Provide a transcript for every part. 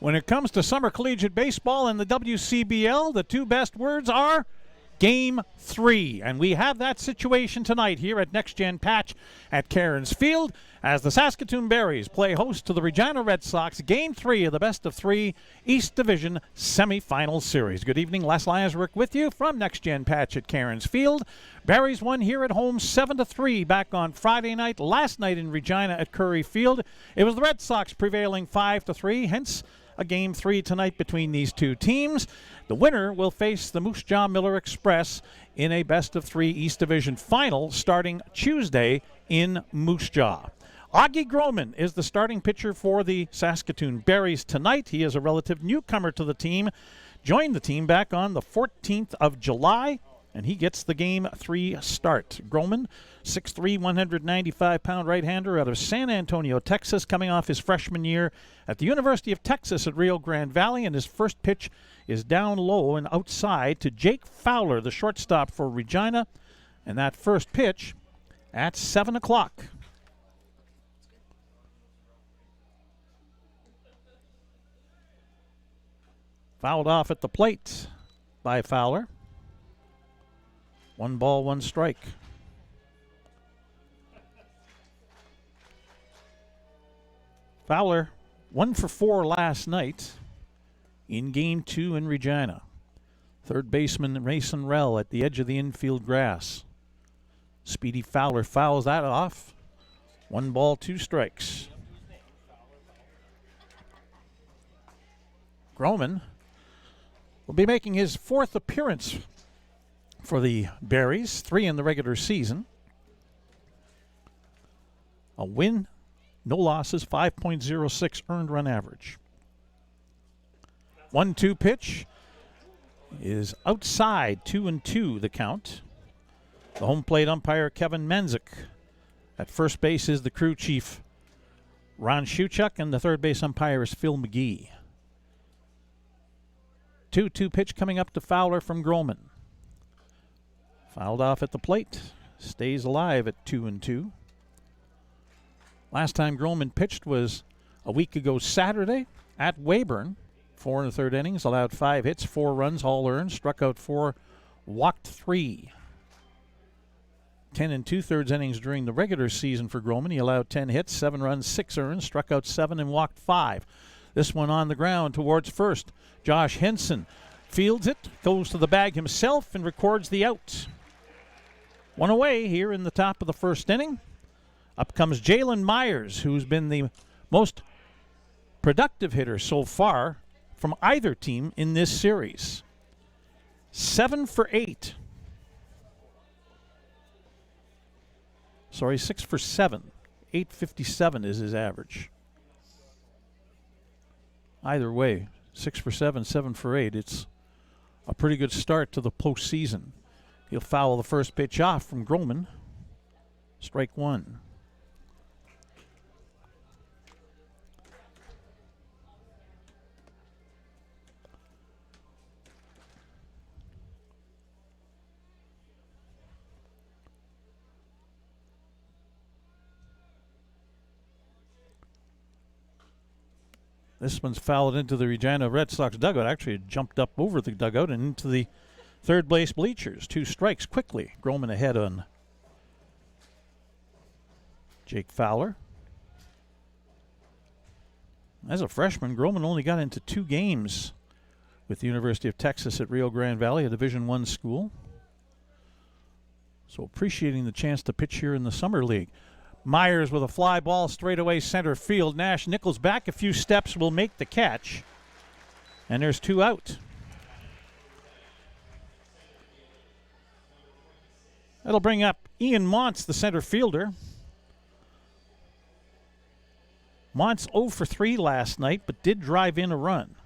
When it comes to summer collegiate baseball and the WCBL, the two best words are Game 3. And we have that situation tonight here at Next Gen Patch at Cairns Field as the Saskatoon Berries play host to the Regina Red Sox. Game 3 of the best of 3 East Division semifinal series. Good evening, Les Lyons-Rick with you from Next Gen Patch at Cairns Field. Berries won here at home 7-3 back on Friday night. Last night in Regina at Curry Field, it was the Red Sox prevailing 5-3, hence a Game 3 tonight between these two teams. The winner will face the Moose Jaw Miller Express in a best-of-3 East Division final starting Tuesday in Moose Jaw. Augie Groman is the starting pitcher for the Saskatoon Berries tonight. He is a relative newcomer to the team. Joined the team back on the 14th of July, and he gets the Game 3 start. Groman, 6'3", 195-pound right-hander out of San Antonio, Texas, coming off his freshman year at the University of Texas at Rio Grande Valley, and his first pitch is down low and outside to Jake Fowler, the shortstop for Regina, and that first pitch at 7 o'clock. Fouled off at the plate by Fowler. 1 ball, 1 strike. Fowler 1 for 4 last night in Game 2 in Regina. Third baseman Mason Rell at the edge of the infield grass. Speedy Fowler fouls that off. 1 ball, 2 strikes. Groman will be making his 4th appearance for the Berries, 3 in the regular season. A win, no losses, 5.06 earned run average. 1-2 pitch is outside, 2-2 the count. The home plate umpire Kevin Menzik. At first base is the crew chief Ron Shuchuk, and the third base umpire is Phil McGee. 2-2 pitch coming up to Fowler from Groman. Fouled off at the plate. Stays alive at 2-2. Last time Groman pitched was a week ago Saturday at Weyburn. 4 1/3 innings, allowed 5 hits, 4 runs, all earned, struck out 4, walked 3. 10 2/3 innings during the regular season for Groman. He allowed 10 hits, 7 runs, 6 earned, struck out 7 and walked 5. This one on the ground towards first. Josh Henson fields it, goes to the bag himself, and records the out. 1 away here in the top of the first inning. Up comes Jalen Myers, who's been the most productive hitter so far from either team in this series. 7 for 8. 6 for 7. 857 is his average. Either way, 6 for 7, 7 for 8. It's a pretty good start to the postseason. He'll foul the first pitch off from Groman. Strike 1. This one's fouled into the Regina Red Sox dugout. Actually, it jumped up over the dugout and into the third base bleachers. 2 strikes quickly. Groman ahead on Jake Fowler. As a freshman, Groman only got into 2 games with the University of Texas at Rio Grande Valley, a Division I school. So appreciating the chance to pitch here in the Summer League. Myers with a fly ball straight away center field. Nash Nichols back a few steps, will make the catch. And there's 2 out. That'll bring up Ian Montz, the center fielder. Montz 0 for 3 last night, but did drive in a run.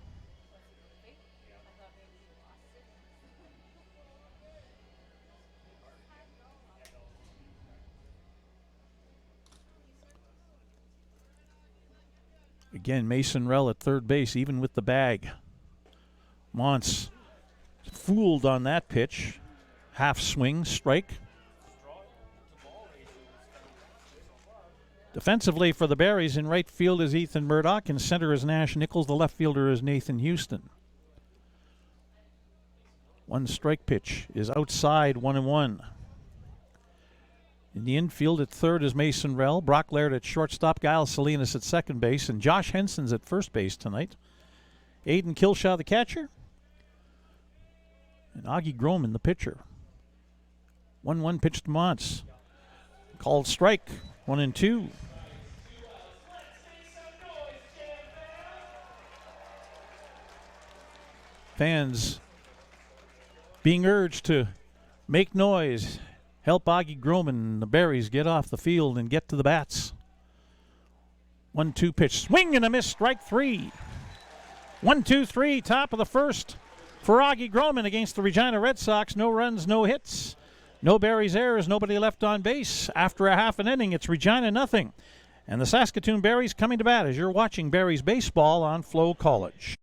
Again, Mason Rell at third base, even with the bag. Montz fooled on that pitch. Half swing, strike. Defensively for the Berries, in right field is Ethan Murdoch. In center is Nash Nichols. The left fielder is Nathan Houston. 1 strike pitch is outside, 1-1. In the infield at third is Mason Rell. Brock Laird at shortstop. Giles Salinas at second base. And Josh Henson's at first base tonight. Aiden Kilshaw, the catcher. And Augie Groman, the pitcher. 1-1 pitch to Montz. Called strike. 1-2. Fans being urged to make noise, help Augie Groman and the Berries get off the field and get to the bats. 1-2 pitch, swing and a miss, strike 3. 1-2-3, top of the first for Augie Groman against the Regina Red Sox. No runs, no hits, no Berries errors, nobody left on base. After a half an inning, it's Regina nothing. And the Saskatoon Berries coming to bat as you're watching Berries baseball on Flow College.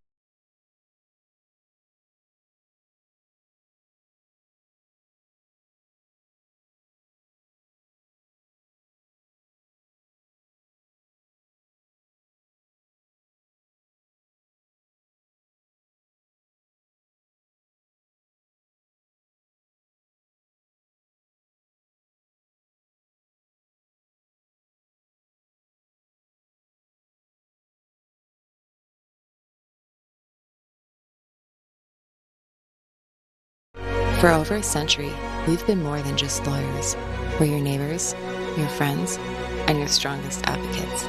For over a century, we've been more than just lawyers. We're your neighbors, your friends, and your strongest advocates.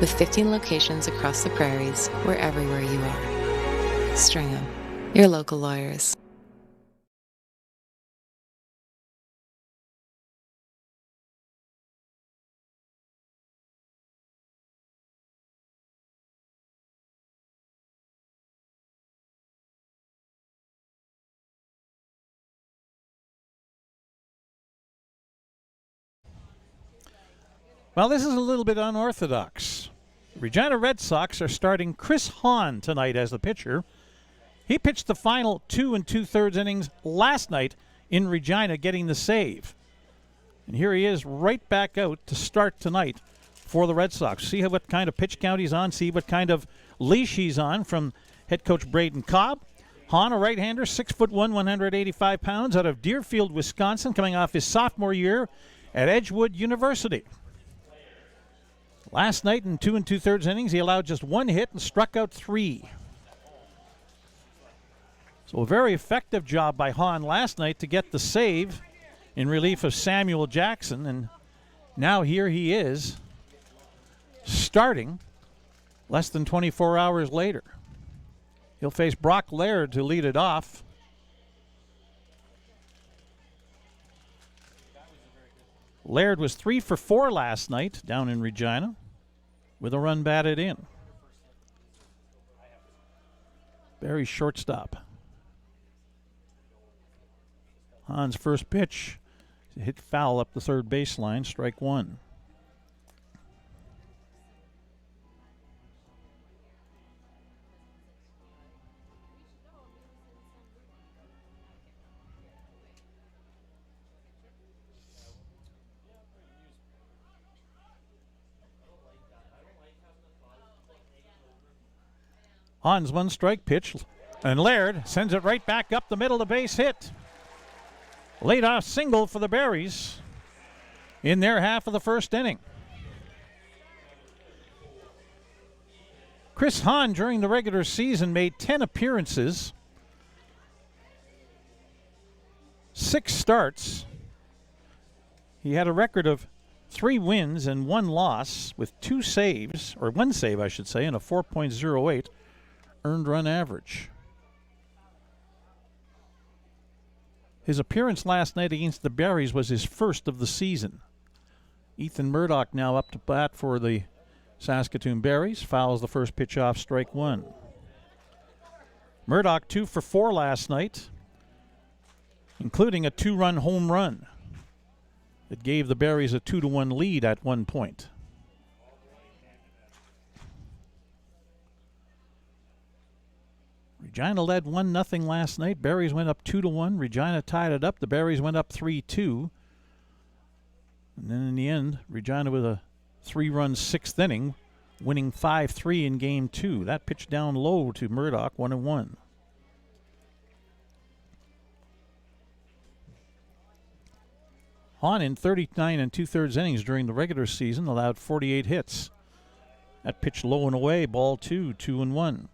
With 15 locations across the prairies, we're everywhere you are. Stringham, your local lawyers. Well, this is a little bit unorthodox. Regina Red Sox are starting Chris Hahn tonight as the pitcher. He pitched the final 2 2/3 innings last night in Regina, getting the save. And here he is right back out to start tonight for the Red Sox. See what kind of pitch count he's on, see what kind of leash he's on from head coach Braden Cobb. Hahn, a right-hander, 6'1", 185 pounds, out of Deerfield, Wisconsin, coming off his sophomore year at Edgewood University. Last night in 2 2/3 innings, he allowed just 1 hit and struck out 3. So a very effective job by Hahn last night to get the save in relief of Samuel Jackson. And now here he is starting less than 24 hours later. He'll face Brock Laird to lead it off. Laird was 3 for 4 last night down in Regina with a run batted in. Barry's shortstop. Hahn's first pitch hit foul up the third baseline, strike 1. Hahn's 1 strike pitch, and Laird sends it right back up the middle, the base hit. Leadoff single for the Berries in their half of the first inning. Chris Hahn during the regular season made 10 appearances, 6 starts. He had a record of 3 wins and 1 loss with 2 saves, or 1 save I should say, and a 4.08 earned run average. His appearance last night against the Berries was his first of the season. Ethan Murdoch now up to bat for the Saskatoon Berries. Fouls the first pitch off, strike 1. Murdoch 2 for 4 last night, including a 2-run home run that gave the Berries a 2-1 lead at one point. Regina led 1-0 last night. Berries went up 2-1. Regina tied it up. The Berries went up 3-2. And then in the end, Regina with a 3-run sixth inning, winning 5-3 in game 2. That pitch down low to Murdoch, 1-1. Hahn in 39 2/3 innings during the regular season allowed 48 hits. That pitch low and away, ball 2, 2-1.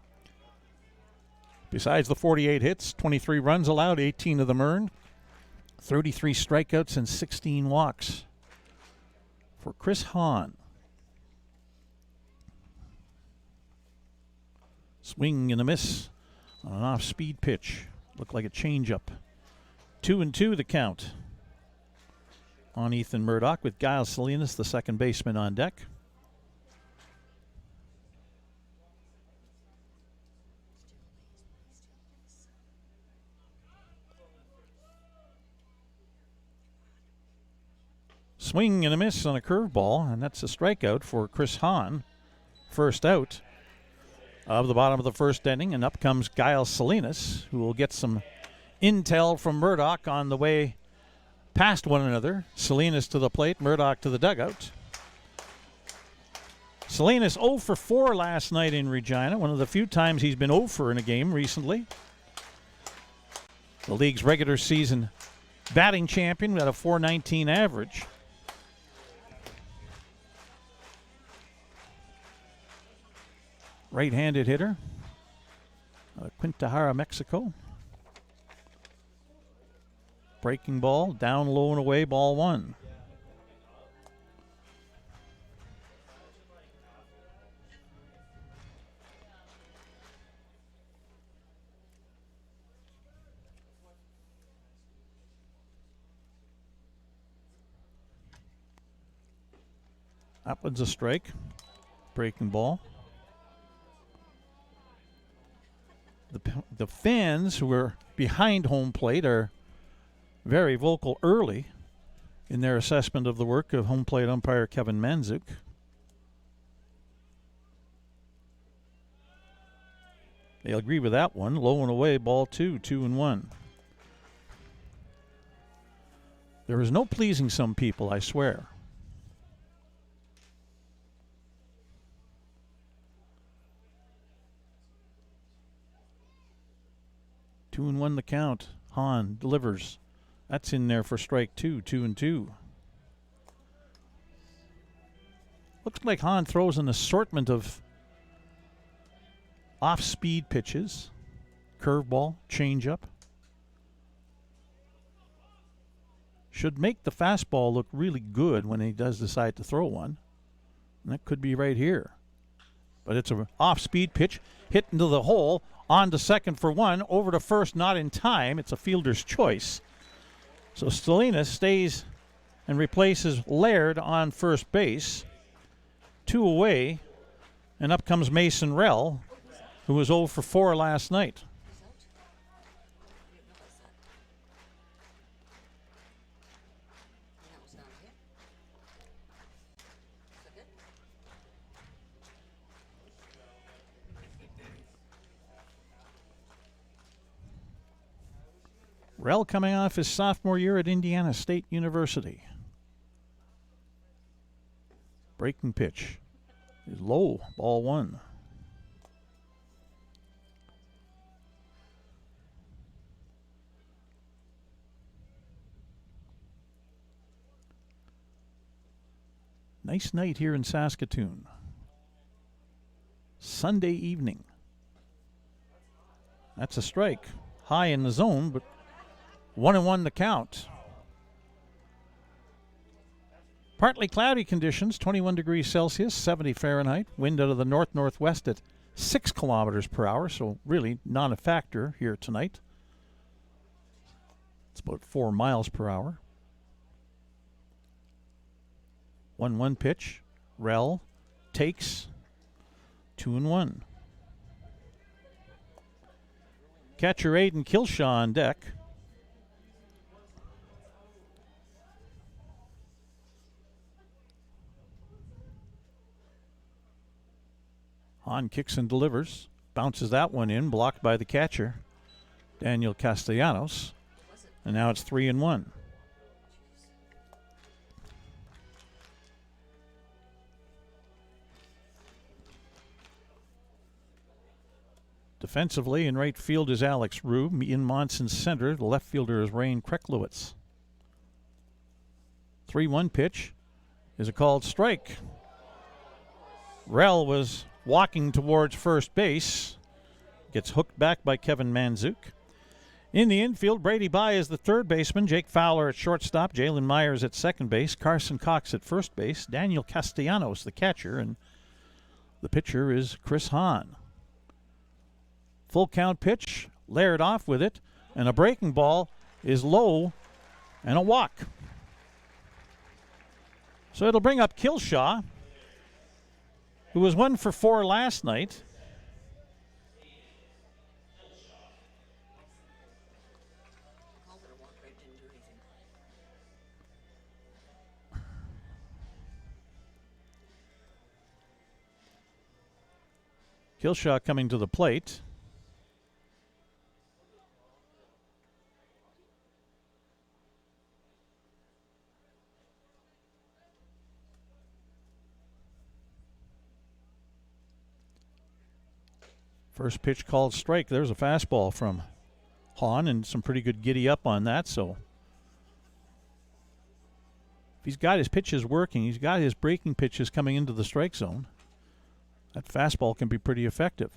Besides the 48 hits, 23 runs allowed, 18 of them earned, 33 strikeouts and 16 walks for Chris Hahn. Swing and a miss on an off-speed pitch. Looked like a changeup. 2-2 the count on Ethan Murdoch with Giles Salinas, the second baseman, on deck. Swing and a miss on a curveball, and that's a strikeout for Chris Hahn. First out of the bottom of the first inning, and up comes Giles Salinas, who will get some intel from Murdoch on the way past one another. Salinas to the plate, Murdoch to the dugout. Salinas 0 for 4 last night in Regina, one of the few times he's been 0 for in a game recently. The league's regular season batting champion at a .419 average. Right-handed hitter, Quintahara, Mexico. Breaking ball, down low and away, ball 1. That one's a strike. Breaking ball. The fans who are behind home plate are very vocal early in their assessment of the work of home plate umpire Kevin Manzuk. They'll agree with that one. Low and away, ball 2, 2-1. There is no pleasing some people, I swear. Two and 1 the count. Hahn delivers. That's in there for strike 2, 2-2. Looks like Hahn throws an assortment of off-speed pitches. Curveball, changeup. Should make the fastball look really good when he does decide to throw one. And that could be right here. But it's an off-speed pitch, hit into the hole, on to second for 1, over to first, not in time. It's a fielder's choice. So Salinas stays and replaces Laird on first base. 2 away, and up comes Mason Rell, who was 0 for 4 last night. Rell coming off his sophomore year at Indiana State University. Breaking pitch is low, ball 1. Nice night here in Saskatoon. Sunday evening. That's a strike. High in the zone, but 1-1 the count. Partly cloudy conditions, 21 degrees Celsius, 70 Fahrenheit. Wind out of the north-northwest at 6 kilometers per hour, so really not a factor here tonight. It's about 4 miles per hour. 1-1 pitch. Rell takes. 2-1. Catcher Aiden Kilshaw on deck. Hahn kicks and delivers. Bounces that one in, blocked by the catcher, Daniel Castellanos. And now it's 3-1. Defensively, in right field is Alex Rue. In Monson center, the left fielder is Rain Kreklowitz. 3-1 pitch is a called strike. Rell was walking towards first base. Gets hooked back by Kevin Manzuk. In the infield, Brady Bye is the third baseman. Jake Fowler at shortstop. Jalen Myers at second base. Carson Cox at first base. Daniel Castellanos the catcher. And the pitcher is Chris Hahn. Full count pitch. Layered off with it. And a breaking ball is low and a walk. So it'll bring up Kilshaw, who was 1 for 4 last night. Kilshaw coming to the plate. First pitch called strike. There's a fastball from Hahn and some pretty good giddy up on that. So if he's got his pitches working, he's got his breaking pitches coming into the strike zone, that fastball can be pretty effective.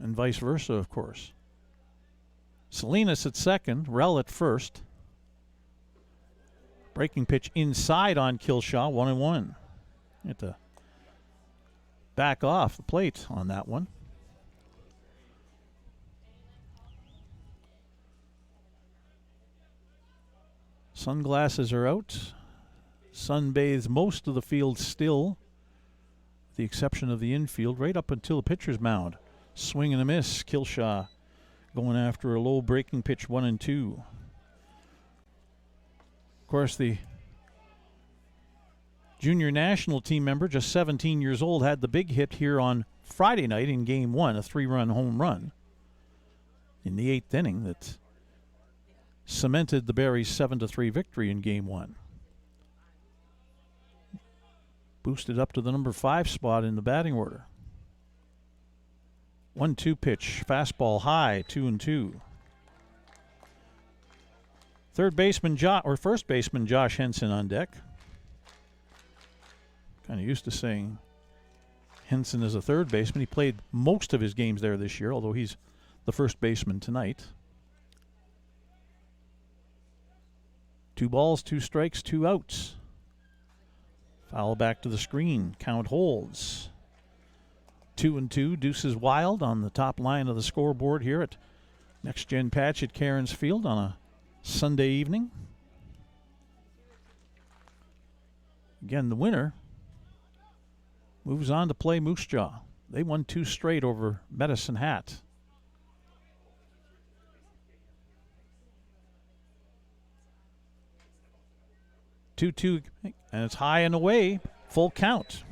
And vice versa, of course. Salinas at second, Rell at first. Breaking pitch inside on Kilshaw, 1-1. You have to back off the plate on that one. Sunglasses are out. Sun bathes most of the field still, with the exception of the infield, right up until the pitcher's mound. Swing and a miss. Kilshaw going after a low breaking pitch, 1-2. Of course, the junior national team member, just 17 years old, had the big hit here on Friday night in Game 1, a 3-run home run in the 8th inning that cemented the Berries' 7-3 victory in Game 1. Boosted up to the number 5 spot in the batting order. 1-2 pitch, fastball high, 2-2. First baseman Josh Henson on deck. Kind of used to saying Henson is a third baseman. He played most of his games there this year, although he's the first baseman tonight. 2 balls, 2 strikes, 2 outs. Foul back to the screen. Count holds. 2-2. Deuces Wild on the top line of the scoreboard here at Next Gen Patch at Cairns Field on a Sunday evening. Again, the winner moves on to play Moose Jaw. They won 2 straight over Medicine Hat. 2-2, and it's high and away. Full count.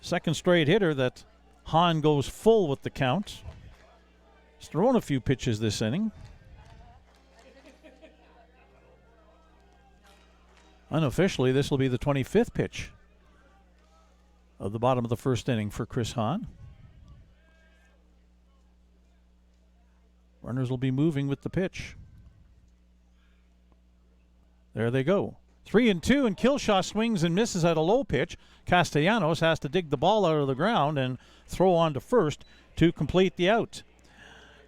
Second straight hitter that Hahn goes full with the count. He's thrown a few pitches this inning. Unofficially, this will be the 25th pitch of the bottom of the first inning for Chris Hahn. Runners will be moving with the pitch. There they go. 3-2, and Kilshaw swings and misses at a low pitch. Castellanos has to dig the ball out of the ground and throw on to first to complete the out.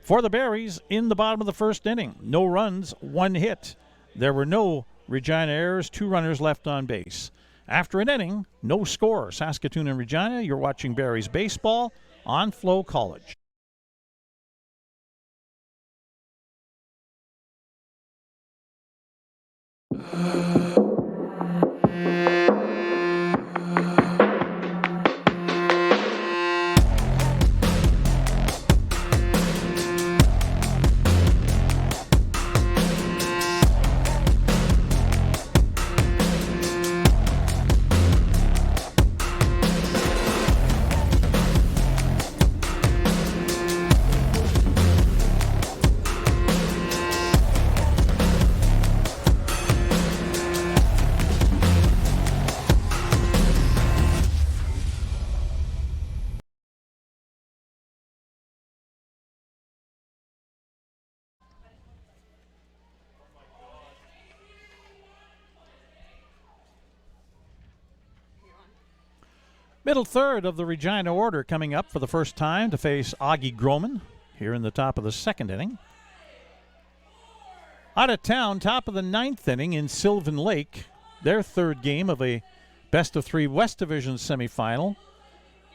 For the Berries in the bottom of the first inning, no runs, 1 hit. There were no Regina errors, 2 runners left on base. After an inning, no score. Saskatoon and Regina, you're watching Berries baseball on Flow College. Middle third of the Regina order coming up for the first time to face Augie Groman here in the top of the second inning. Out of town, top of the ninth inning in Sylvan Lake, their third game of a best-of-3 West Division semifinal.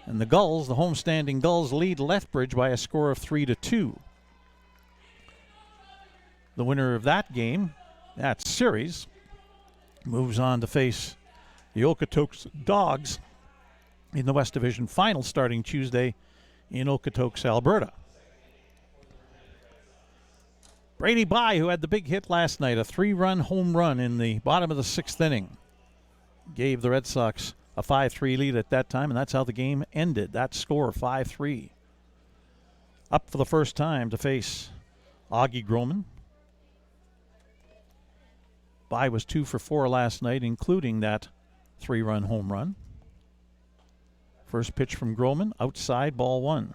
And the Gulls, the homestanding Gulls, lead Lethbridge by a score of 3-2. The winner of that game, that series, moves on to face the Okotoks Dogs in the West Division final starting Tuesday in Okotoks, Alberta. Brady Bye, who had the big hit last night, a 3-run home run in the bottom of the sixth inning, gave the Red Sox a 5-3 lead at that time, and that's how the game ended. That score, 5-3. Up for the first time to face Augie Groman. Bye was 2 for 4 last night, including that 3-run home run. First pitch from Groman, outside, ball 1.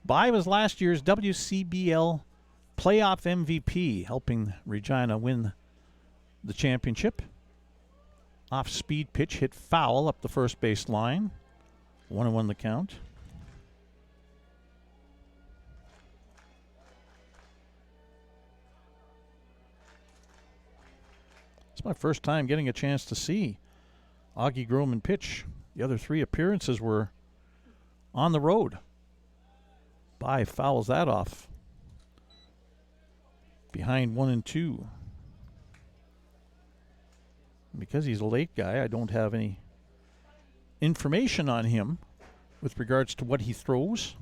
Bye was last year's WCBL playoff MVP, helping Regina win the championship. Off-speed pitch hit foul up the first base line. 1-1 the count. It's my first time getting a chance to see Augie Groman pitch. The other 3 appearances were on the road. Bye fouls that off. Behind 1-2. Because he's a late guy, I don't have any information on him with regards to what he throws.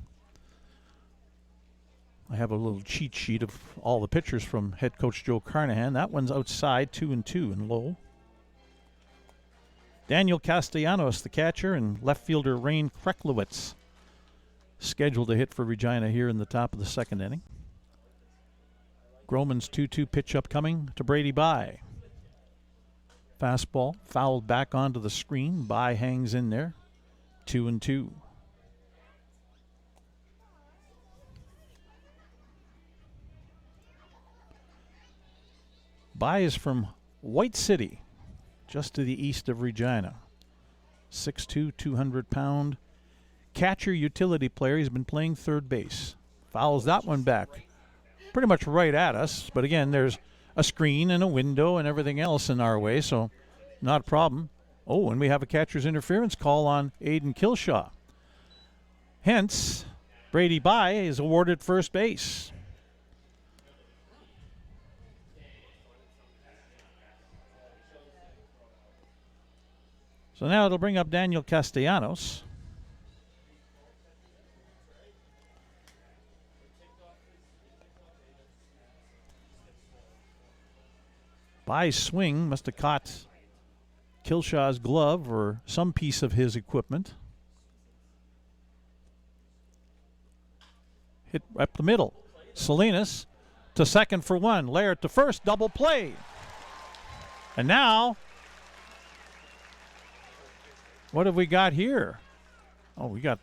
I have a little cheat sheet of all the pitchers from head coach Joe Carnahan. That one's outside, 2-2 and low. Daniel Castellanos, the catcher, and left fielder Rain Kreklowitz scheduled to hit for Regina here in the top of the second inning. Groman's 2-2 pitch upcoming to Brady Bye. Fastball fouled back onto the screen. Bye hangs in there. 2-2. Bye is from White City, just to the east of Regina. 6'2", 200-pound catcher utility player. He's been playing third base. Fouls that one back pretty much right at us. But again, there's a screen and a window and everything else in our way, so not a problem. Oh, and we have a catcher's interference call on Aiden Kilshaw. Hence, Brady Bye is awarded first base. So now it'll bring up Daniel Castellanos. Bye's swing must have caught Kilshaw's glove or some piece of his equipment. Hit up the middle. Salinas to second for 1. Laird to first. Double play. And now, what have we got here? Oh, we got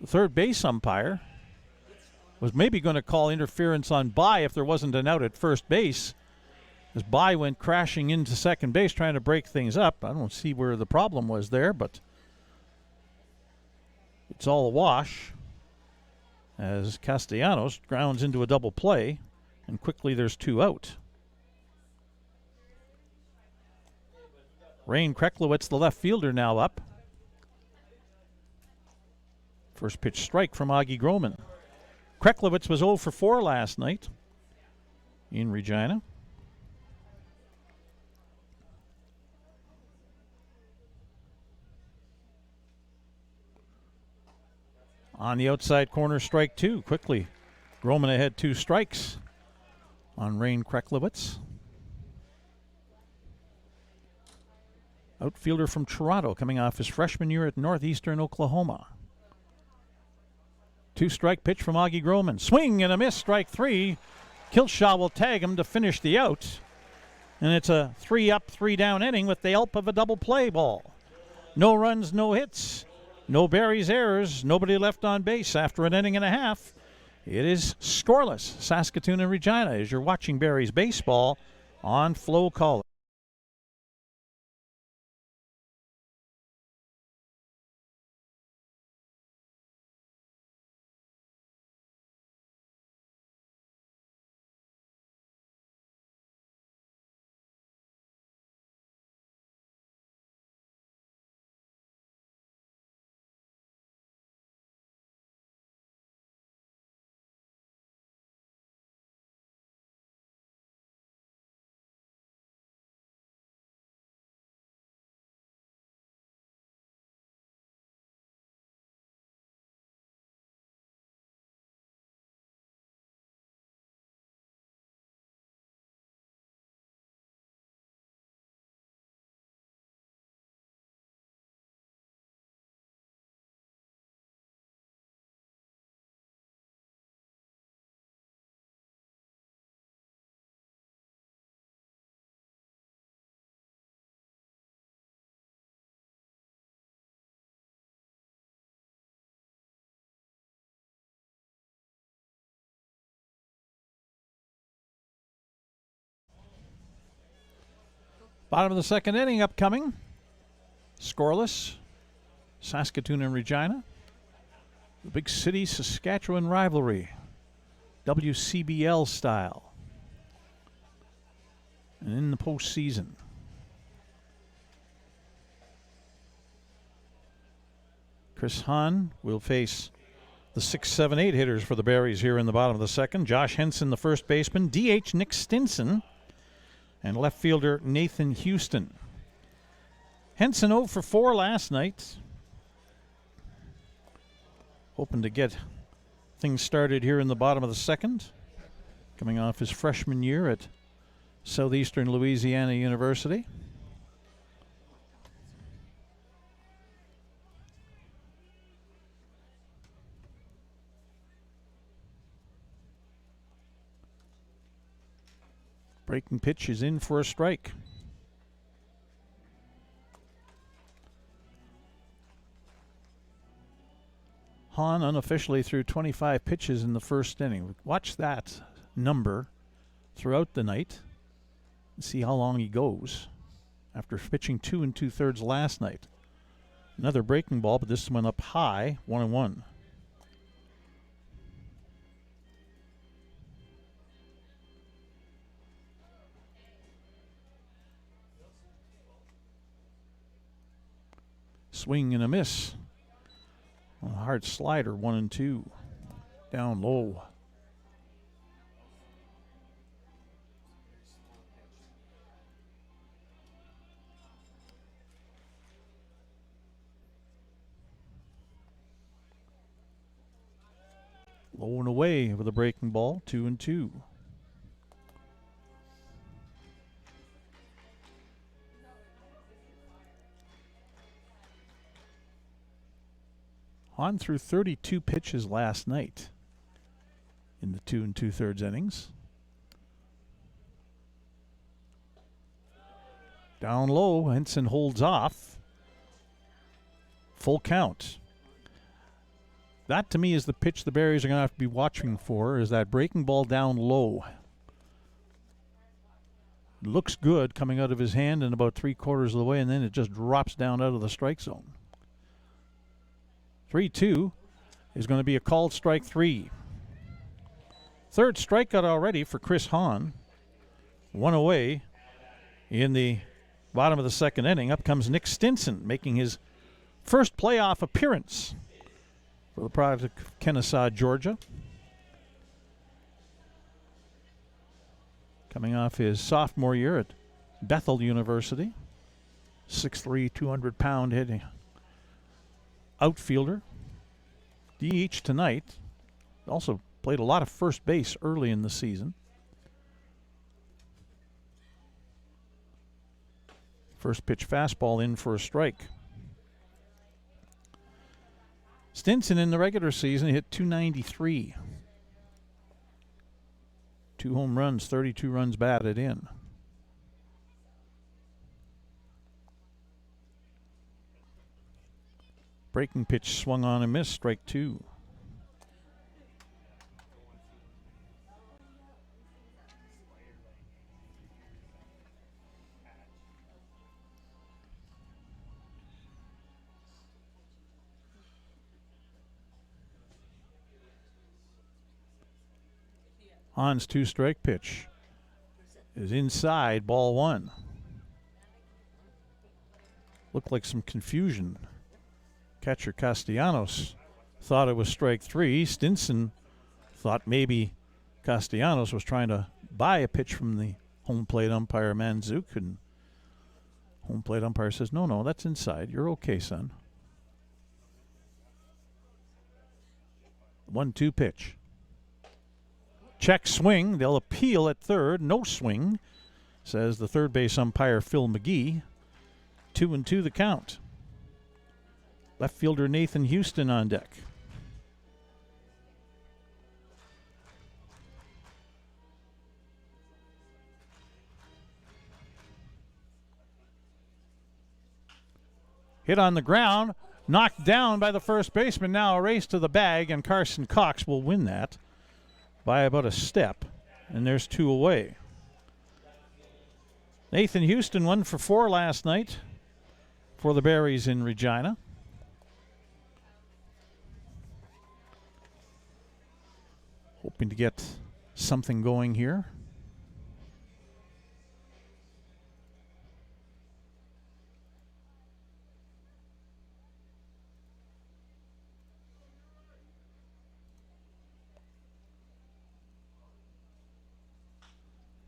the third base umpire. Was maybe going to call interference on Bye if there wasn't an out at first base. As Bye went crashing into second base trying to break things up. I don't see where the problem was there, but it's all a wash as Castellanos grounds into a double play, and quickly there's 2 out. Rain Kreklowitz, the left fielder, now up. First pitch strike from Augie Groman. Kreklowitz was 0 for 4 last night in Regina. On the outside corner, strike 2. Quickly, Groman ahead 2 strikes on Rain Kreklowitz. Outfielder from Toronto, coming off his freshman year at Northeastern Oklahoma. 2-strike pitch from Augie Groman. Swing and a miss, strike 3. Kilshaw will tag him to finish the out. And it's a 3-up, 3-down inning with the help of a double play ball. No runs, no hits. No Barry's errors. Nobody left on base after an inning and a half. It is scoreless. Saskatoon and Regina as you're watching Barry's baseball on Flow College. Bottom of the second inning upcoming. Scoreless. Saskatoon and Regina. The big city Saskatchewan rivalry. WCBL style. And in the postseason. Chris Hahn will face the 6, 7, 8 hitters for the Berries here in the bottom of the second. Josh Henson, the first baseman. DH Nick Stinson. And left fielder Nathan Houston. Henson 0 for 4 last night. Hoping to get things started here in the bottom of the second. Coming off his freshman year at Southeastern Louisiana University. Breaking pitch is in for a strike. Hahn unofficially threw 25 pitches in the first inning. Watch that number throughout the night and see how long he goes after pitching 2 2/3 last night. Another breaking ball, but this one up high, 1-1. Swing and a miss. A hard slider, 1-2. Down low. Low and away with a breaking ball, 2-2. Hahn threw 32 pitches last night in the 2 2/3 innings. Down low, Henson holds off. Full count. That to me is the pitch the Berries are going to have to be watching for, is that breaking ball down low. It looks good coming out of his hand and about 3/4 of the way, and then it just drops down out of the strike zone. 3-2 is going to be a called strike 3. Third strikeout already for Chris Hahn. 1 away in the bottom of the second inning. Up comes Nick Stinson, making his first playoff appearance for the product of Kennesaw, Georgia. Coming off his sophomore year at Bethel University. 6'3", 200-pound hitting outfielder. DH tonight. Also played a lot of first base early in the season. First pitch fastball in for a strike. Stinson in the regular season hit .293. 2 home runs, 32 runs batted in. Breaking pitch swung on and missed, strike 2. Hahn's 2-strike pitch is inside, ball 1. Looked like some confusion. Catcher Castellanos thought it was strike 3. Stinson thought maybe Castellanos was trying to buy a pitch from the home plate umpire, Manzuk, and home plate umpire says, no, that's inside. You're okay, son. 1-2 pitch. Check swing. They'll appeal at third. No swing, says the third base umpire, Phil McGee. 2-2 the count. Left fielder Nathan Houston on deck. Hit on the ground, knocked down by the first baseman. Now a race to the bag, and Carson Cox will win that by about a step. And there's 2 away. Nathan Houston 1 for 4 last night for the Berries in Regina. Hoping to get something going here.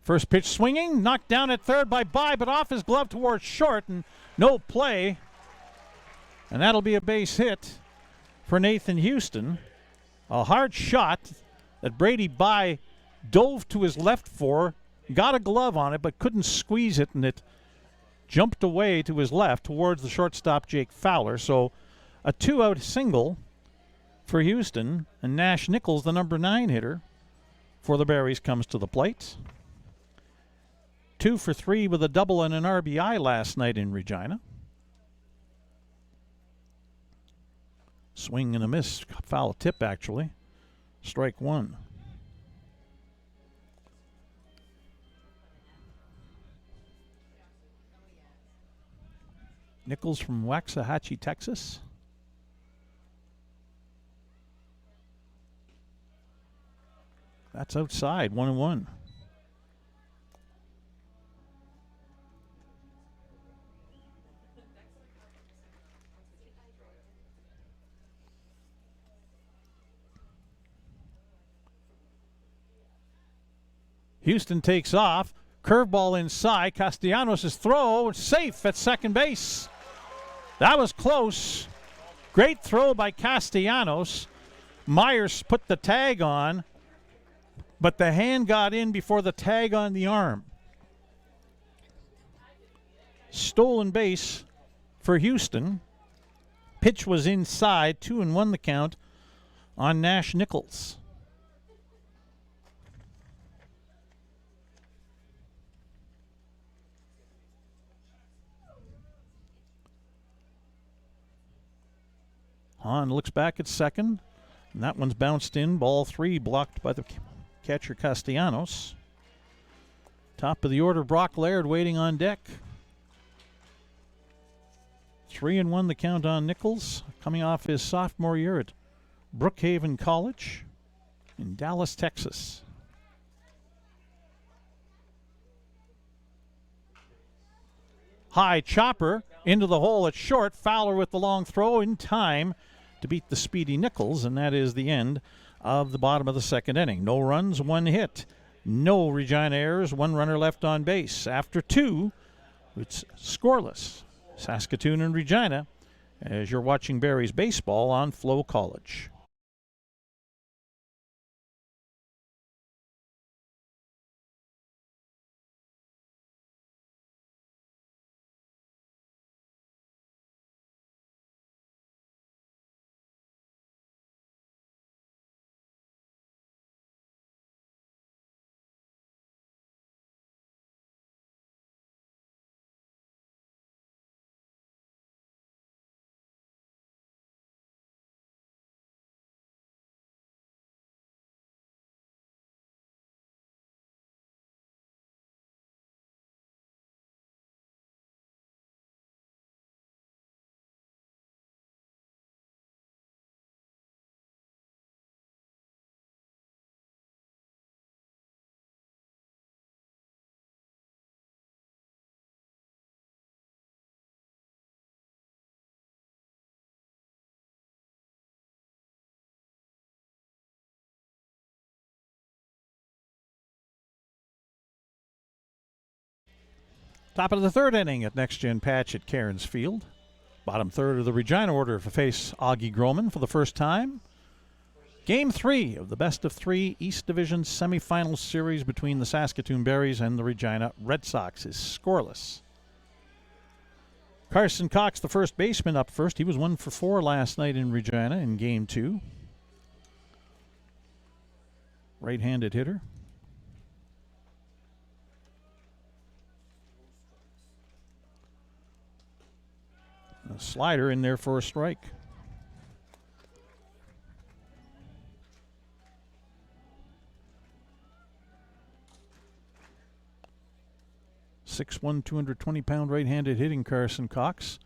First pitch swinging, knocked down at third by By, but off his glove towards short, and no play. And that'll be a base hit for Nathan Houston. A hard shot that Brady By dove to his left for, got a glove on it, but couldn't squeeze it, and it jumped away to his left towards the shortstop, Jake Fowler. So a 2-out single for Houston, and Nash Nichols, the number 9 hitter for the Berries, comes to the plate. 2 for 3 with a double and an RBI last night in Regina. Swing and a miss. Foul tip, actually. Strike 1. Nichols from Waxahachie, Texas. That's outside, 1-1. Houston takes off. Curveball inside. Castellanos' throw safe at second base. That was close. Great throw by Castellanos. Myers put the tag on, but the hand got in before the tag on the arm. Stolen base for Houston. Pitch was inside. 2-1 the count on Nash Nichols. Hahn looks back at second, and that one's bounced in. Ball 3 blocked by the catcher Castellanos. Top of the order, Brock Laird waiting on deck. 3-1 the count on Nichols, coming off his sophomore year at Brookhaven College in Dallas, Texas. High chopper into the hole at short. Fowler with the long throw in time to beat the speedy Nichols, and that is the end of the bottom of the second inning. No runs, 1 hit. No Regina errors, 1 runner left on base. After 2, it's scoreless. Saskatoon and Regina, as you're watching Berries baseball on Flow College. Top of the third inning at Next Gen Patch at Cairns Field. Bottom third of the Regina order to face Augie Groman for the first time. Game 3 of the best of 3 East Division semifinal series between the Saskatoon Berries and the Regina Red Sox is scoreless. Carson Cox, the first baseman, up first. He was 1 for 4 last night in Regina in Game 2. Right-handed hitter. A slider in there for a strike. 6'1", 220-pound right-handed hitting Carson Cox.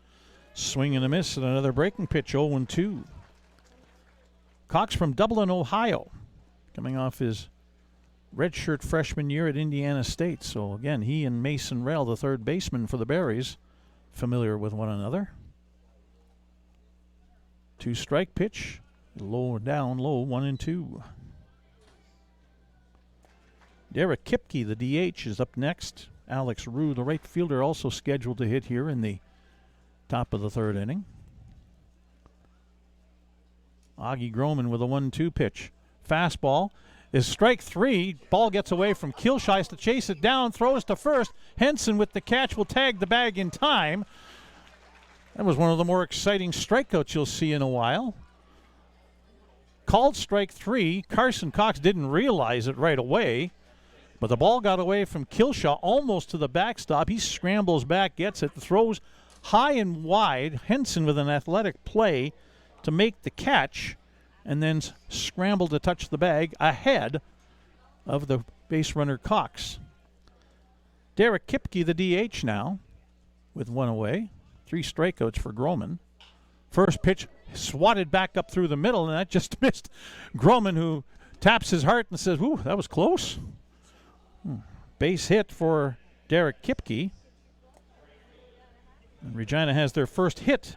Swing and a miss and another breaking pitch, 0-2. Cox from Dublin, Ohio, coming off his redshirt freshman year at Indiana State. So again, he and Mason Rell, the third baseman for the Berries, familiar with one another. 2-strike pitch, low down, low, 1-2. Derek Kipke, the DH, is up next. Alex Rue, the right fielder, also scheduled to hit here in the top of the third inning. Augie Groman with a 1-2 pitch. Fastball is strike three. Ball gets away from Kilshaw, has to chase it down, throws to first. Henson with the catch will tag the bag in time. That was one of the more exciting strikeouts you'll see in a while. Called strike three. Carson Cox didn't realize it right away, but the ball got away from Kilshaw almost to the backstop. He scrambles back, gets it, throws high and wide. Henson with an athletic play to make the catch, and then scrambled to touch the bag ahead of the base runner Cox. Derek Kipke, the DH now, with one away. 3 strikeouts for Groman. First pitch swatted back up through the middle, and that just missed Groman, who taps his heart and says, "Ooh, that was close." Base hit for Derek Kipke. And Regina has their first hit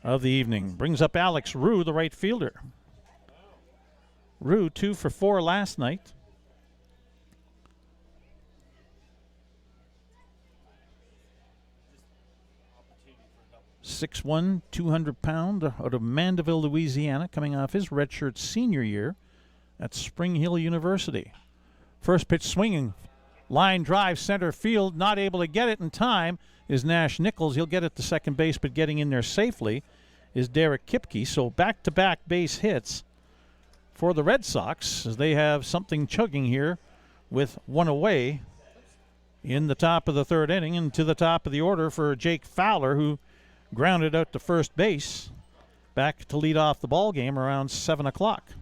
of the evening. Brings up Alex Rue, the right fielder. Rue 2 for 4 last night. .61", 200-pound out of Mandeville, Louisiana, coming off his redshirt senior year at Spring Hill University. First pitch swinging, line drive, center field, not able to get it in time is Nash Nichols. He'll get it to second base, but getting in there safely is Derek Kipke. So back-to-back base hits for the Red Sox as they have something chugging here with one away in the top of the third inning, and to the top of the order for Jake Fowler, who grounded out to first base, back to lead off the ball game around 7 o'clock.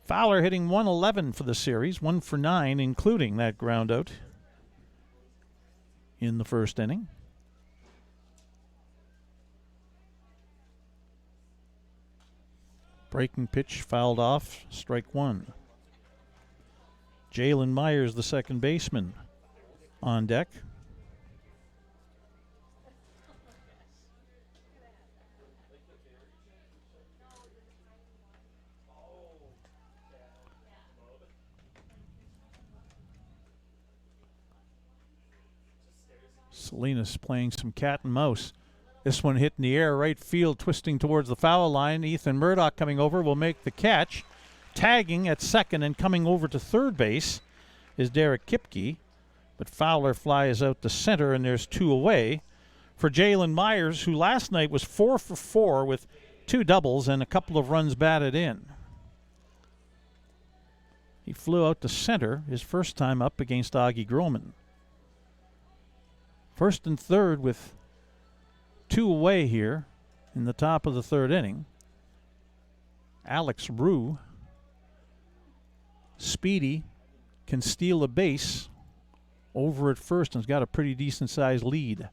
Fowler hitting 111 for the series, 1 for 9, including that ground out in the first inning. Breaking pitch fouled off, strike one. Jalen Myers, the second baseman, on deck. Salinas playing some cat and mouse. This one hit in the air, right field, twisting towards the foul line. Ethan Murdoch coming over will make the catch. Tagging at second and coming over to third base is Derek Kipke. But Fowler flies out to center, and there's 2 away for Jalen Myers, who last night was 4 for 4 with 2 doubles and a couple of runs batted in. He flew out to center his first time up against Augie Groman. First and third with 2 away here in the top of the third inning. Alex Rue, speedy, can steal a base over at first and has got a pretty decent sized lead.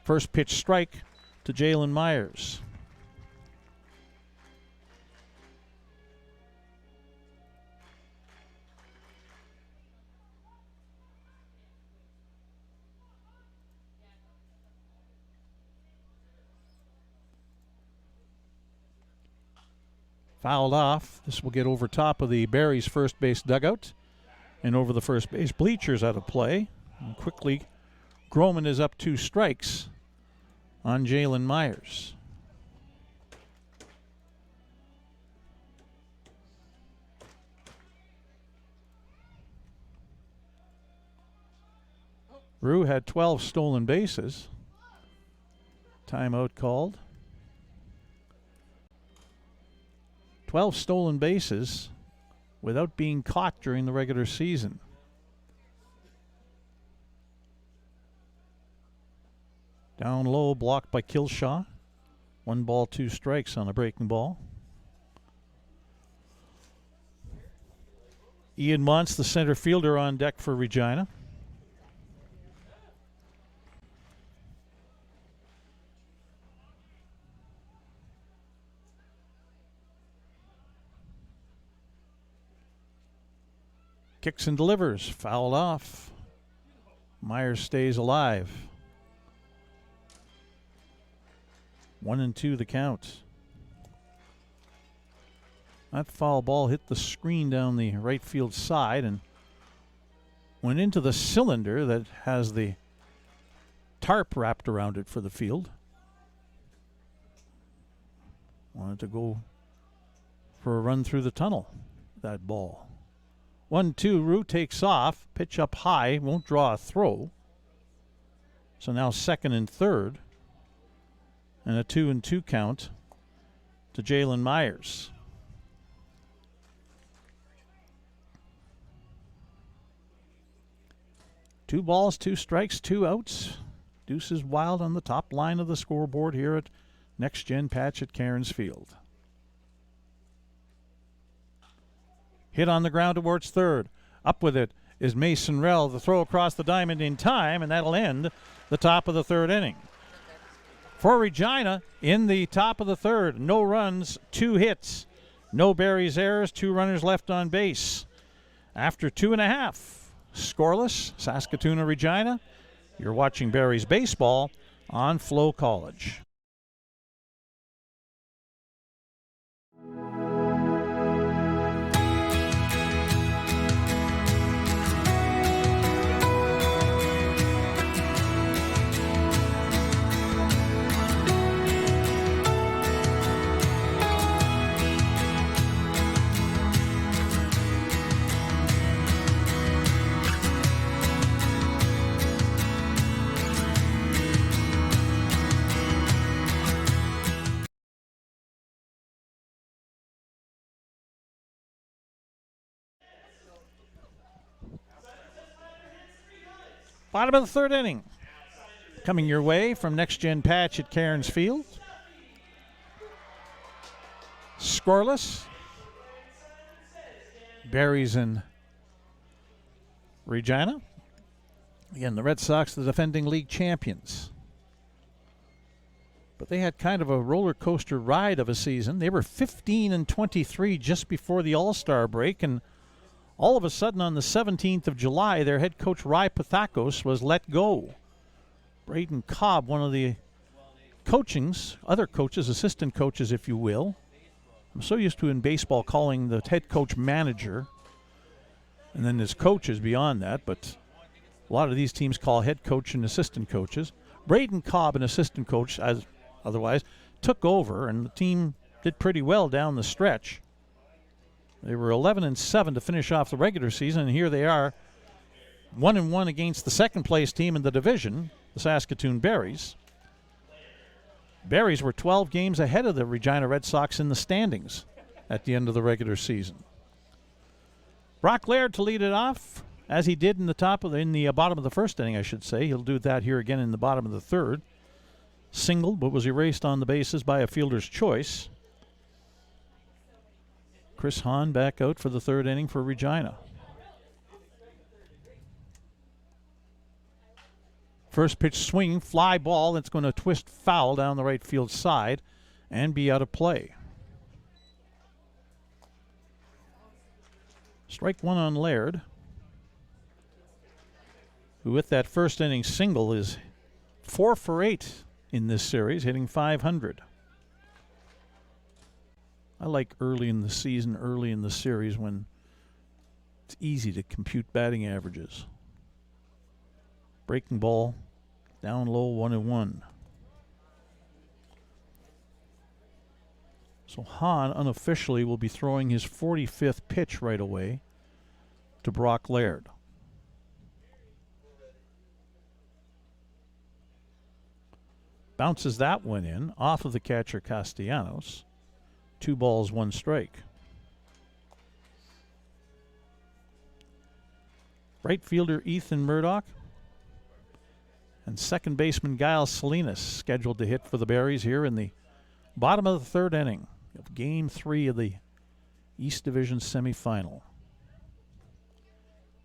First pitch strike to Jalen Myers. Fouled off. This will get over top of the Berries first base dugout and over the first base bleachers out of play. And quickly, Groman is up 2 strikes on Jalen Myers. Rue had 12 stolen bases. Timeout called. 12 stolen bases without being caught during the regular season. Down low, blocked by Kilshaw. 1 ball, 2 strikes on a breaking ball. Ian Montz, the center fielder, on deck for Regina. Kicks and delivers, fouled off. Myers stays alive. 1-2 the count. That foul ball hit the screen down the right field side and went into the cylinder that has the tarp wrapped around it for the field. Wanted to go for a run through the tunnel, that ball. 1-2, Rue takes off, pitch up high, won't draw a throw. So now second and third, and a 2-2 count to Jalen Myers. Two balls, two strikes, two outs. Deuce is Wild on the top line of the scoreboard here at Next Gen Patch at Cairns Field. Hit on the ground towards third. Up with it is Mason Rell. The throw across the diamond in time, and that'll end the top of the third inning. For Regina, in the top of the third, no runs, 2 hits. No Barry's errors, 2 runners left on base. After 2.5, scoreless, Saskatoon and Regina. You're watching Barry's baseball on Flow College. Bottom of the third inning. Coming your way from Next Gen Patch at Cairns Field. Scoreless. Barry's in Regina. Again, the Red Sox, the defending league champions. But they had kind of a roller coaster ride of a season. They were 15-23 just before the All-Star break, and all of a sudden, on the 17th of July, their head coach, Rai Pathakos, was let go. Braden Cobb, one of the other coaches, assistant coaches, if you will. I'm so used to in baseball calling the head coach manager, and then there's coaches beyond that, but a lot of these teams call head coach and assistant coaches. Braden Cobb, an assistant coach, as otherwise, took over, and the team did pretty well down the stretch. They were 11-7 to finish off the regular season, and here they are, 1-1 against the second-place team in the division, the Saskatoon Berries. Berries were 12 games ahead of the Regina Red Sox in the standings at the end of the regular season. Brock Laird to lead it off, as he did in the bottom of the first inning, I should say. He'll do that here again in the bottom of the third. Singled, but was erased on the bases by a fielder's choice. Chris Hahn back out for the third inning for Regina. First pitch swing, fly ball that's going to twist foul down the right field side and be out of play. Strike one on Laird, who with that first inning single is 4 for 8 in this series, hitting .500. I like early in the season, early in the series, when it's easy to compute batting averages. Breaking ball, down low, 1-1. So Hahn unofficially will be throwing his 45th pitch right away to Brock Laird. Bounces that one in, off of the catcher Castellanos. 2 balls, 1 strike. Right fielder Ethan Murdoch and second baseman Giles Salinas scheduled to hit for the Berries here in the bottom of the third inning of Game 3 of the East Division semifinal.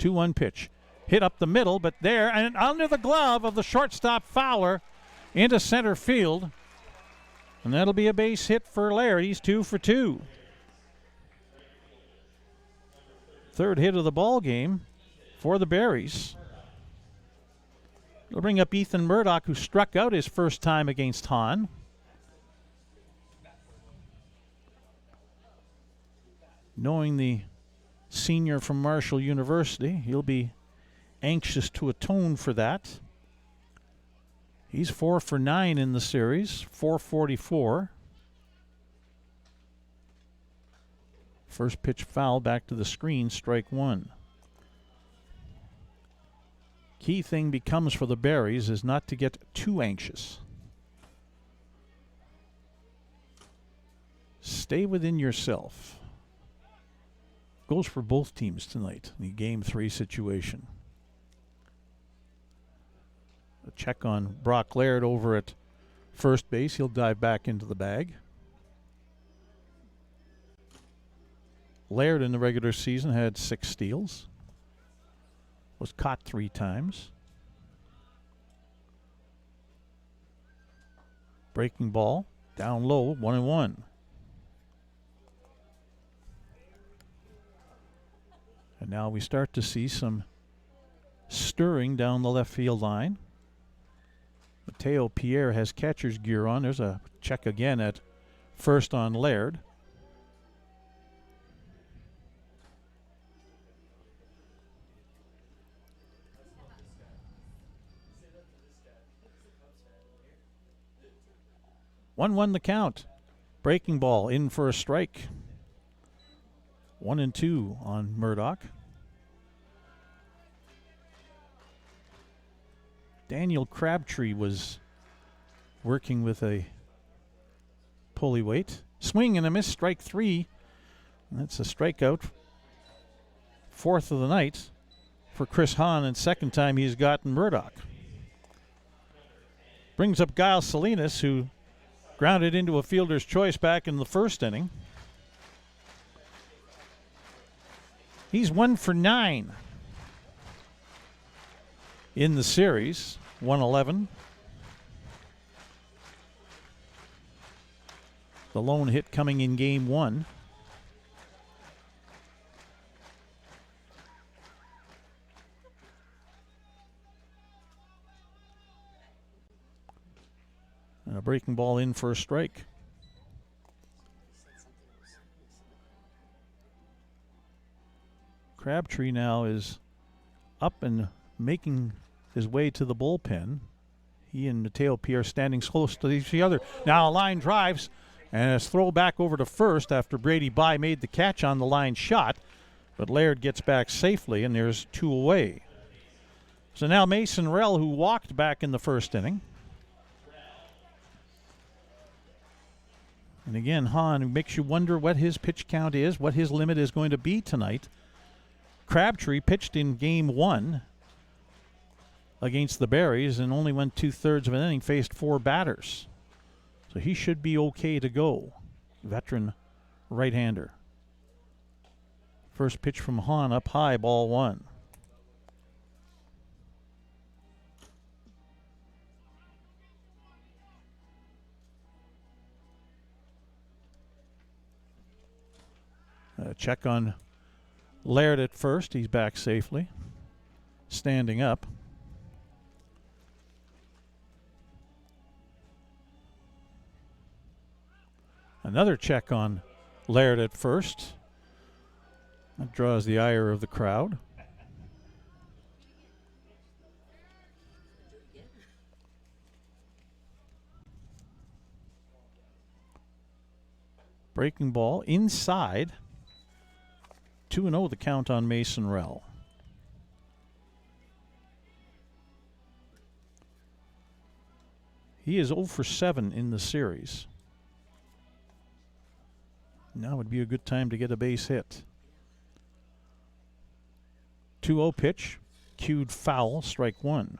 2-1 pitch. Hit up the middle, but there, and under the glove of the shortstop Fowler into center field. And that'll be a base hit for Laird. He's 2 for 2. Third hit of the ball game for the Berries. It'll bring up Ethan Murdoch, who struck out his first time against Hahn. Knowing the senior from Marshall University, he'll be anxious to atone for that. He's 4 for 9 in the series, 444. First pitch foul back to the screen, strike 1. Key thing becomes for the Berries is not to get too anxious. Stay within yourself. Goes for both teams tonight, the Game 3 situation. A check on Brock Laird over at first base. He'll dive back into the bag. Laird in the regular season had 6 steals. Was caught 3 times. Breaking ball, down low, 1-1. And now we start to see some stirring down the left field line. Mateo Pierre has catcher's gear on. There's a check again at first on Laird. One the count. Breaking ball in for a strike. 1-2 on Murdoch. Daniel Crabtree was working with a pulley weight. Swing and a miss, strike 3. That's a strikeout. 4th of the night for Chris Hahn, and second time he's gotten Murdoch. Brings up Giles Salinas, who grounded into a fielder's choice back in the first inning. He's 1 for 9 in the series, 111. The lone hit coming in game 1. And a breaking ball in for a strike. Crabtree now is up and making his way to the bullpen. He and Mateo Pierre standing close to each other. Now a line drives, and it's throw back over to first after Brady Bye made the catch on the line shot. But Laird gets back safely, and there's 2 away. So now Mason Rell, who walked back in the first inning. And again, Hahn makes you wonder what his pitch count is, what his limit is going to be tonight. Crabtree pitched in game 1 against the Berries and only went 2/3 of an inning, faced 4 batters. So he should be okay to go. Veteran right-hander. First pitch from Hahn up high, ball 1. Check on Laird at first. He's back safely. Standing up. Another check on Laird at first. That draws the ire of the crowd. Breaking ball inside. 2-0 the count on Mason Rell. He is 0 for 7 in the series. Now would be a good time to get a base hit. 2-0 pitch, cued foul, strike 1.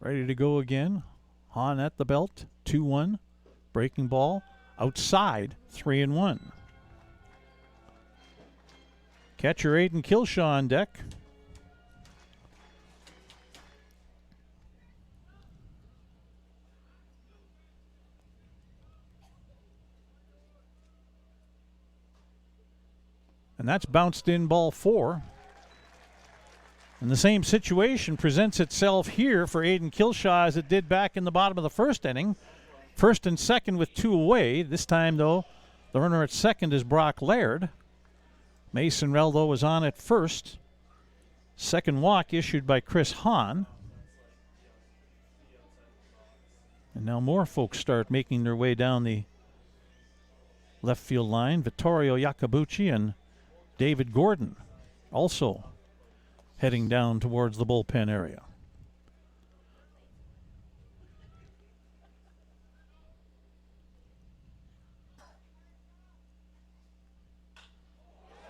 Ready to go again. Hahn at the belt. 2-1. Breaking ball. Outside. 3-1. Catcher Aiden Kilshaw on deck. And that's bounced in ball 4. And the same situation presents itself here for Aiden Kilshaw as it did back in the bottom of the first inning. First and second with 2 away. This time, though, the runner at second is Brock Laird. Mason Reldo was on at first. Second walk issued by Chris Hahn. And now more folks start making their way down the left field line. Vittorio Iacobucci and David Gordon also heading down towards the bullpen area.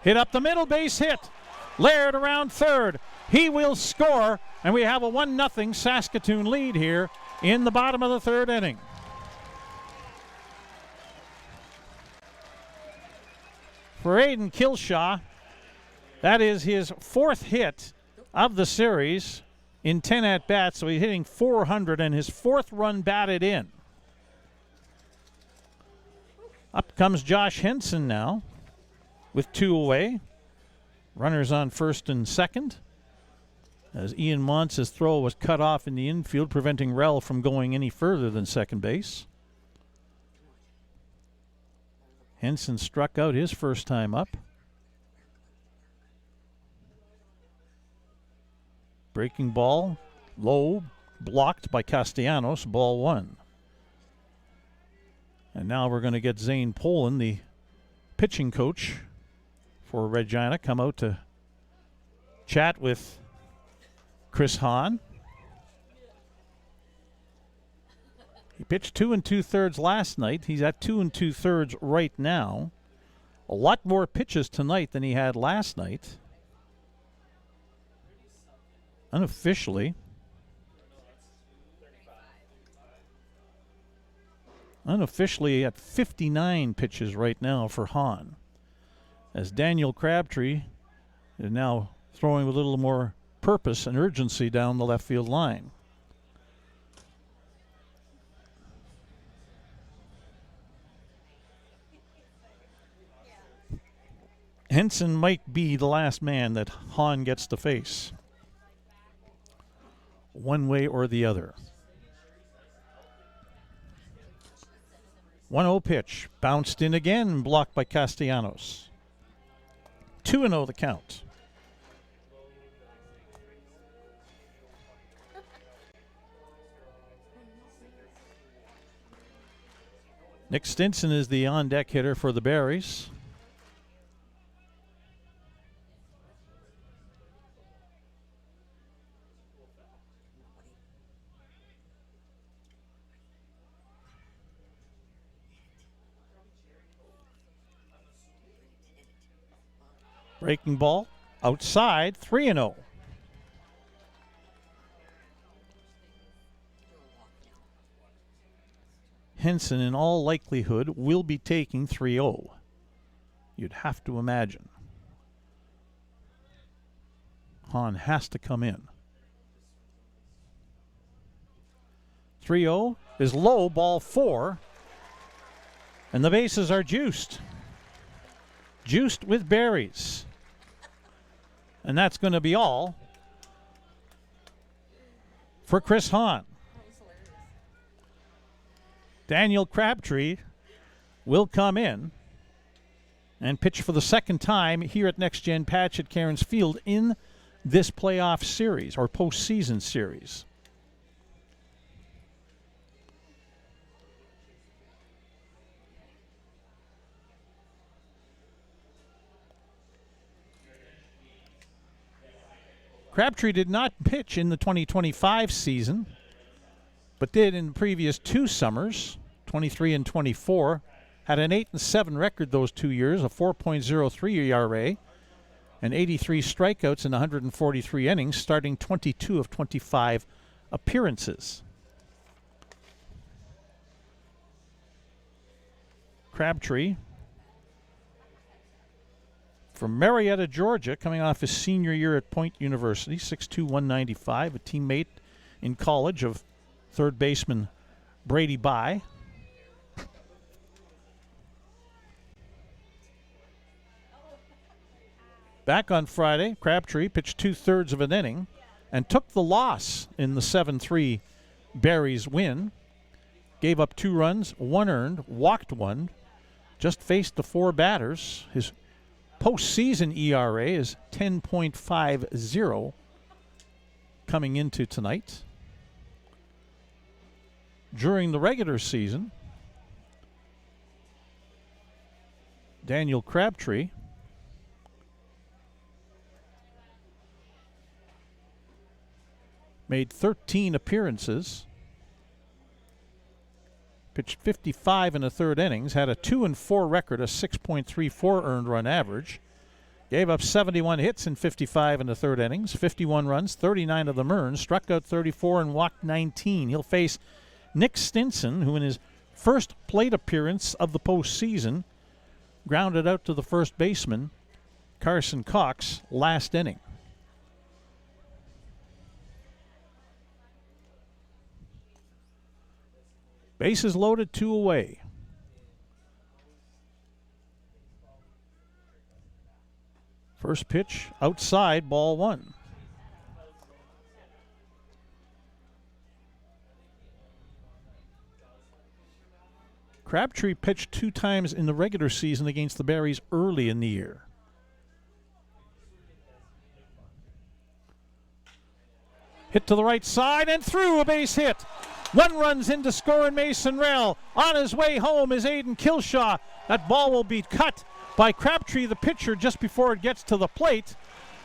Hit up the middle, base hit. Laird around third. He will score, and we have a 1-0 Saskatoon lead here in the bottom of the third inning. For Aiden Kilshaw, that is his 4th hit of the series in 10 at-bats, so he's hitting .400 and his 4th run batted in. Up comes Josh Henson now with 2 away. Runners on first and second as Ian Montz's throw was cut off in the infield, preventing Rell from going any further than second base. Henson struck out his first time up. Breaking ball, low, blocked by Castellanos, ball 1. And now we're going to get Zane Poland, the pitching coach for Regina, come out to chat with Chris Hahn. He pitched 2 2/3 last night. He's at 2 2/3 right now. A lot more pitches tonight than he had last night. Unofficially at 59 pitches right now for Hahn, as Daniel Crabtree is now throwing with a little more purpose and urgency down the left field line. Henson might be the last man that Hahn gets to face, one way or the other. 1-0 pitch, bounced in again, blocked by Castellanos. 2-0 the count. Nick Stinson is the on-deck hitter for the Berries. Breaking ball, outside, 3-0. Henson, in all likelihood, will be taking 3-0. You'd have to imagine. Hahn has to come in. 3-0 is low, ball 4. And the bases are juiced. Juiced with berries. And that's going to be all for Chris Hahn. Daniel Crabtree will come in and pitch for the second time here at Next Gen Patch at Cairns Field in this playoff series or postseason series. Crabtree did not pitch in the 2025 season, but did in the previous 2 summers, 23 and 24. Had an 8-7 record those 2 years, a 4.03 ERA, and 83 strikeouts in 143 innings, starting 22 of 25 appearances. Crabtree from Marietta, Georgia, coming off his senior year at Point University, 6'2", 195, a teammate in college of third baseman Brady Bye. Back on Friday, Crabtree pitched 2/3 of an inning and took the loss in the 7-3 Barries win. Gave up 2 runs, 1 earned, walked 1, just faced the 4 batters. His postseason ERA is 10.50 coming into tonight. During the regular season, Daniel Crabtree made 13 appearances, pitched 55 in the 3rd innings, had a 2-4 record, a 6.34 earned run average, gave up 71 hits in 55 in the 3rd innings, 51 runs, 39 of them earned, struck out 34 and walked 19. He'll face Nick Stinson, who in his first plate appearance of the postseason grounded out to the first baseman, Carson Cox, last inning. Bases loaded, 2 away. First pitch outside, ball 1. Crabtree pitched 2 times in the regular season against the Barries early in the year. Hit to the right side and through, a base hit. 1 runs in to score in Mason Rell. On his way home is Aiden Kilshaw. That ball will be cut by Crabtree, the pitcher, just before it gets to the plate.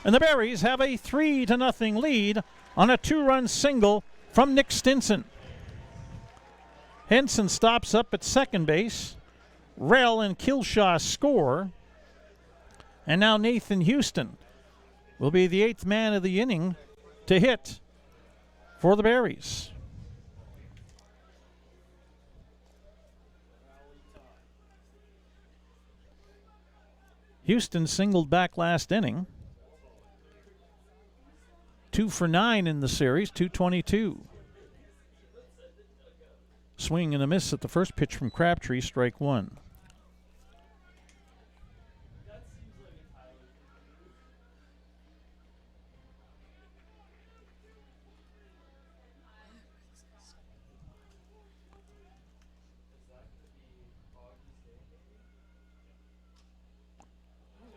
And the Barries have a 3-0 lead on a 2-run single from Nick Stinson. Henson stops up at second base. Rell and Kilshaw score. And now Nathan Houston will be the 8th man of the inning to hit for the Barries. Houston singled back last inning. 2 for 9 in the series, 222. Swing and a miss at the first pitch from Crabtree, strike 1.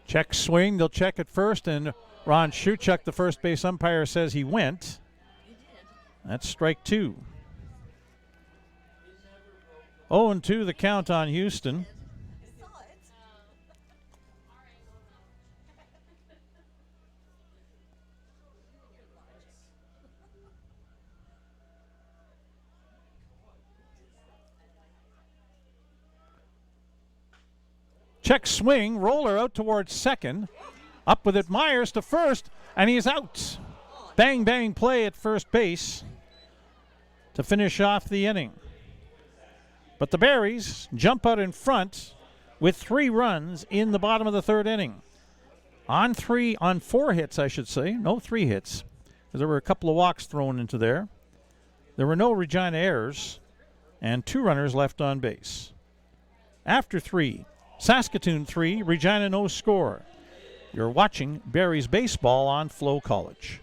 Check swing, they'll check it first, and Ron Shuchuk, the first base umpire, says he went. That's strike 2. 0-2 the count on Houston. Check swing, roller out towards second. Up with it, Myers to first, and he's out. Bang, bang play at first base to finish off the inning. But the Barries jump out in front with 3 runs in the bottom of the 3rd inning. On 4 hits, I should say. No, 3 hits. There were a couple of walks thrown into there. There were no Regina errors and 2 runners left on base. After 3, Saskatoon 3, Regina no score. You're watching Barries baseball on Flow College.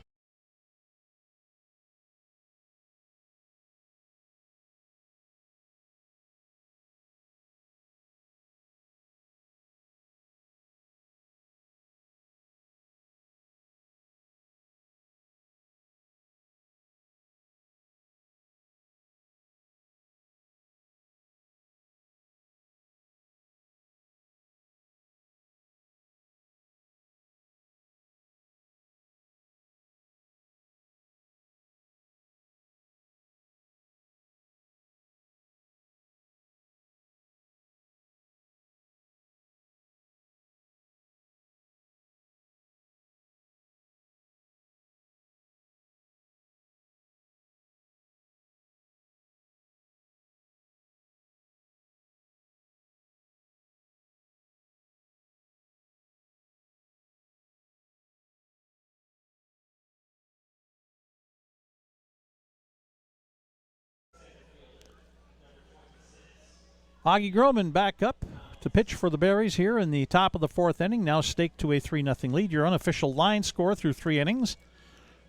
Augie Groman back up to pitch for the Berries here in the top of the fourth inning, now staked to a 3-0 lead. Your unofficial line score through 3 innings.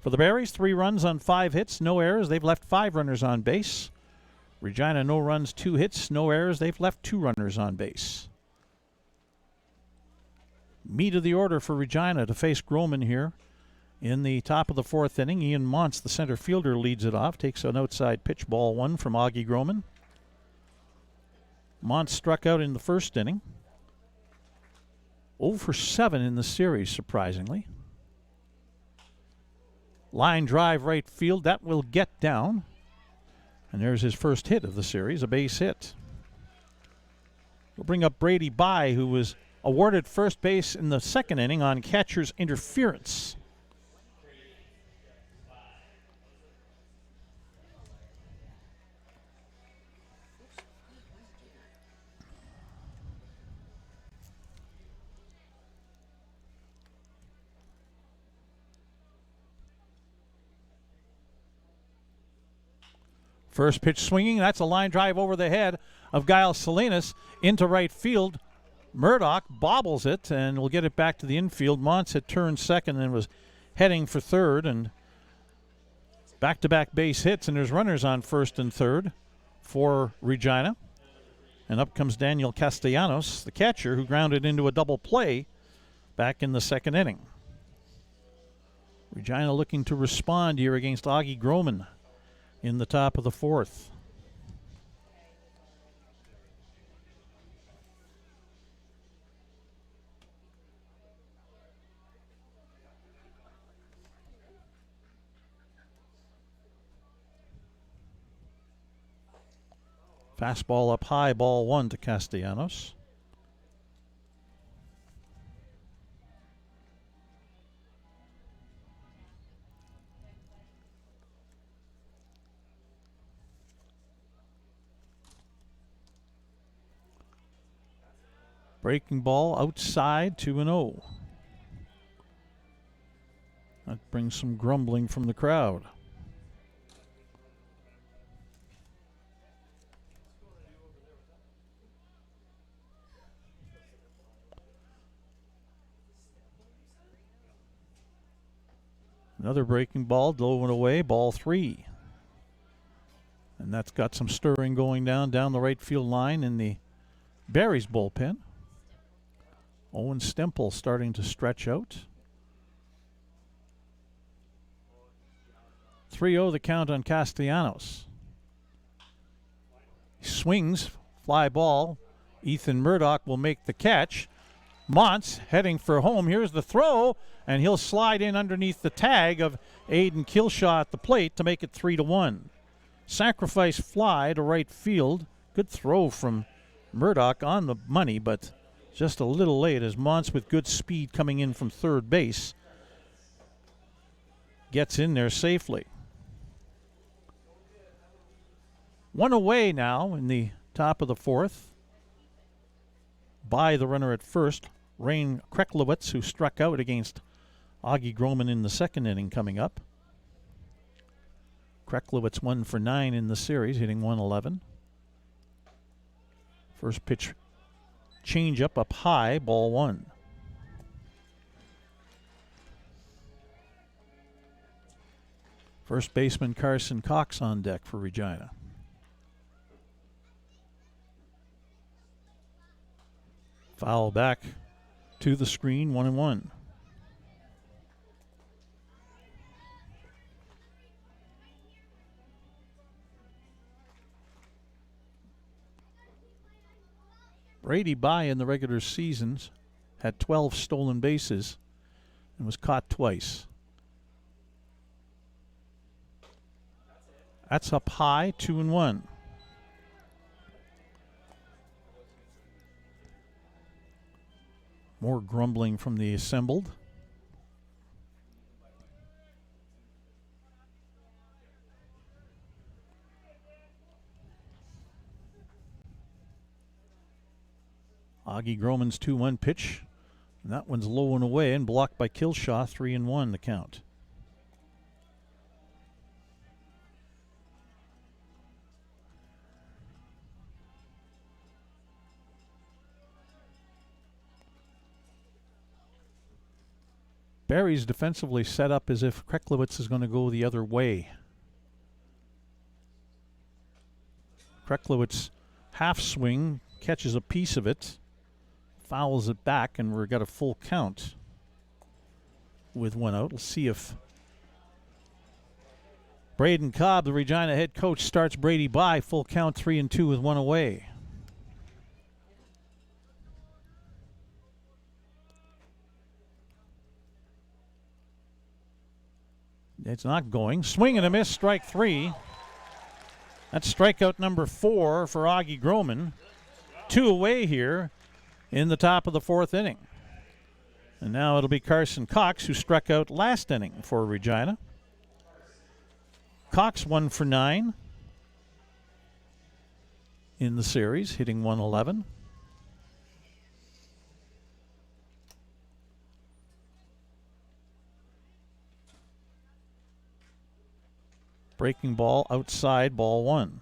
For the Berries, 3 runs on 5 hits, no errors. They've left 5 runners on base. Regina, no runs, 2 hits, no errors. They've left 2 runners on base. Meat of the order for Regina to face Groman here in the top of the fourth inning. Ian Montz, the center fielder, leads it off. Takes an outside pitch, ball 1 from Augie Groman. Montz struck out in the first inning. 0 for 7 in the series, surprisingly. Line drive right field, that will get down. And there's his first hit of the series, a base hit. We'll bring up Brady Bye, who was awarded first base in the second inning on catcher's interference. First pitch swinging, that's a line drive over the head of Giles Salinas into right field. Murdoch bobbles it and will get it back to the infield. Montz had turned second and was heading for third, and back-to-back base hits, and there's runners on first and third for Regina. And up comes Daniel Castellanos, the catcher, who grounded into a double play back in the second inning. Regina looking to respond here against Augie Groman in the top of the fourth. Fastball up high, ball 1 to Castellanos. Breaking ball outside, 2-0. That brings some grumbling from the crowd. Another breaking ball, low and away, ball 3. And that's got some stirring going down the right field line in the Berries bullpen. Owen Stemple starting to stretch out. 3-0 the count on Castellanos. He swings, fly ball. Ethan Murdoch will make the catch. Montz heading for home. Here's the throw, and he'll slide in underneath the tag of Aiden Kilshaw at the plate to make it 3-1. Sacrifice fly to right field. Good throw from Murdoch, on the money, but just a little late as Montz, with good speed coming in from third base, gets in there safely. 1 away now in the top of the fourth. By the runner at first, Rain Kreklowitz, who struck out against Augie Groman in the second inning, coming up. Kreklowitz 1 for 9 in the series, hitting .111. First pitch, change up high, ball 1. First baseman Carson Cox on deck for Regina. Foul back to the screen, 1-1. Brady Bye in the regular seasons had 12 stolen bases and was caught twice. That's up high, 2-1. More grumbling from the assembled. Augie Groman's 2-1 pitch. And that one's low and away and blocked by Kilshaw, 3-1 the count. Barry's defensively set up as if Kreklowitz is going to go the other way. Kreklowitz half swing, catches a piece of it, fouls it back, and we've got a full count with one out. Let's see if Braden Cobb, the Regina head coach, starts Brady by. Full count, 3-2 with one away. It's not going. Swing and a miss, strike 3. That's strikeout number 4 for Augie Groman. 2 away here in the top of the 4th inning. And now it'll be Carson Cox, who struck out last inning for Regina. Cox 1 for 9 in the series, hitting 111. Breaking ball outside, ball 1.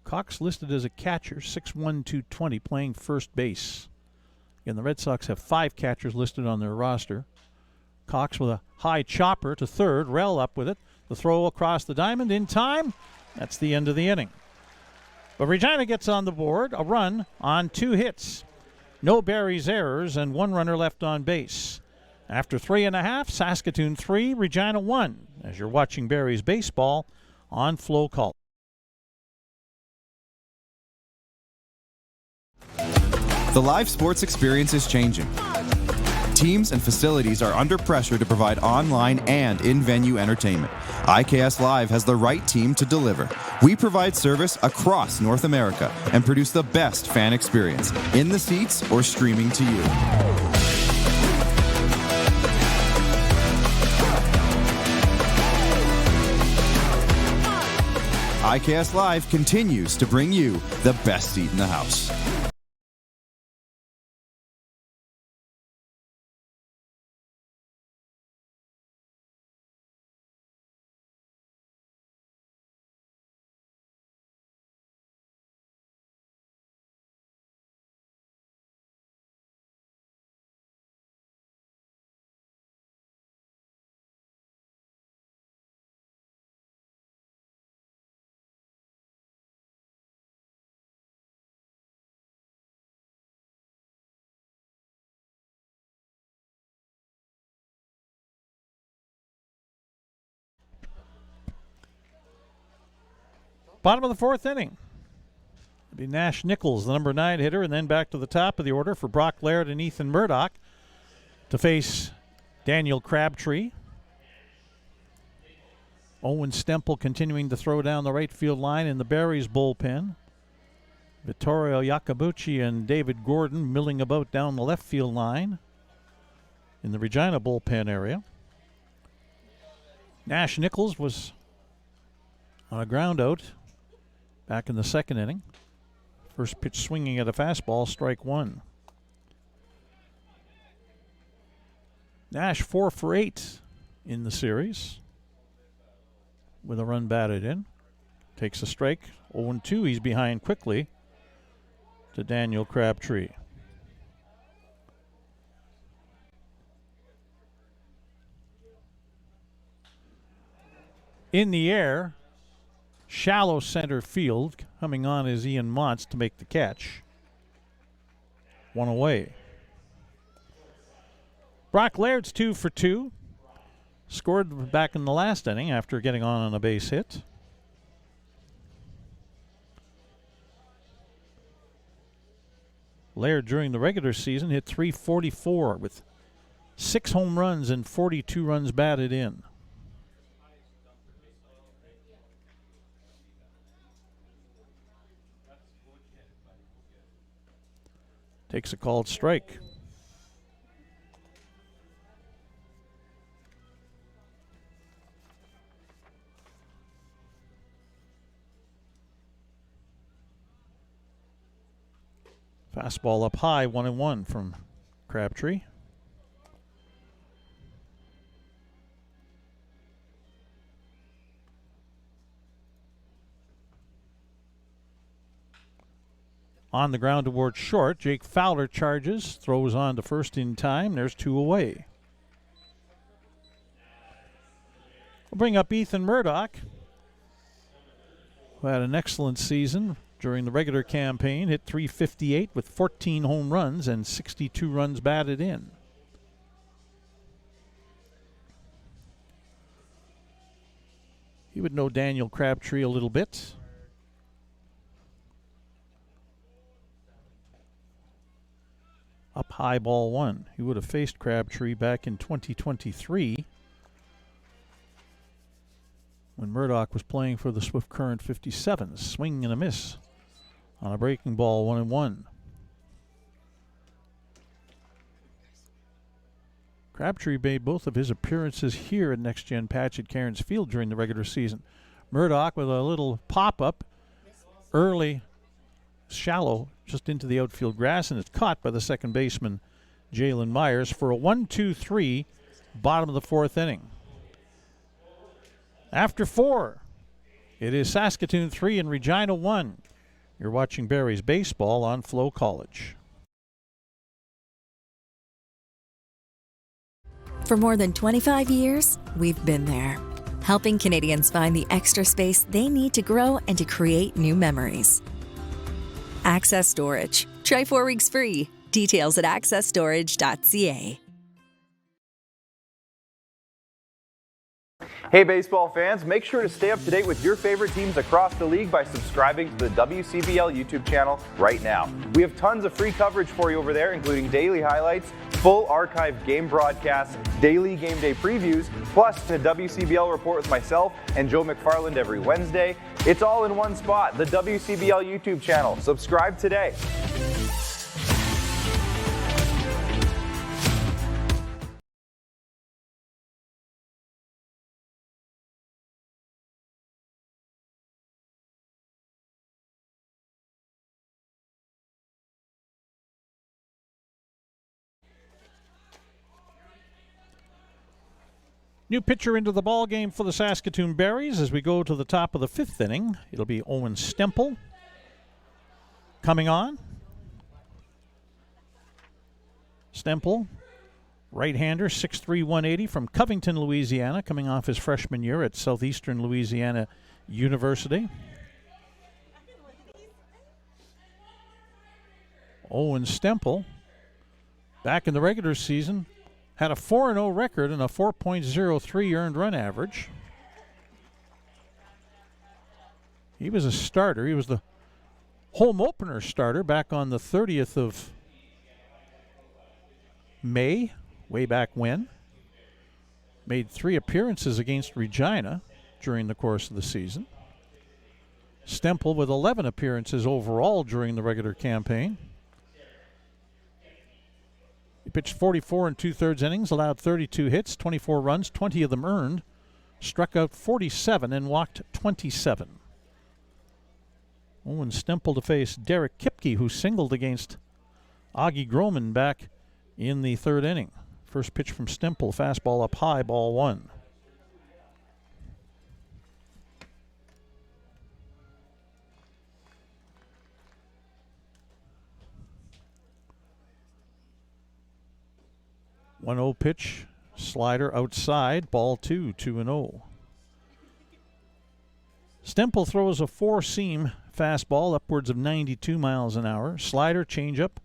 Cox listed as a catcher, 6'1", 220, playing first base. Again, the Red Sox have 5 catchers listed on their roster. Cox with a high chopper to third, Rell up with it. The throw across the diamond in time. That's the end of the inning. But Regina gets on the board, a run on 2 hits. No Barry's errors and 1 runner left on base. After 3.5, Saskatoon 3, Regina 1, as you're watching Barry's baseball on Flow Call. The live sports experience is changing. Teams and facilities are under pressure to provide online and in-venue entertainment. IKS Live has the right team to deliver. We provide service across North America and produce the best fan experience, in the seats or streaming to you. IKS Live continues to bring you the best seat in the house. Bottom of the 4th inning. It'll be Nash Nichols, the number 9 hitter, and then back to the top of the order for Brock Laird and Ethan Murdoch to face Daniel Crabtree. Owen Stemple continuing to throw down the right field line in the Barry's bullpen. Vittorio Iacobucci and David Gordon milling about down the left field line in the Regina bullpen area. Nash Nichols was on a ground out back in the 2nd inning. First pitch swinging at a fastball, strike 1. Nash 4 for 8 in the series with a run batted in. Takes a strike, 0-2. He's behind quickly to Daniel Crabtree. In the air, shallow center field. Coming on is Ian Montz to make the catch. 1 away. Brock Laird's 2 for 2. Scored back in the last inning after getting on a base hit. Laird during the regular season hit .344 with 6 home runs and 42 runs batted in. Takes a called strike. Fastball up high, 1-1 from Crabtree. On the ground towards short. Jake Fowler charges, throws on to first in time. There's 2 away. We'll bring up Ethan Murdoch, who had an excellent season during the regular campaign. Hit .358 with 14 home runs and 62 runs batted in. He would know Daniel Crabtree a little bit. Up high, ball 1. He would have faced Crabtree back in 2023 when Murdoch was playing for the Swift Current 57s. Swing and a miss on a breaking ball, 1-1. Crabtree made both of his appearances here at Next Gen Patch at Cairns Field during the regular season. Murdoch with a little pop-up early, shallow, just into the outfield grass, and it's caught by the second baseman, Jalen Myers, for a 1-2-3, bottom of the 4th inning. After 4, it is Saskatoon 3 and Regina 1. You're watching Barrie's Baseball on Flow College. For more than 25 years, we've been there, helping Canadians find the extra space they need to grow and to create new memories. Access Storage. Try 4 weeks free. Details at accessstorage.ca. Hey baseball fans, make sure to stay up to date with your favorite teams across the league by subscribing to the WCBL YouTube channel right now. We have tons of free coverage for you over there, including daily highlights, full archived game broadcasts, daily game day previews, plus the WCBL report with myself and Joe McFarland every Wednesday. It's all in one spot, the WCBL YouTube channel. Subscribe today. New pitcher into the ball game for the Saskatoon Berries as we go to the top of the 5th inning. It'll be Owen Stemple coming on. Stemple, right-hander, 6'3", 180 from Covington, Louisiana, coming off his freshman year at Southeastern Louisiana University. Owen Stemple, back in the regular season, had a 4-0 record and a 4.03 earned run average. He was a starter. He was the home opener starter back on the 30th of May, way back when. Made 3 appearances against Regina during the course of the season. Stemple with 11 appearances overall during the regular campaign. He pitched 44 2/3 innings, allowed 32 hits, 24 runs, 20 of them earned, struck out 47 and walked 27. Owen Stemple to face Derek Kipke, who singled against Augie Groman back in the 3rd inning. First pitch from Stemple, fastball up high, ball 1. One 0 pitch, slider outside, ball 2, 2-0. Stemple throws a 4-seam fastball upwards of 92 miles an hour. Slider, changeup,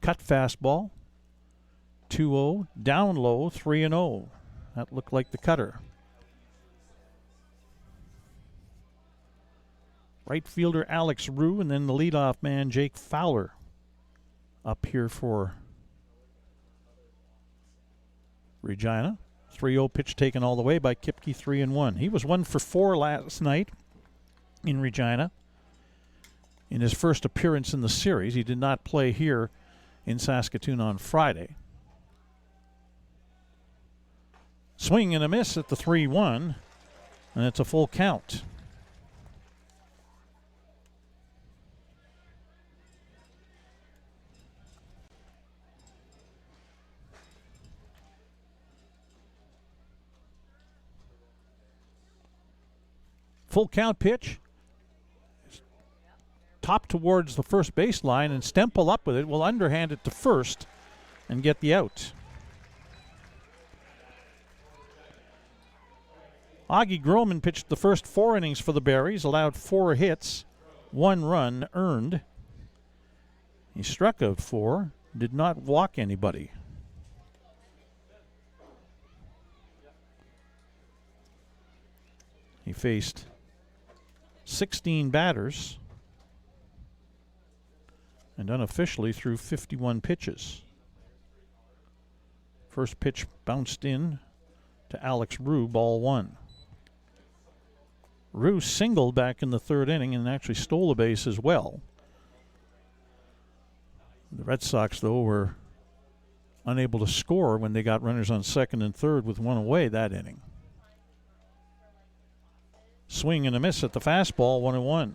cut fastball, 2-0, down low, 3-0. That looked like the cutter. Right fielder Alex Rue, and then the leadoff man Jake Fowler up here for Regina. 3-0 pitch taken all the way by Kipke, 3-1. He was 1 for 4 last night in Regina in his first appearance in the series. He did not play here in Saskatoon on Friday. Swing and a miss at the 3-1, and it's a full count. Full count pitch. pop towards the first baseline, and Stemple up with it will underhand it to first and get the out. Augie Groman pitched the first 4 innings for the Berries, allowed 4 hits, 1 run earned. He struck out 4, did not walk anybody. He faced 16 batters and unofficially threw 51 pitches. First pitch bounced in to Alex Rue, ball 1. Rue singled back in the 3rd inning and actually stole a base as well. The Red Sox, though, were unable to score when they got runners on 2nd and 3rd with 1 away that inning. Swing and a miss at the fastball, 1-1.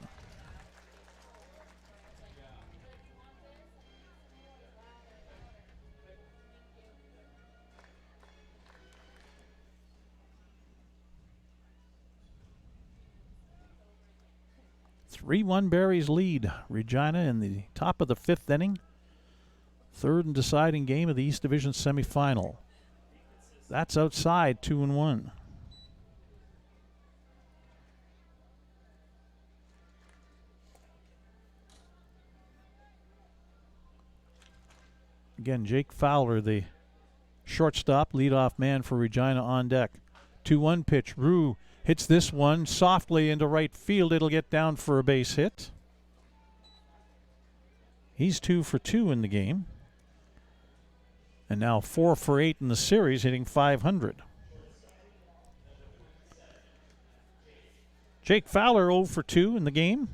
Three-1 Berries lead Regina in the top of the 5th inning. 3rd and deciding game of the East Division semifinal. That's outside 2-1. Again, Jake Fowler, the shortstop, leadoff man for Regina, on deck. 2-1 pitch. Rue hits this one softly into right field. It'll get down for a base hit. He's 2 for 2 in the game. And now 4 for 8 in the series, hitting .500. Jake Fowler 0 for 2 in the game.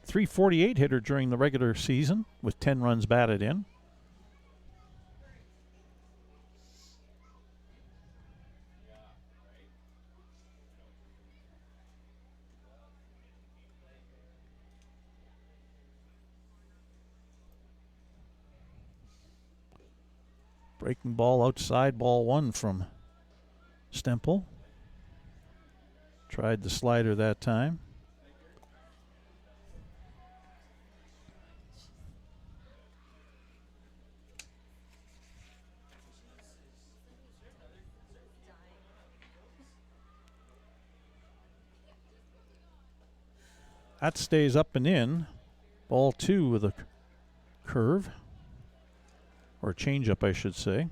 .348 hitter during the regular season with 10 runs batted in. Breaking ball outside, ball 1 from Stemple. Tried the slider that time. That stays up and in. Ball 2 with a curve. Or changeup, I should say.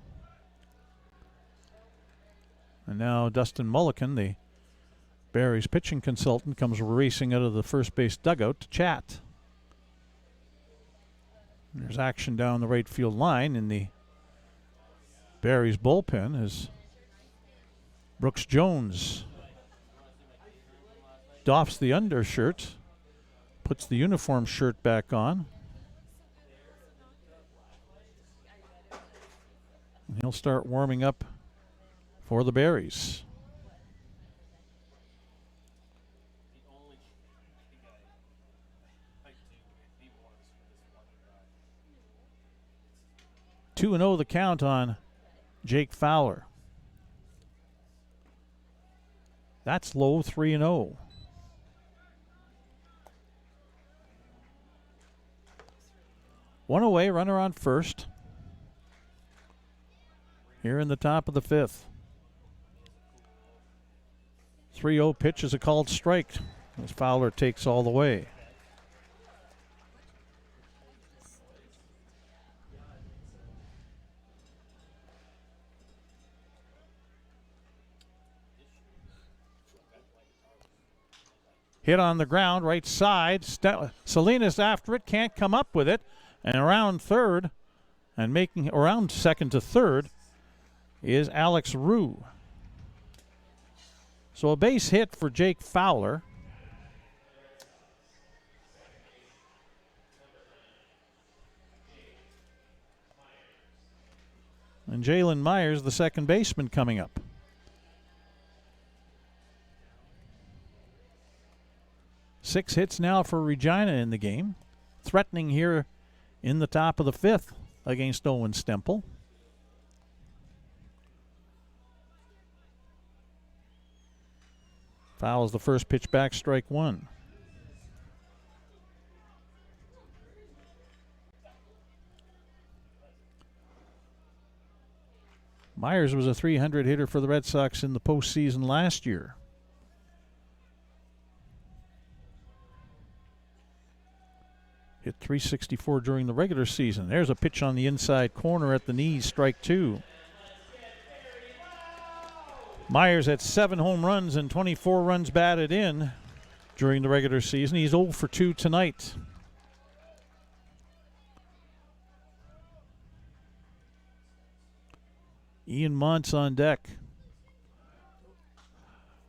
And now Dustin Mulliken, the Berries pitching consultant, comes racing out of the first base dugout to chat. There's action down the right field line in the Berries bullpen as Brooks Jones doffs the undershirt, puts the uniform shirt back on. And he'll start warming up for the Berries. Two and 0 the count on Jake Fowler. That's low, 3-0. One away, runner on first. Here in the top of the 5th. 3-0 pitch is a called strike as Fowler takes all the way. Hit on the ground, right side. Salinas after it, can't come up with it. And around third, and making around second to third, is Alex Rue. So a base hit for Jake Fowler. And Jalen Myers, the second baseman, coming up. Six hits now for Regina in the game. Threatening here in the top of the 5th against Owen Stemple. Fouls the first pitch back, strike 1. Myers was a .300 hitter for the Red Sox in the postseason last year. Hit .364 during the regular season. There's a pitch on the inside corner at the knees, strike 2. Myers had 7 home runs and 24 runs batted in during the regular season. He's 0 for 2 tonight. Ian Montz on deck.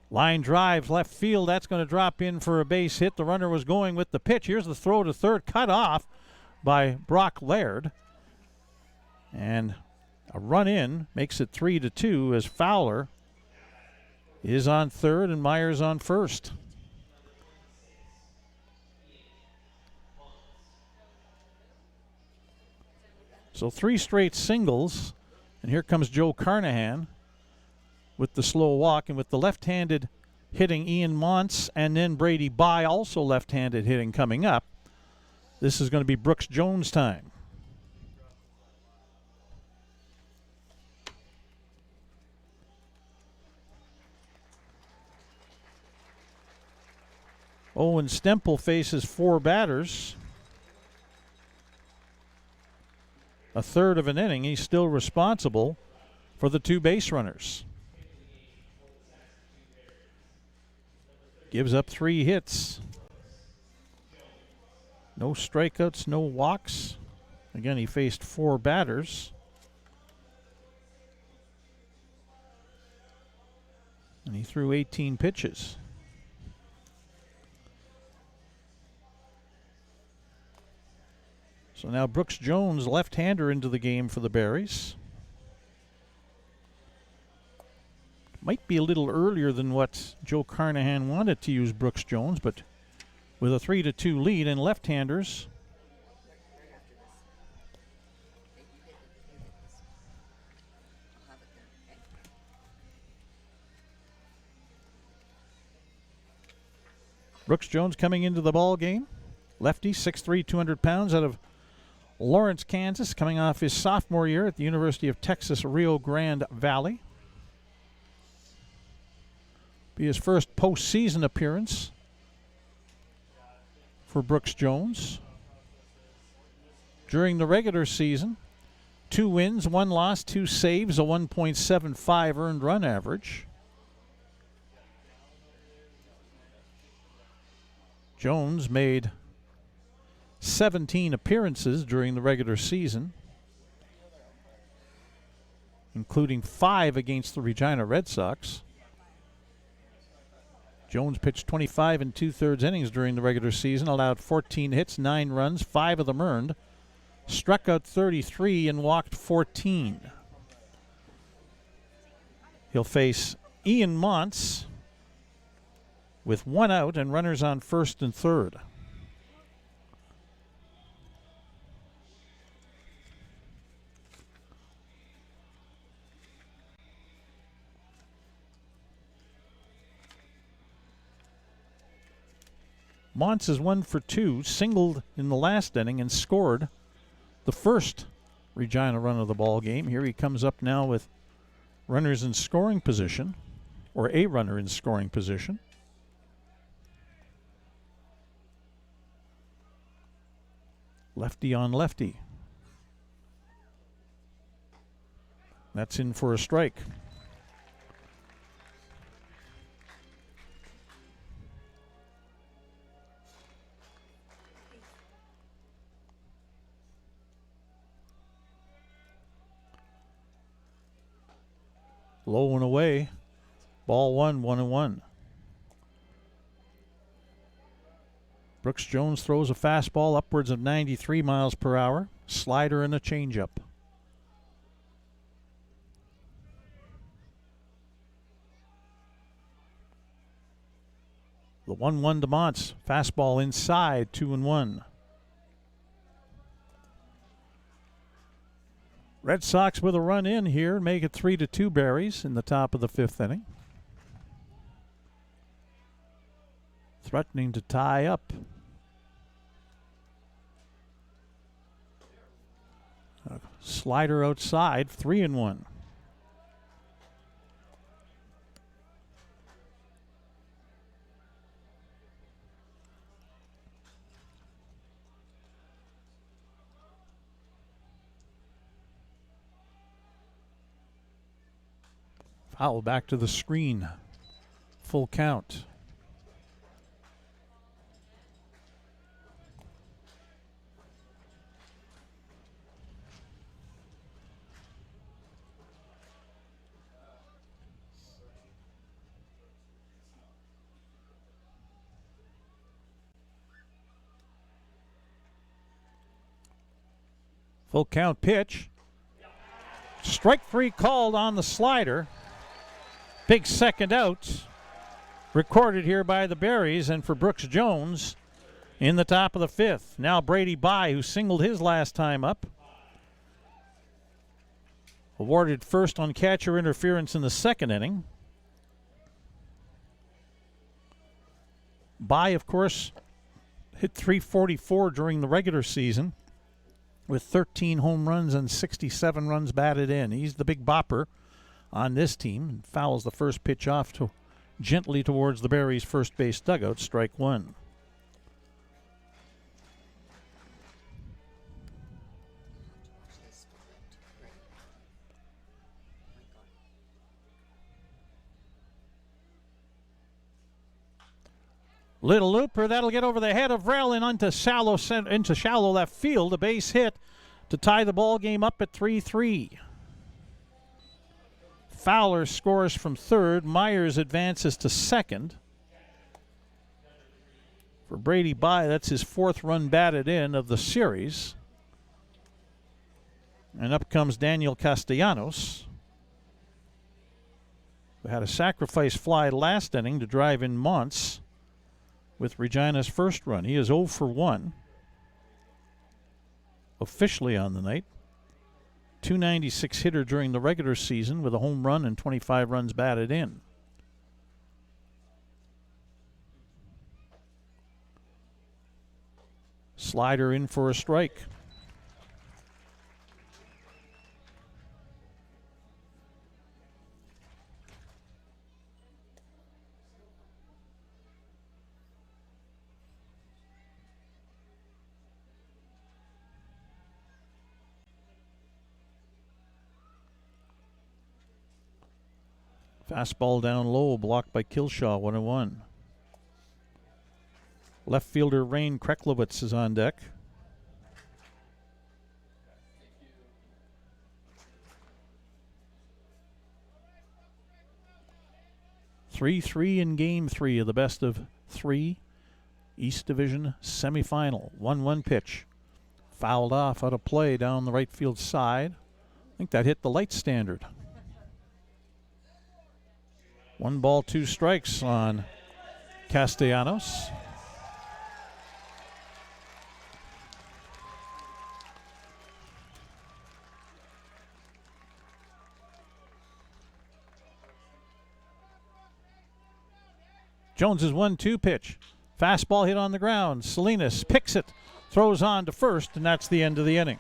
Line drive, left field. That's going to drop in for a base hit. The runner was going with the pitch. Here's the throw to third, cut off by Brock Laird. And a run in makes it 3-2 as Fowler is on third and Myers on first. So 3 straight singles. And here comes Joe Carnahan with the slow walk, and with the left-handed hitting Ian Montz and then Brady Bye also left-handed hitting coming up. This is going to be Brooks Jones time. Owen Stempel faces 4 batters. A third of an inning. He's still responsible for the 2 base runners. Gives up 3 hits. No strikeouts, no walks. Again, he faced 4 batters. And he threw 18 pitches. So now Brooks Jones, left-hander, into the game for the Berries. Might be a little earlier than what Joe Carnahan wanted to use Brooks Jones, but with a 3-2 lead and left-handers. Brooks Jones coming into the ball game. Lefty, 6'3", 200 pounds, out of Lawrence, Kansas, coming off his sophomore year at the University of Texas, Rio Grande Valley. Be his first postseason appearance for Brooks Jones. During the regular season, 2 wins, 1 loss, 2 saves, a 1.75 earned run average. Jones made 17 appearances during the regular season, including 5 against the Regina Red Sox. Jones pitched 25 2/3 innings during the regular season, allowed 14 hits, 9 runs, 5 of them earned, struck out 33 and walked 14. He'll face Ian Montz with 1 out and runners on first and third. Montz is 1 for 2, singled in the last inning and scored the first Regina run of the ball game. Here he comes up now with runners in scoring position, or a runner in scoring position. Lefty on lefty. That's in for a strike. Low and away. Ball 1, 1-1. Brooks Jones throws a fastball upwards of 93 miles per hour, slider and a changeup. The 1-1 to Montz. Fastball inside, 2-1. Red Sox with a run in here, make it 3-2 Berries in the top of the 5th inning. Threatening to tie up. A slider outside, 3-1. Foul back to the screen. Full count. Full count pitch. Strike 3 called on the slider. Big second out. Recorded here by the Berries and for Brooks Jones in the top of the 5th. Now Brady Bye, who singled his last time up. Awarded first on catcher interference in the 2nd inning. Bye, of course, hit .344 during the regular season with 13 home runs and 67 runs batted in. He's the big bopper on this team and fouls the first pitch off gently towards the Berries' first base dugout, strike 1. Little looper, that'll get over the head of Rell and into shallow left field. A base hit to tie the ball game up at 3-3. Fowler scores from 3rd. Myers advances to 2nd. For Brady Bye, that's his 4th run batted in of the series. And up comes Daniel Castellanos, who had a sacrifice fly last inning to drive in Montz with Regina's first run. He is 0 for 1 officially on the night. .296 hitter during the regular season with a home run and 25 runs batted in. Slider in for a strike. Fastball down low, blocked by Killshaw, 1-1. Left fielder Rain Kreklowitz is on deck. Three in Game 3 of the best of 3 East Division semifinal. 1-1 pitch. Fouled off out of play down the right field side. I think that hit the light standard. 1 ball, 2 strikes on Castellanos. Jones's 1-2 pitch. Fastball hit on the ground. Salinas picks it, throws on to first, and that's the end of the inning.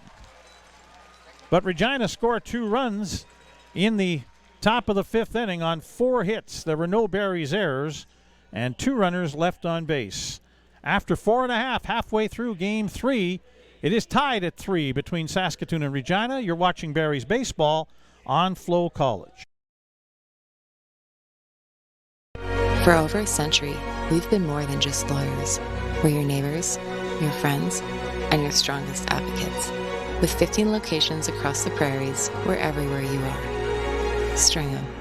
But Regina scored 2 runs in the top of the 5th inning on 4 hits. There were no Berries errors and 2 runners left on base. After 4.5, halfway through Game 3, it is tied at 3 between Saskatoon and Regina. You're watching Berries baseball on Flow College. For over a century, we've been more than just lawyers. We're your neighbors, your friends, and your strongest advocates. With 15 locations across the prairies, we're everywhere you are. String 'em.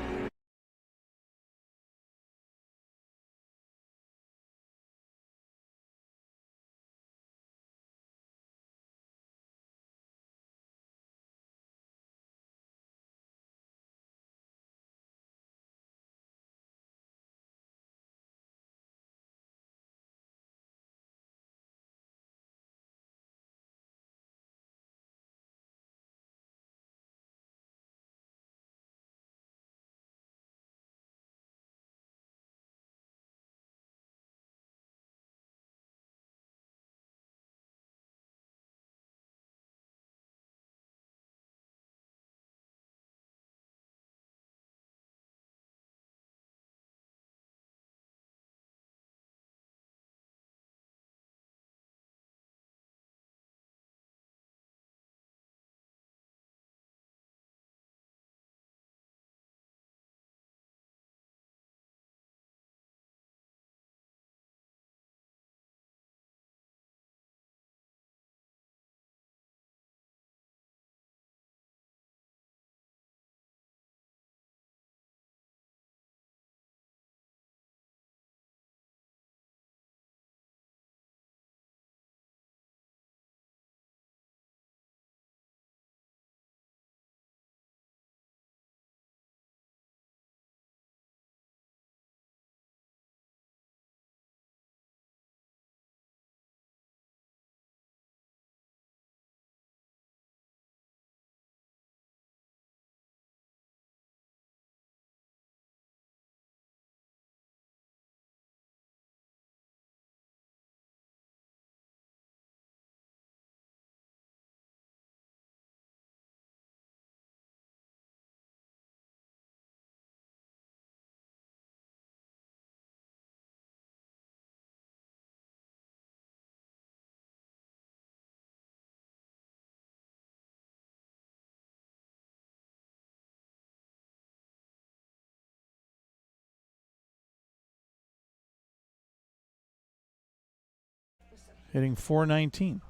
hitting .419.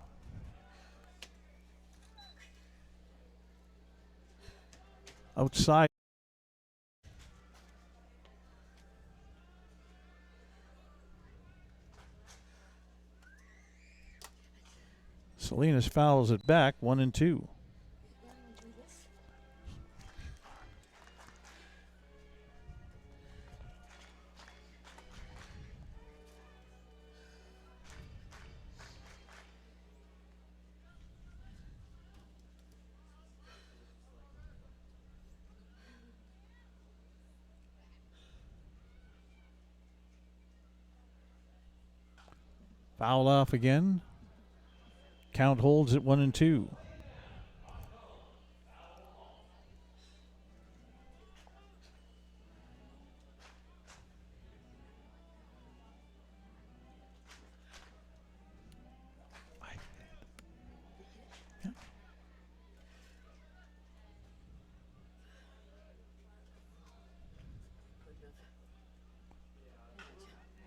Outside. Salinas fouls it back, 1-2. Foul off again. Count holds at 1-2.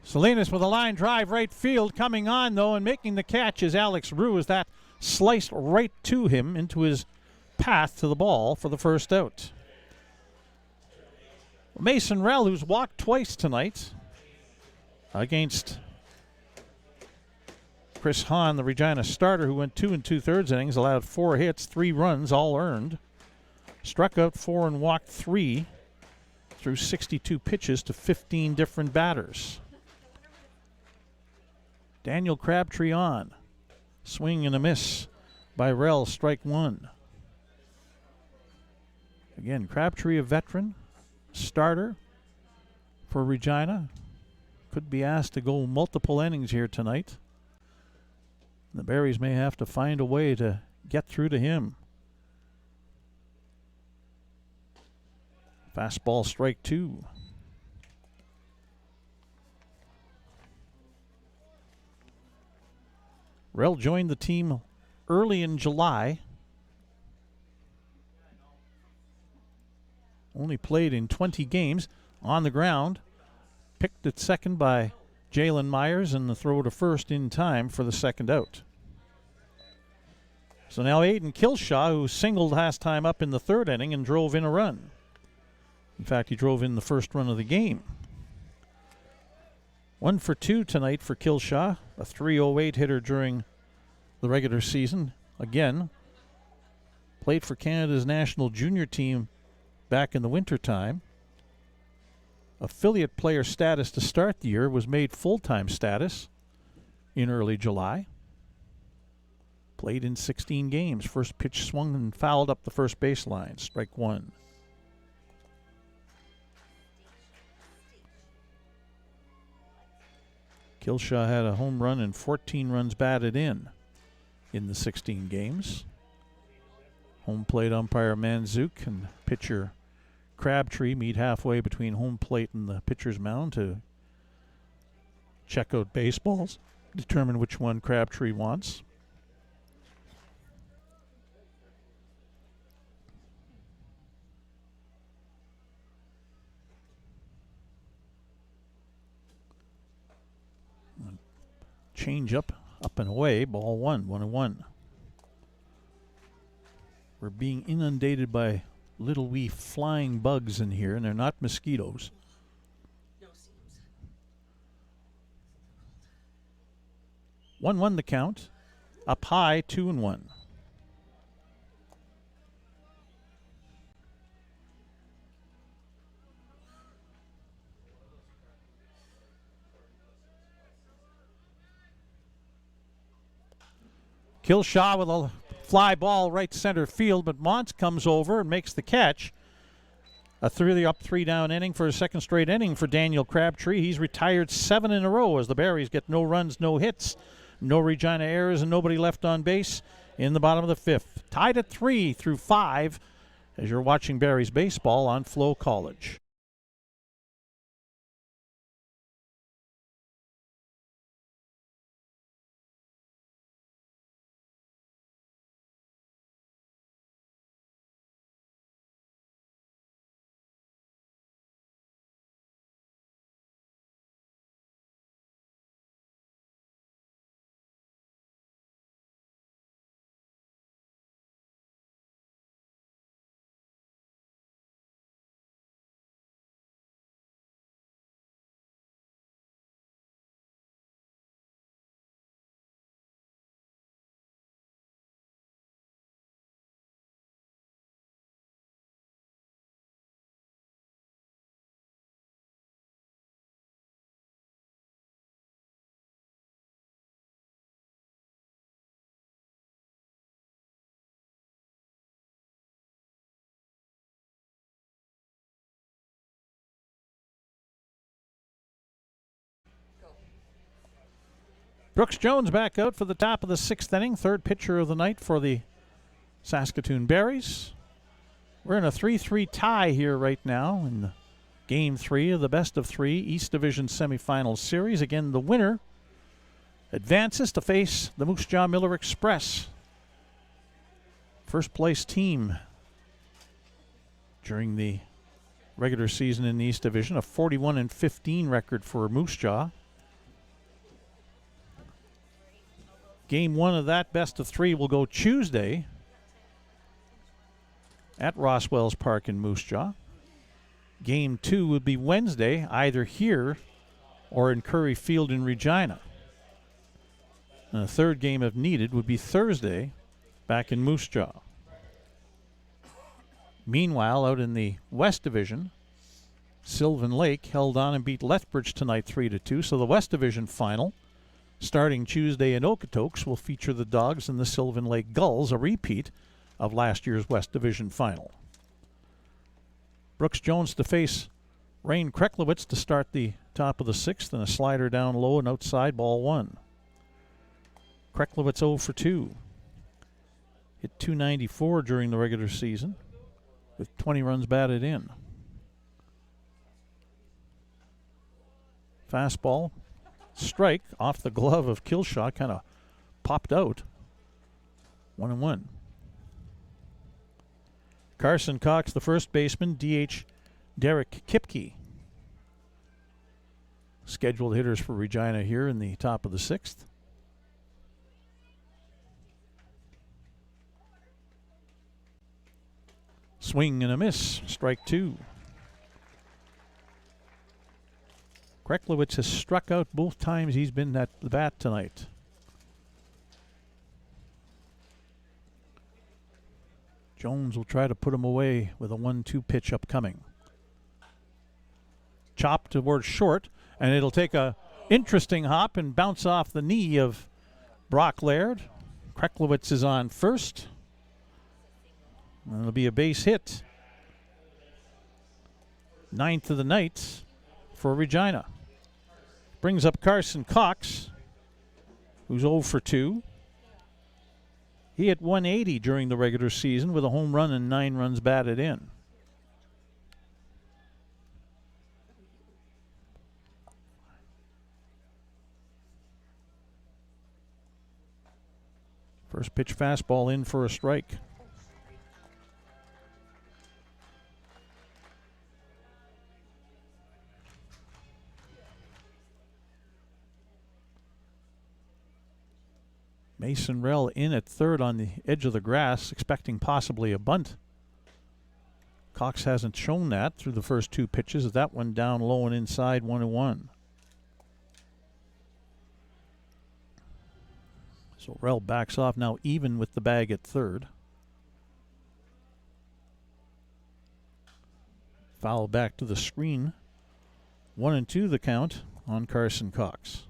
Salinas with a line drive right field. Coming on, though, and making the catch is Alex Rue as that sliced right to him into his path to the ball for the first out. Mason Rell, who's walked twice tonight against Chris Hahn, the Regina starter, who went 2 2/3 innings, allowed 4 hits, 3 runs, all earned. Struck out 4 and walked 3 through 62 pitches to 15 different batters. Daniel Crabtree on. Swing and a miss by Rell, strike 1. Again, Crabtree, a veteran, starter for Regina. Could be asked to go multiple innings here tonight. The Berries may have to find a way to get through to him. Fastball, strike 2. Rell joined the team early in July. Only played in 20 games on the ground. Picked at second by Jalen Myers, and the throw to first in time for the second out. So now Aiden Kilshaw, who singled last time up in the 3rd inning and drove in a run. In fact, he drove in the first run of the game. 1 for 2 tonight for Kilshaw, a .308 hitter during the regular season. Again, played for Canada's national junior team back in the wintertime. Affiliate player status to start the year, was made full-time status in early July. Played in 16 games. First pitch swung and fouled up the first baseline. Strike 1. Kilshaw had a home run and 14 runs batted in the 16 games. Home plate umpire Manzuk and pitcher Crabtree meet halfway between home plate and the pitcher's mound to check out baseballs, determine which one Crabtree wants. Change up and away, ball 1, 1-1. We're being inundated by little wee flying bugs in here, and they're not mosquitoes. 1-1 the count. Up high, 2-1. Kilshaw with a fly ball right center field, but Montz comes over and makes the catch. A 3 down inning for a second straight inning for Daniel Crabtree. He's retired 7 in a row as the Berries get no runs, no hits, no Regina errors, and nobody left on base in the bottom of the 5th. Tied at 3 through 5 as you're watching Berries baseball on Flow College. Brooks Jones back out for the top of the 6th inning. Third pitcher of the night for the Saskatoon Berries. We're in a 3-3 tie here right now in Game 3 of the best of 3 East Division semifinal series. Again, the winner advances to face the Moose Jaw Miller Express. First place team during the regular season in the East Division. A 41-15 record for Moose Jaw. Game 1 of that best of 3 will go Tuesday at Roswells Park in Moose Jaw. Game 2 would be Wednesday, either here or in Curry Field in Regina. And the third game, if needed, would be Thursday back in Moose Jaw. Meanwhile, out in the West Division, Sylvan Lake held on and beat Lethbridge tonight 3-2. So the West Division final, starting Tuesday in Okotoks, will feature the Dogs and the Sylvan Lake Gulls, a repeat of last year's West Division final. Brooks Jones to face Rain Kreklowitz to start the top of the 6th, and a slider down low and outside, ball 1. Kreklowitz 0 for 2. Hit .294 during the regular season with 20 runs batted in. Fastball, strike off the glove of Killshot, kind of popped out. 1-1. Carson Cox, the first baseman, DH Derek Kipke. Scheduled hitters for Regina here in the top of the 6th. Swing and a miss, strike 2. Kreklowitz has struck out both times he's been at the bat tonight. Jones will try to put him away with a 1-2 pitch upcoming. Chop towards short, and it'll take a interesting hop and bounce off the knee of Brock Laird. Kreklowitz is on first. And it'll be a base hit. 9th of the night for Regina. Brings up Carson Cox, who's 0 for 2. He hit .180 during the regular season with a home run and 9 runs batted in. First pitch fastball in for a strike. Mason Rell in at third on the edge of the grass, expecting possibly a bunt. Cox hasn't shown that through the first 2 pitches. That one down low and inside, 1-1. So Rell backs off now, even with the bag at third. Foul back to the screen. 1-2 the count on Carson Cox.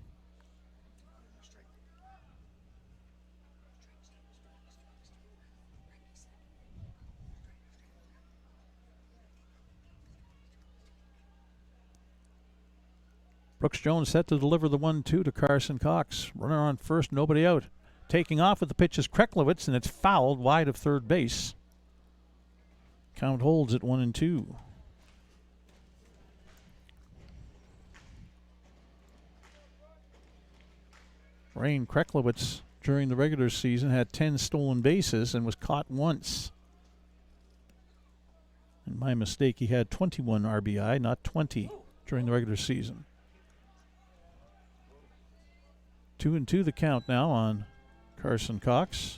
Brooks Jones set to deliver the 1-2 to Carson Cox. Runner on first, nobody out. Taking off with the pitch is Kreklowitz, and it's fouled wide of third base. Count holds at 1-2. Rain Kreklowitz during the regular season had 10 stolen bases and was caught once. And my mistake, he had 21 RBI, not 20 during the regular season. 2-2 the count now on Carson Cox.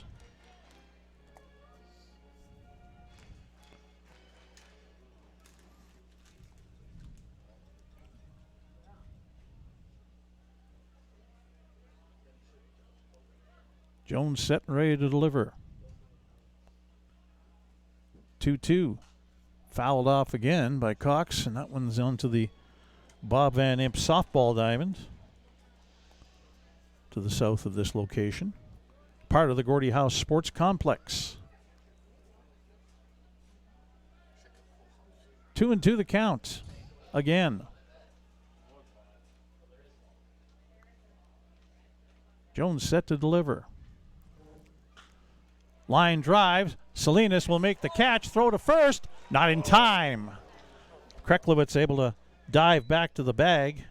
Jones set and ready to deliver. 2-2. Fouled off again by Cox, and that one's onto the Bob Van Imp softball diamond to the south of this location. Part of the Gordie House Sports Complex. 2-2 the count again. Jones set to deliver. Line drive. Salinas will make the catch. Throw to first. Not in time. Kreklowitz able to dive back to the bag,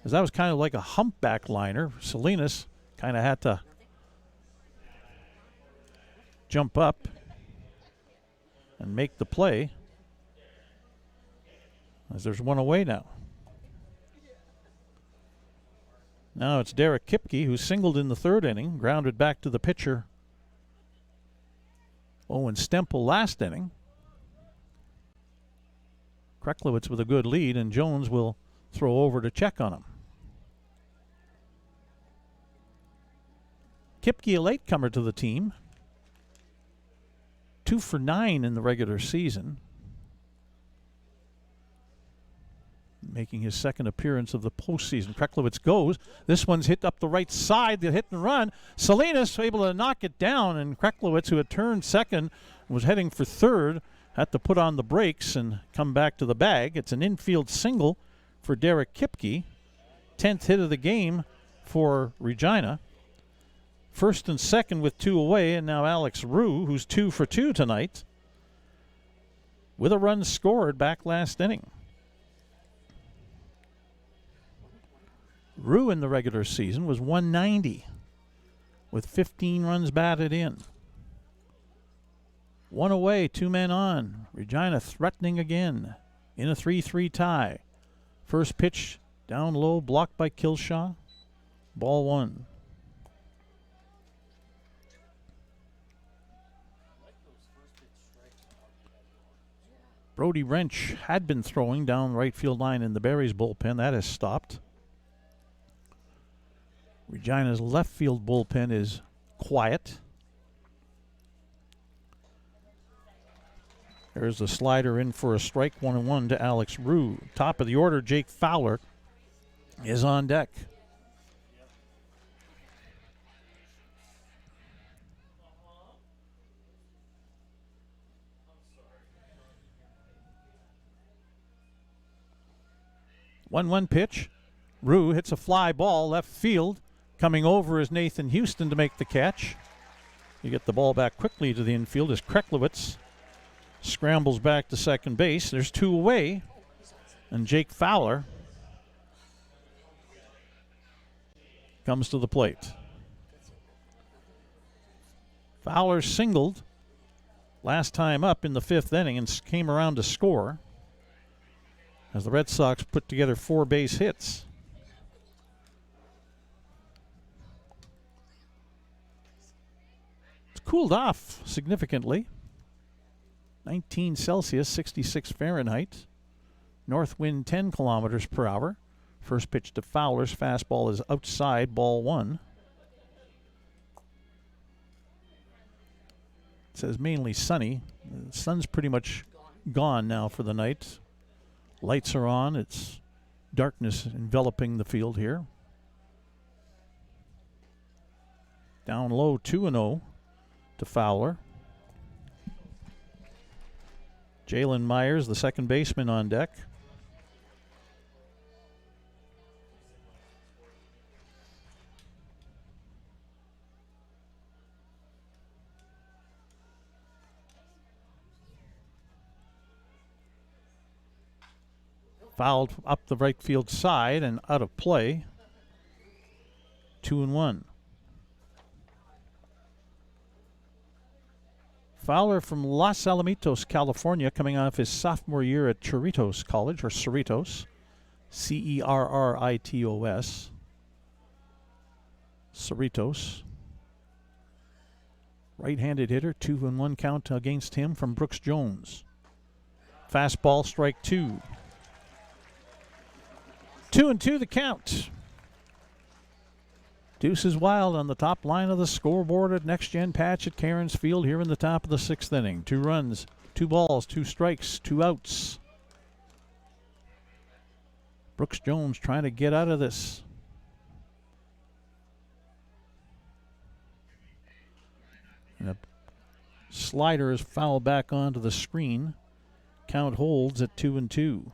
as that was kind of like a humpback liner. Salinas kind of had to jump up and make the play, as there's one away now. Now it's Derek Kipke, who singled in the third inning, grounded back to the pitcher Owen Stemple last inning. Kreklowitz with a good lead, and Jones will throw over to check on him. Kipke, a latecomer to the team. 2 for 9 in the regular season, making his second appearance of the postseason. Kreklowitz goes. This one's hit up the right side, the hit and run. Salinas able to knock it down, and Kreklowitz, who had turned second, was heading for third, had to put on the brakes and come back to the bag. It's an infield single for Derek Kipke. 10th hit of the game for Regina. First and second with 2 away, and now Alex Rue, who's 2 for 2 tonight, with a run scored back last inning. Rue in the regular season was 190 with 15 runs batted in. 1 away, 2 men on. Regina threatening again in a 3-3 tie. First pitch down low, blocked by Kilshaw. Ball 1. Brody Wrench had been throwing down right field line in the Berries bullpen. That has stopped. Regina's left field bullpen is quiet. There's the slider in for a strike, 1-1 to Alex Rue. Top of the order, Jake Fowler is on deck. One pitch. Rue hits a fly ball left field. Coming over is Nathan Houston to make the catch. You get the ball back quickly to the infield as Kreklowitz scrambles back to second base. There's 2 away, and Jake Fowler comes to the plate. Fowler singled last time up in the 5th inning and came around to score as the Red Sox put together 4 base hits. It's cooled off significantly. 19 Celsius, 66 Fahrenheit. North wind 10 kilometers per hour. First pitch to Fowler's fastball is outside, ball 1. It says mainly sunny. The sun's pretty much gone now for the night. Lights are on. It's darkness enveloping the field here. Down low, 2-0 to Fowler. Jalen Myers, the second baseman, on deck. Fouled up the right field side and out of play. 2-1. Fowler from Los Alamitos, California, coming off his sophomore year at Cerritos College, or Cerritos, Cerritos. Cerritos. Right-handed hitter, 2-1 count against him from Brooks Jones. Fastball, strike 2. 2-2 the count. Deuce is wild on the top line of the scoreboard at Next Gen Patch at Cairns Field here in the top of the 6th inning. 2 runs, 2 balls, 2 strikes, 2 outs. Brooks Jones trying to get out of this. And a slider is fouled back onto the screen. Count holds at 2-2.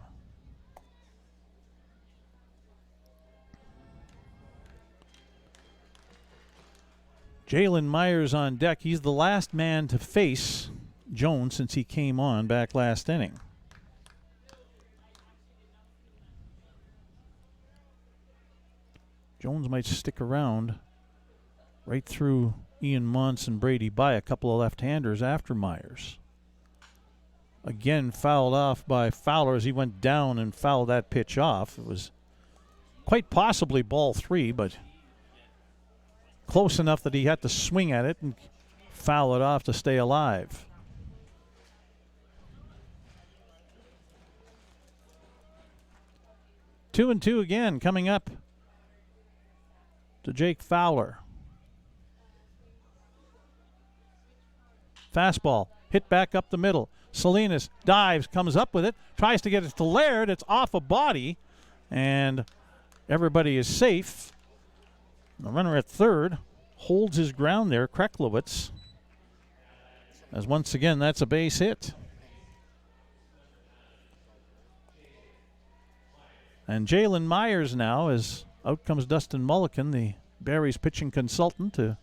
Jalen Myers on deck. He's the last man to face Jones since he came on back last inning. Jones might stick around right through Ian Montz and Brady by a couple of left-handers after Myers. Again fouled off by Fowler as he went down and fouled that pitch off. It was quite possibly ball 3, but close enough that he had to swing at it and foul it off to stay alive. Two and two again coming up to Jake Fowler. Fastball hit back up the middle. Salinas dives, comes up with it, tries to get it to Laird. It's off a body, and everybody is safe. The runner at third holds his ground there, Kreklowitz, as once again that's a base hit. And Jalen Myers now, as out comes Dustin Mulliken, the Barry's pitching consultant, to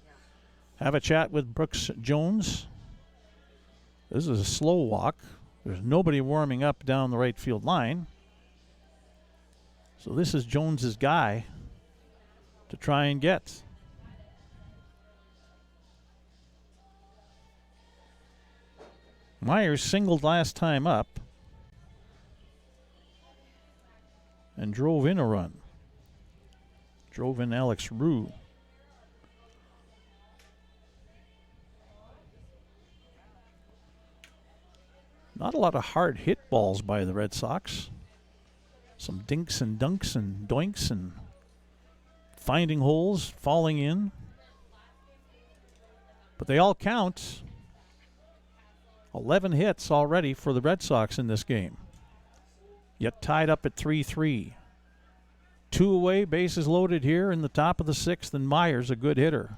have a chat with Brooks Jones. This is a slow walk. There's nobody warming up down the right field line. So this is Jones's guy to try and get. Myers singled last time up and drove in a run. Drove in Alex Rue. Not a lot of hard hit balls by the Red Sox. Some dinks and dunks and doinks and finding holes, falling in. But they all count. 11 hits already for the Red Sox in this game. Yet tied up at 3-3. 2 away, bases loaded here in the top of the 6th, and Myers a good hitter.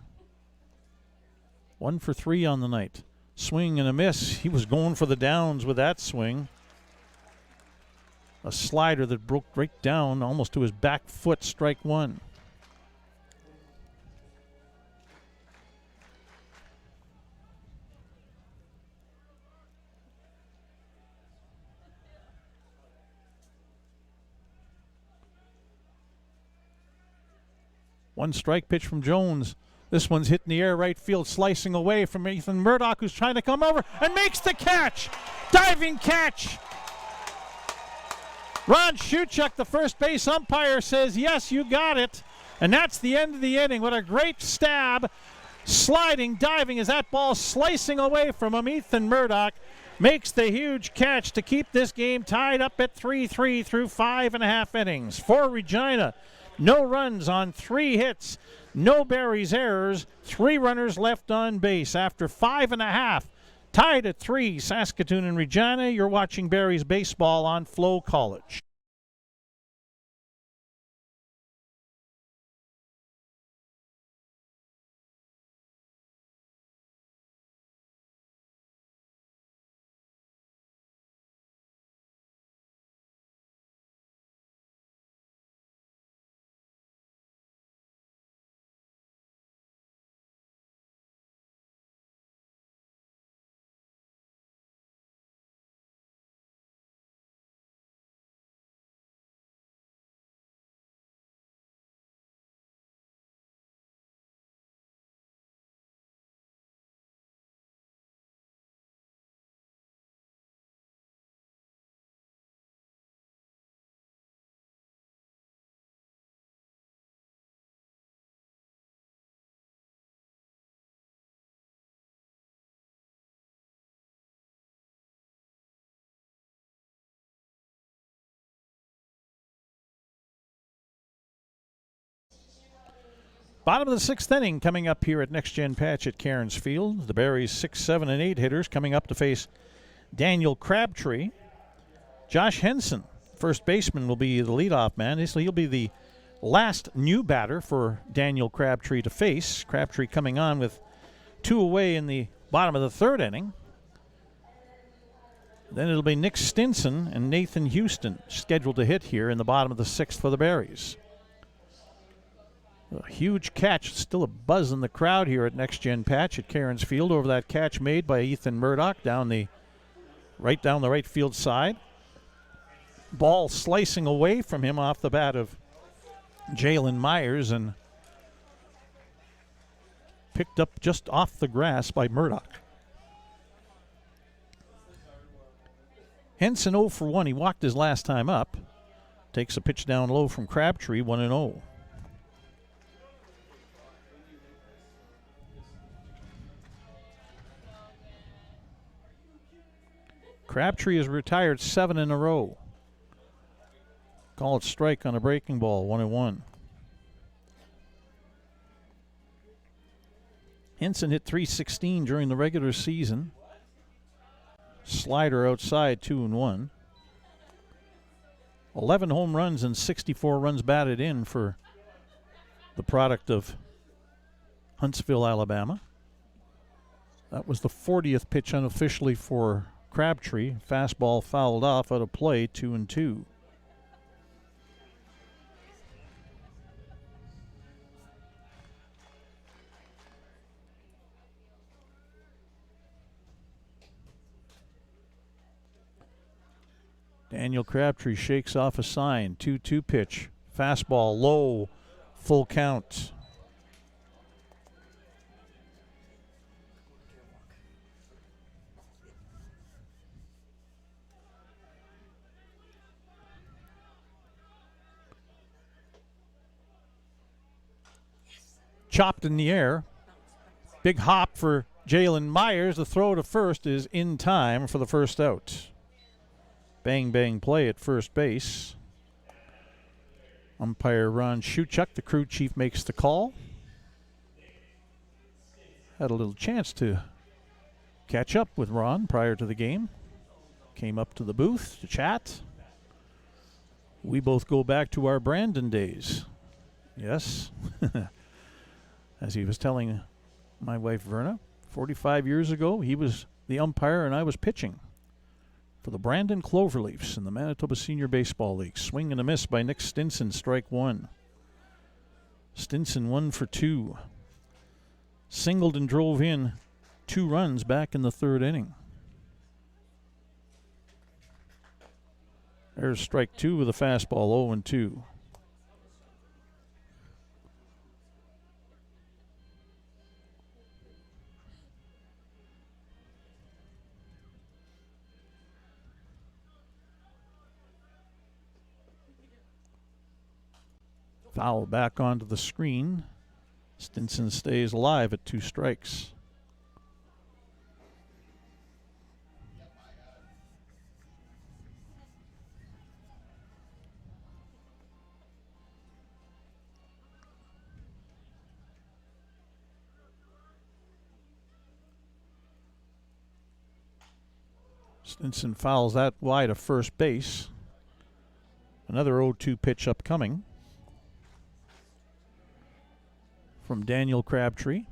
1 for 3 on the night. Swing and a miss. He was going for the downs with that swing. A slider that broke right down almost to his back foot, strike 1. One strike pitch from Jones. This one's hit in the air right field, slicing away from Ethan Murdoch, who's trying to come over and makes the catch. Diving catch. Ron Shuchuk, the first base umpire, says, yes, you got it. And that's the end of the inning. What a great stab. Sliding, diving as that ball slicing away from him. Ethan Murdoch makes the huge catch to keep this game tied up at 3-3 through 5.5 innings. For Regina, no runs on 3 hits. No Barry's errors. 3 runners left on base after 5.5. Tied at 3, Saskatoon and Regina. You're watching Barry's baseball on Flow College. Bottom of the 6th inning coming up here at Next Gen Patch at Cairns Field. The Barry's 6, 7, and 8 hitters coming up to face Daniel Crabtree. Josh Henson, first baseman, will be the leadoff man. He'll be the last new batter for Daniel Crabtree to face. Crabtree coming on with 2 away in the bottom of the 3rd inning. Then it'll be Nick Stinson and Nathan Houston scheduled to hit here in the bottom of the 6th for the Barrys. A huge catch. Still a buzz in the crowd here at Next Gen Patch at Cairns Field over that catch made by Ethan Murdoch right down the right field side. Ball slicing away from him off the bat of Jalen Myers and picked up just off the grass by Murdoch. Henson 0 for 1. He walked his last time up. Takes a pitch down low from Crabtree, 1-0. Crabtree has retired 7 in a row. Call it strike on a breaking ball, 1-1. Henson hit .316 during the regular season. Slider outside, 2-1. 11 home runs and 64 runs batted in for the product of Huntsville, Alabama. That was the 40th pitch unofficially for Crabtree. Fastball fouled off out of play, 2-2. Daniel Crabtree shakes off a sign. 2-2 pitch. Fastball low. Full count. Chopped in the air. Big hop for Jalen Myers. The throw to first is in time for the first out. Bang, bang play at first base. Umpire Ron Shuchuk, the crew chief, makes the call. Had a little chance to catch up with Ron prior to the game. Came up to the booth to chat. We both go back to our Brandon days. Yes. As he was telling my wife Verna, 45 years ago, he was the umpire and I was pitching for the Brandon Cloverleafs in the Manitoba Senior Baseball League. Swing and a miss by Nick Stinson, strike one. Stinson 1 for 2. Singled and drove in 2 runs back in the third inning. There's strike 2 with a fastball, 0-2. Foul back onto the screen. Stinson stays alive at 2 strikes. Stinson fouls that wide of first base. Another 0-2 pitch upcoming from Daniel Crabtree.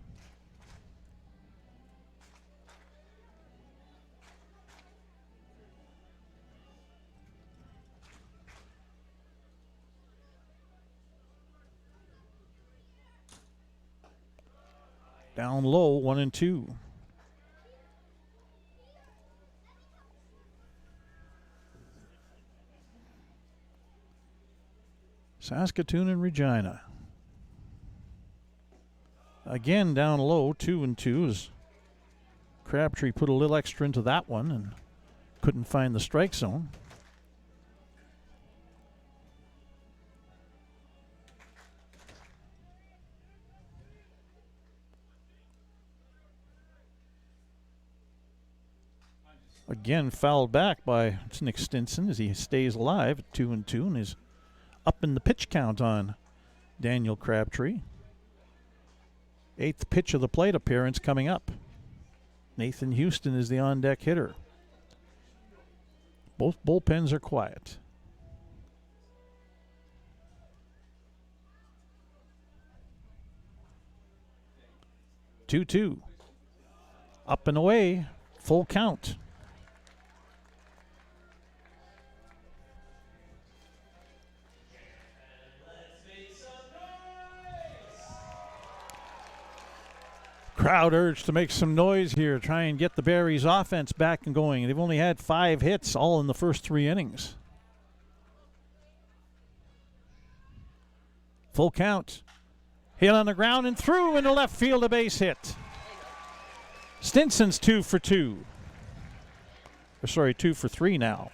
Down low, 1-2. Saskatoon and Regina. Again down low, 2-2, as Crabtree put a little extra into that one and couldn't find the strike zone. Again fouled back by Nick Stinson as he stays alive at 2-2 and is up in the pitch count on Daniel Crabtree. 8th pitch of the plate appearance coming up. Nathan Houston is the on-deck hitter. Both bullpens are quiet. Two. Up and away. Full count. Crowd urged to make some noise here, try and get the Berries offense back and going. They've only had 5 hits, all in the first 3 innings. Full count. Hit on the ground and through into left field, a base hit. Stinson's 2 for 2. 2 for 3 now.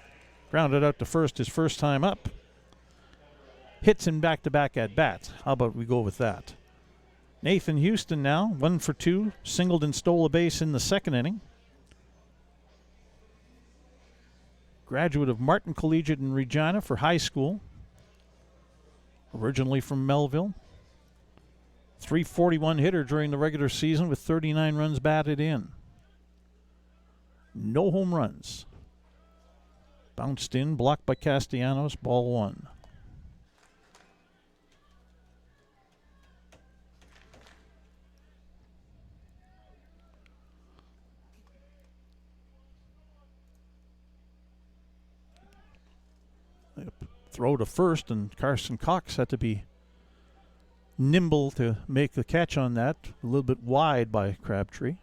Grounded out to first his first time up. Hits in back-to-back at-bats. How about we go with that? Nathan Houston now, 1 for 2. Singled and stole a base in the second inning. Graduate of Martin Collegiate in Regina for high school. Originally from Melville. .341 hitter during the regular season with 39 runs batted in. No home runs. Bounced in, blocked by Castellanos, ball 1. Throw to first, and Carson Cox had to be nimble to make the catch on that. A little bit wide by Crabtree.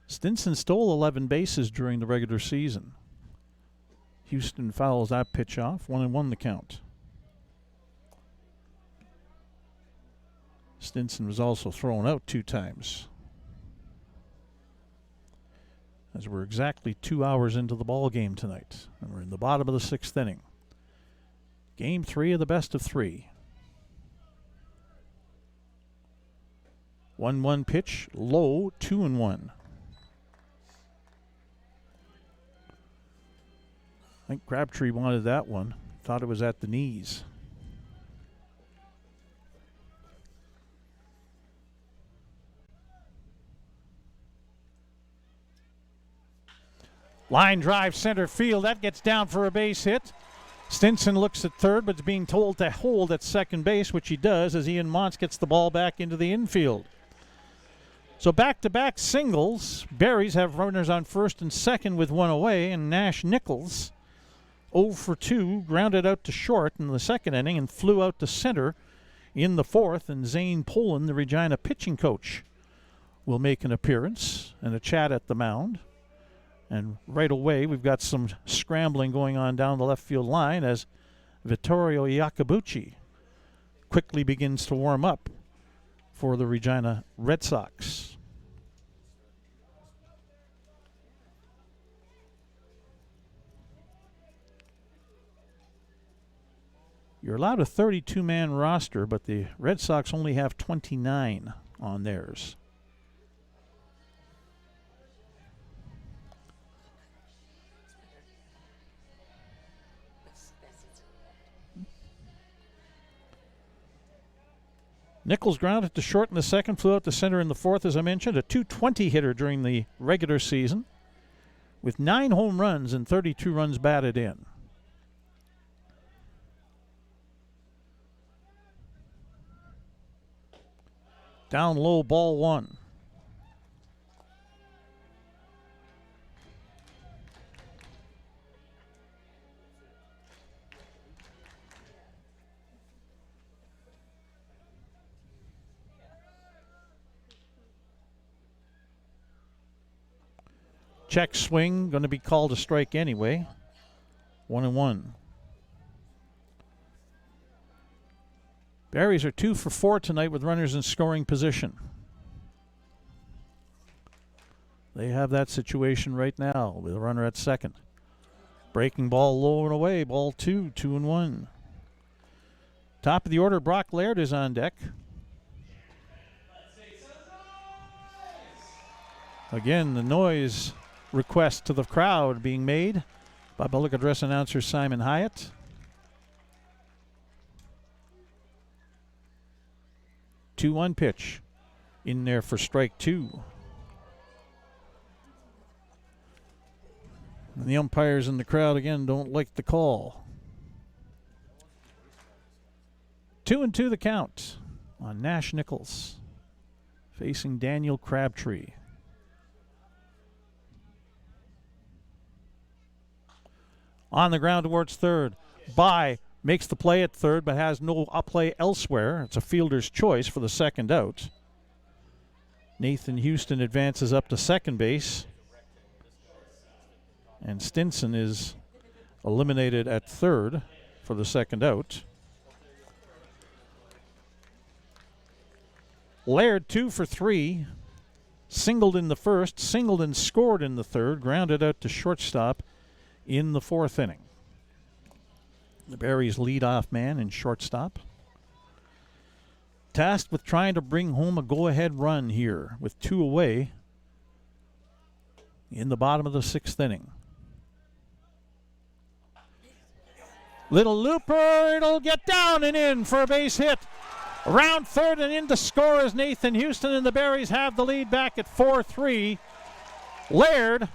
Stinson stole 11 bases during the regular season. Houston fouls that pitch off. 1-1 the count. Stinson was also thrown out 2 times. As we're exactly 2 hours into the ball game tonight, and we're in the bottom of the 6th inning. Game 3 of the best of 3. 1-1 pitch, low, 2-1. I think Crabtree wanted that one. Thought it was at the knees. Line drive center field. That gets down for a base hit. Stinson looks at third, but is being told to hold at second base, which he does as Ian Montz gets the ball back into the infield. So back-to-back singles. Berries have runners on first and second with 1 away, and Nash Nichols 0 for 2, grounded out to short in the second inning and flew out to center in the 4th, and Zane Poland, the Regina pitching coach, will make an appearance and a chat at the mound. And right away, we've got some scrambling going on down the left field line as Vittorio Iacobucci quickly begins to warm up for the Regina Red Sox. You're allowed a 32-man roster, but the Red Sox only have 29 on theirs. Nichols grounded to short in the second, flew out to center in the 4th, as I mentioned. A .220 hitter during the regular season with 9 home runs and 32 runs batted in. Down low, ball 1. Check swing, going to be called a strike anyway. 1-1. Berries are 2 for 4 tonight with runners in scoring position. They have that situation right now with a runner at second. Breaking ball low and away, ball 2, 2-1. Top of the order, Brock Laird is on deck. Again, the noise request to the crowd being made by public address announcer Simon Hyatt. Two-one pitch in there for strike 2. And the umpires in the crowd again don't like the call. 2-2 the count on Nash Nichols facing Daniel Crabtree. On the ground towards third. By makes the play at third but has no play elsewhere. It's a fielder's choice for the second out. Nathan Houston advances up to second base. And Stinson is eliminated at third for the second out. Laird 2 for 3. Singled in the first, singled and scored in the third, grounded out to shortstop in the fourth inning. The Berries' leadoff man in shortstop. Tasked with trying to bring home a go-ahead run here with 2 away in the bottom of the 6th inning. Little looper, it'll get down and in for a base hit. Around third and in to score is Nathan Houston, and the Berries have the lead back at 4-3. Laird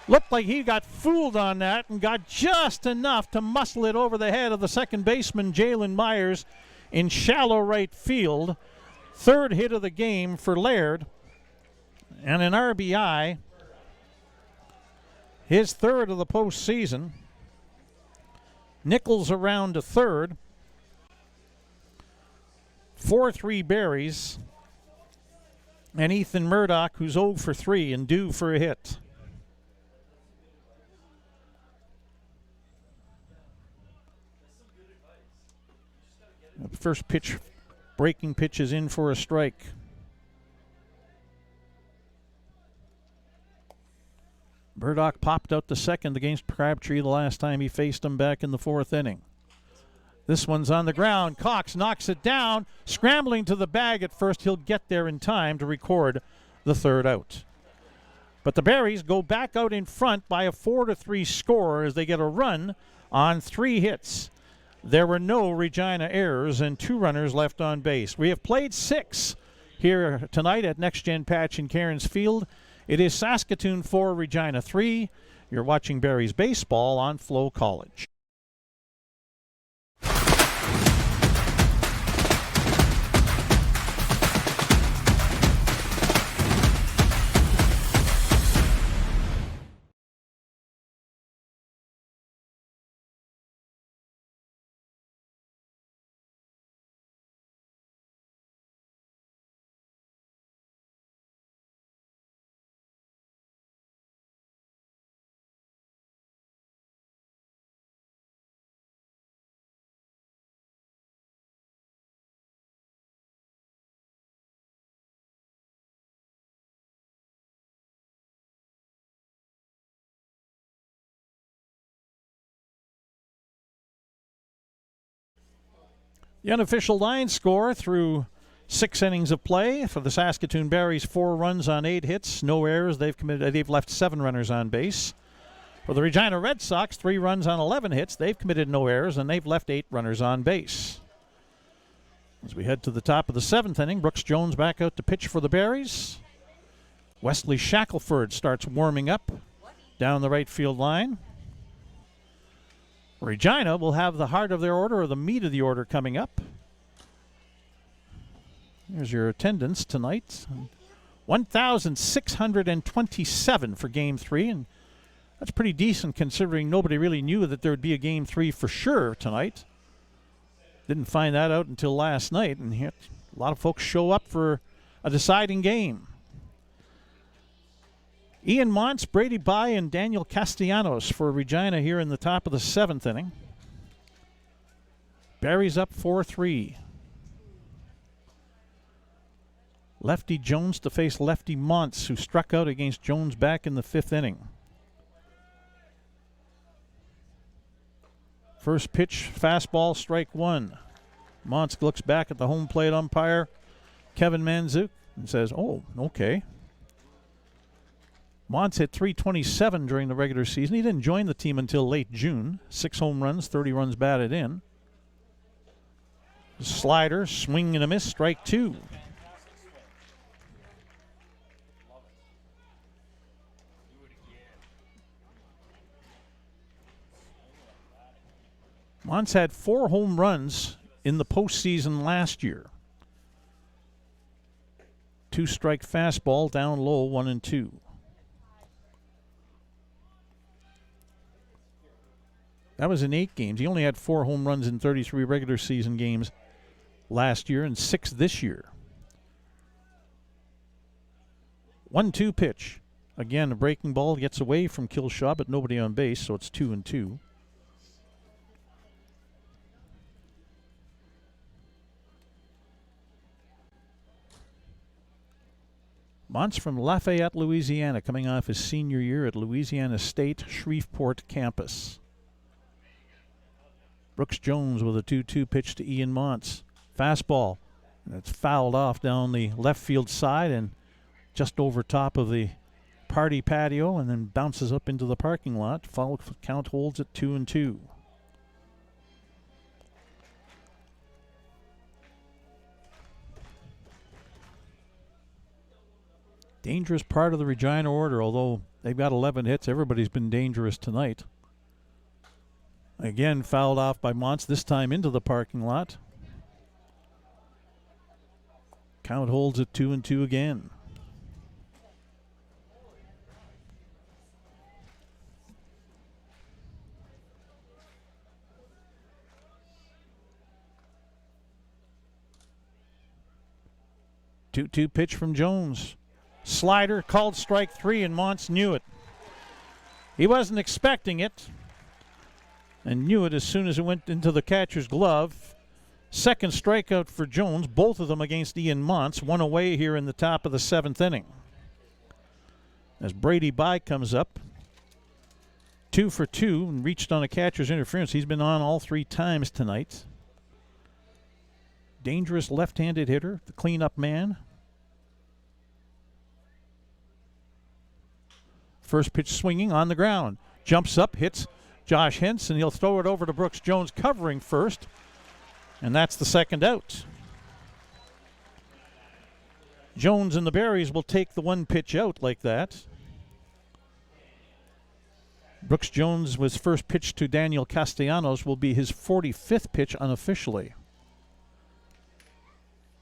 looked like he got fooled on that and got just enough to muscle it over the head of the second baseman, Jalen Myers, in shallow right field. Third hit of the game for Laird, and an RBI. His third of the postseason. Nichols around to third. 4-3 Berries. And Ethan Murdoch, who's 0 for 3 and due for a hit. The first pitch, breaking pitch, is in for a strike. Murdoch popped out to second against Crabtree the last time he faced him back in the 4th inning. This one's on the ground. Cox knocks it down. Scrambling to the bag at first. He'll get there in time to record the third out. But the Berries go back out in front by a 4-3 score as they get a run on 3 hits. There were no Regina errors and 2 runners left on base. We have played 6 here tonight at Next Gen Patch in Cairns Field. It is Saskatoon 4, Regina 3. You're watching Berries baseball on Flow College. The unofficial line score through 6 innings of play for the Saskatoon Berries: 4 runs on 8 hits, no errors. They've left 7 runners on base. For the Regina Red Sox, 3 runs on 11 hits. They've committed no errors, and they've left 8 runners on base. As we head to the top of the 7th inning, Brooks Jones back out to pitch for the Berries. Wesley Shackelford starts warming up down the right field line. Regina will have the heart of their order, or the meat of the order, coming up. Here's your attendance tonight. 1,627 for Game 3, and that's pretty decent considering nobody really knew that there would be a Game 3 for sure tonight. Didn't find that out until last night, and a lot of folks show up for a deciding game. Ian Montz, Brady Bye, and Daniel Castellanos for Regina here in the top of the 7th inning. Berries up 4-3. Lefty Jones to face lefty Montz, who struck out against Jones back in the 5th inning. First pitch, fastball, strike 1. Montz looks back at the home plate umpire, Kevin Manzuk, and says, "Oh, okay." Montz hit .327 during the regular season. He didn't join the team until late June. 6 home runs, 30 runs batted in. Slider, swing and a miss, strike 2. Montz had 4 home runs in the postseason last year. 2-strike fastball, down low, 1-2. That was in 8 games. He only had 4 home runs in 33 regular season games last year and 6 this year. 1-2 pitch. Again, a breaking ball gets away from Killshaw, but nobody on base, so it's 2-2. Montz from Lafayette, Louisiana, coming off his senior year at Louisiana State Shreveport campus. Brooks Jones with a 2-2 pitch to Ian Montz. Fastball. That's fouled off down the left field side and just over top of the party patio, and then bounces up into the parking lot. Foul count holds at 2-2. Dangerous part of the Regina order, although they've got 11 hits. Everybody's been dangerous tonight. Again, fouled off by Montz, this time into the parking lot. Count holds at 2-2 again. Two pitch from Jones. Slider, called strike 3, and Montz knew it. He wasn't expecting it and knew it as soon as it went into the catcher's glove. Second strikeout for Jones, both of them against Ian Montz, one away here in the top of the 7th inning. As Brady By comes up, 2 for 2, and reached on a catcher's interference. He's been on all 3 times tonight. Dangerous left-handed hitter, the cleanup man. First pitch swinging on the ground. Jumps up, hits Josh Hentz, and he'll throw it over to Brooks Jones covering first. And that's the second out. Jones and the Berries will take the 1 pitch out like that. Brooks Jones was first pitch to Daniel Castellanos, will be his 45th pitch unofficially.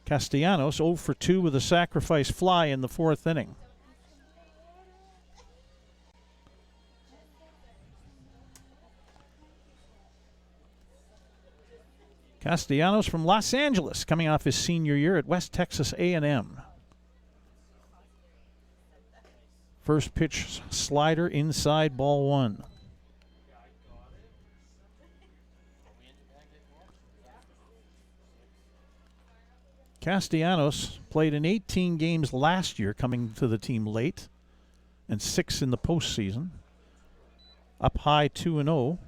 Castellanos 0 for 2 with a sacrifice fly in the 4th inning. Castellanos from Los Angeles, coming off his senior year at West Texas A&M. First pitch slider inside, ball 1. Castellanos played in 18 games last year, coming to the team late, and 6 in the postseason. Up high 2-0.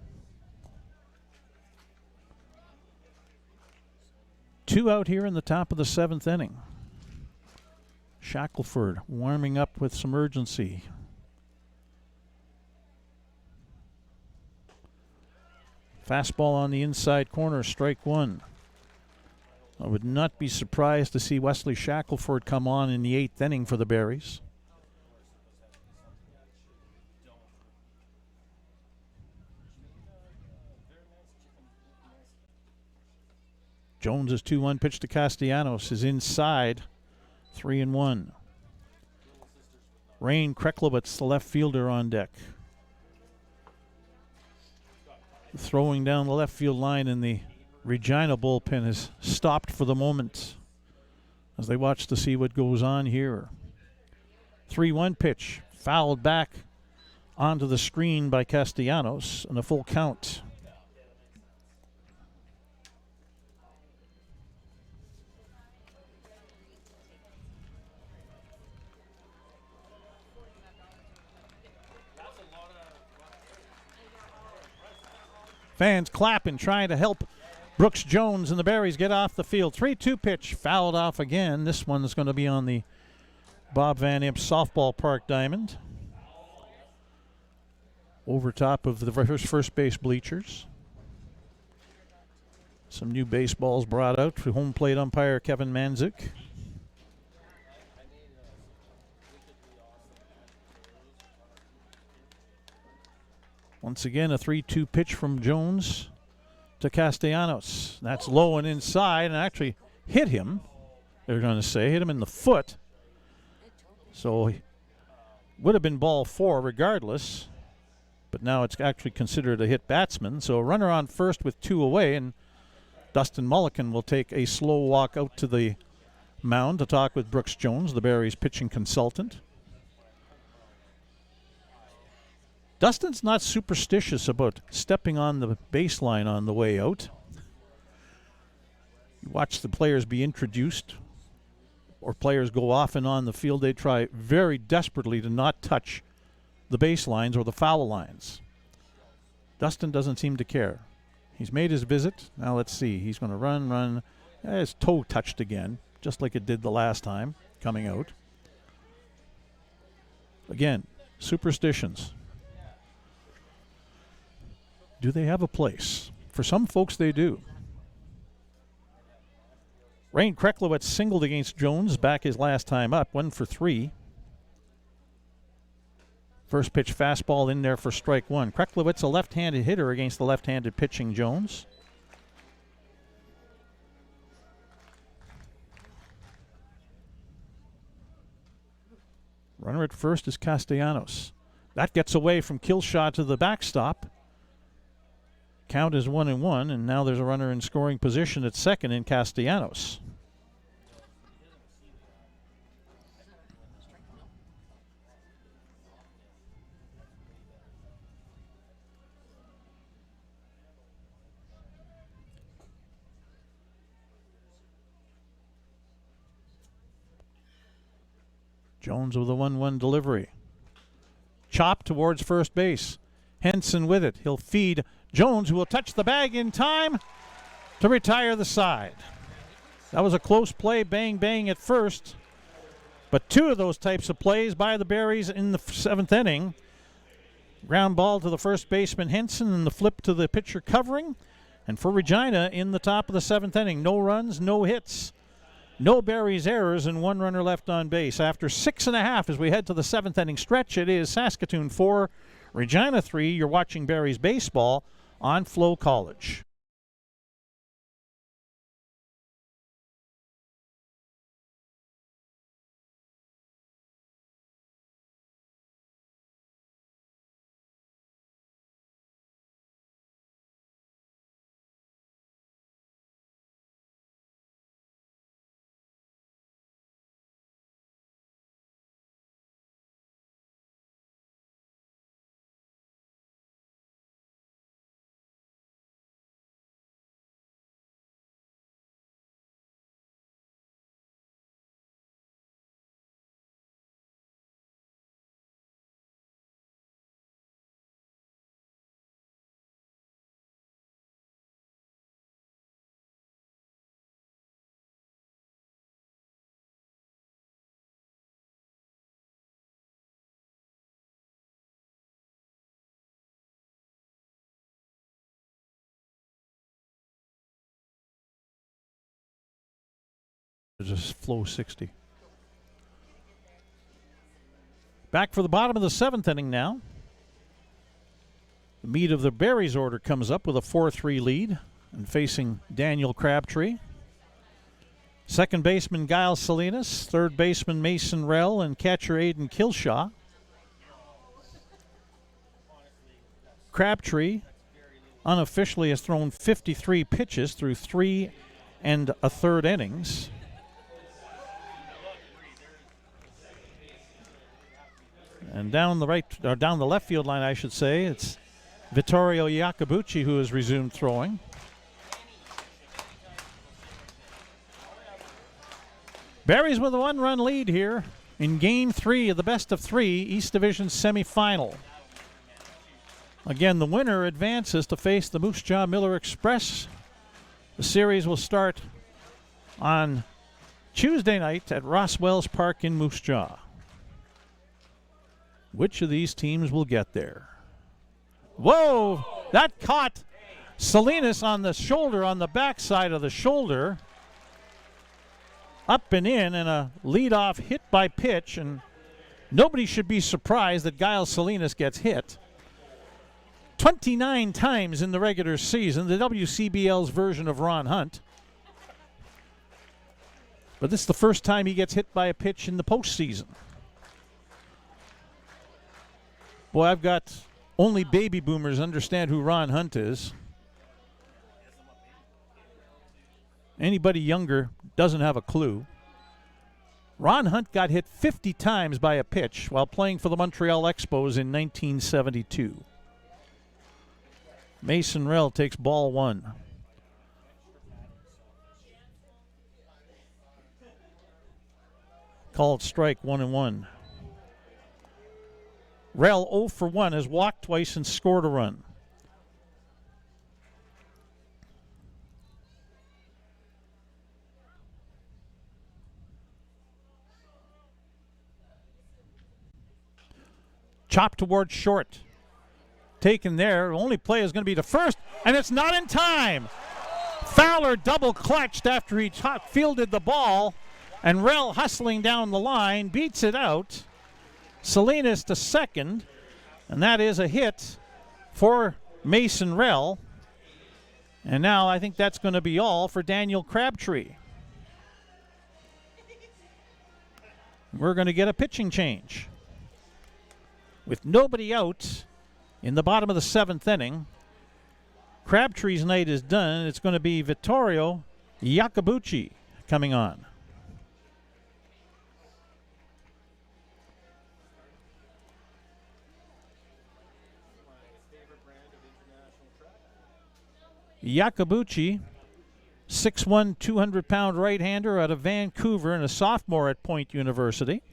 2 out here in the top of the 7th inning. Shackelford warming up with some urgency. Fastball on the inside corner, strike 1. I would not be surprised to see Wesley Shackelford come on in the 8th inning for the Berries. Jones' 2-1 pitch to Castellanos is inside, 3-1. Rain Kreklowitz, the left fielder, on deck. Throwing down the left field line in the Regina bullpen has stopped for the moment as they watch to see what goes on here. 3-1 pitch, fouled back onto the screen by Castellanos, and a full count. Fans clapping, trying to help Brooks Jones and the Berries get off the field. 3-2 pitch, fouled off again. This one is going to be on the Bob Van Imp Softball Park diamond. Over top of the first base bleachers. Some new baseballs brought out for home plate umpire Kevin Manzik. Once again, a 3-2 pitch from Jones to Castellanos. That's low and inside, and actually hit him, they're going to say. Hit him in the foot. So it would have been ball 4 regardless, but now it's actually considered a hit batsman. So a runner on first with 2 away, and Dustin Mulliken will take a slow walk out to the mound to talk with Brooks Jones, the Berries pitching consultant. Dustin's not superstitious about stepping on the baseline on the way out. You watch the players be introduced or players go off and on the field. They try very desperately to not touch the baselines or the foul lines. Dustin doesn't seem to care. He's made his visit. Now let's see. He's going to run. His toe touched again, just like it did the last time coming out. Again, superstitions. Do they have a place? For some folks, they do. Rayne Kreklowitz singled against Jones back his last time up, 1 for 3. First pitch fastball in there for strike one. Kreklowitz, a left-handed hitter against the left-handed pitching Jones. Runner at first is Castellanos. That gets away from Killshot to the backstop. Count is 1-1, and now there's a runner in scoring position at second in Castellanos. Jones with a 1-1 delivery. Chop towards first base. Henson with it. He'll feed Jones, who will touch the bag in time to retire the side. That was a close play, bang at first. But two of those types of plays by the Berries in the seventh inning. Ground ball to the first baseman Henson and the flip to the pitcher covering. And for Regina in the top of the seventh inning, no runs, no hits. No Berries errors and one runner left on base. After 6.5 as we head to the seventh inning stretch, it is Saskatoon 4, Regina 3. You're watching Berries baseball on Flow College. Just Flow 60. Back for the bottom of the seventh inning now. The meat of the Berries order comes up with a 4-3 lead and facing Daniel Crabtree. Second baseman Giles Salinas, third baseman Mason Rell, and catcher Aiden Killshaw. Crabtree unofficially has thrown 53 pitches through 3 1/3 innings. And down the left field line, I should say, it's Vittorio Iacobucci who has resumed throwing. Berries with a 1-run lead here in Game 3 of the best of 3 East Division semifinal. Again, the winner advances to face the Moose Jaw Miller Express. The series will start on Tuesday night at Ross Wells Park in Moose Jaw. Which of these teams will get there? Whoa! That caught Salinas on the shoulder, on the backside of the shoulder. Up and in, and a leadoff hit by pitch, and nobody should be surprised that Giles Salinas gets hit. 29 times in the regular season, the WCBL's version of Ron Hunt. But this is the first time he gets hit by a pitch in the postseason. Boy, I've got only baby boomers understand who Ron Hunt is. Anybody younger doesn't have a clue. Ron Hunt got hit 50 times by a pitch while playing for the Montreal Expos in 1972. Mason Rell takes ball 1. Called strike, 1-1. Rell 0 for 1 has walked twice and scored a run. Chop towards short. Taken there. Only play is going to be to first, and it's not in time. Fowler double clutched after he fielded the ball, and Rell hustling down the line beats it out. Salinas to second, and that is a hit for Mason Rell. And now I think that's going to be all for Daniel Crabtree. We're going to get a pitching change. With nobody out in the bottom of the 7th inning, Crabtree's night is done. It's going to be Vittorio Iacobucci coming on. Iacobucci, 6'1", 200-pound right-hander out of Vancouver and a sophomore at Point University.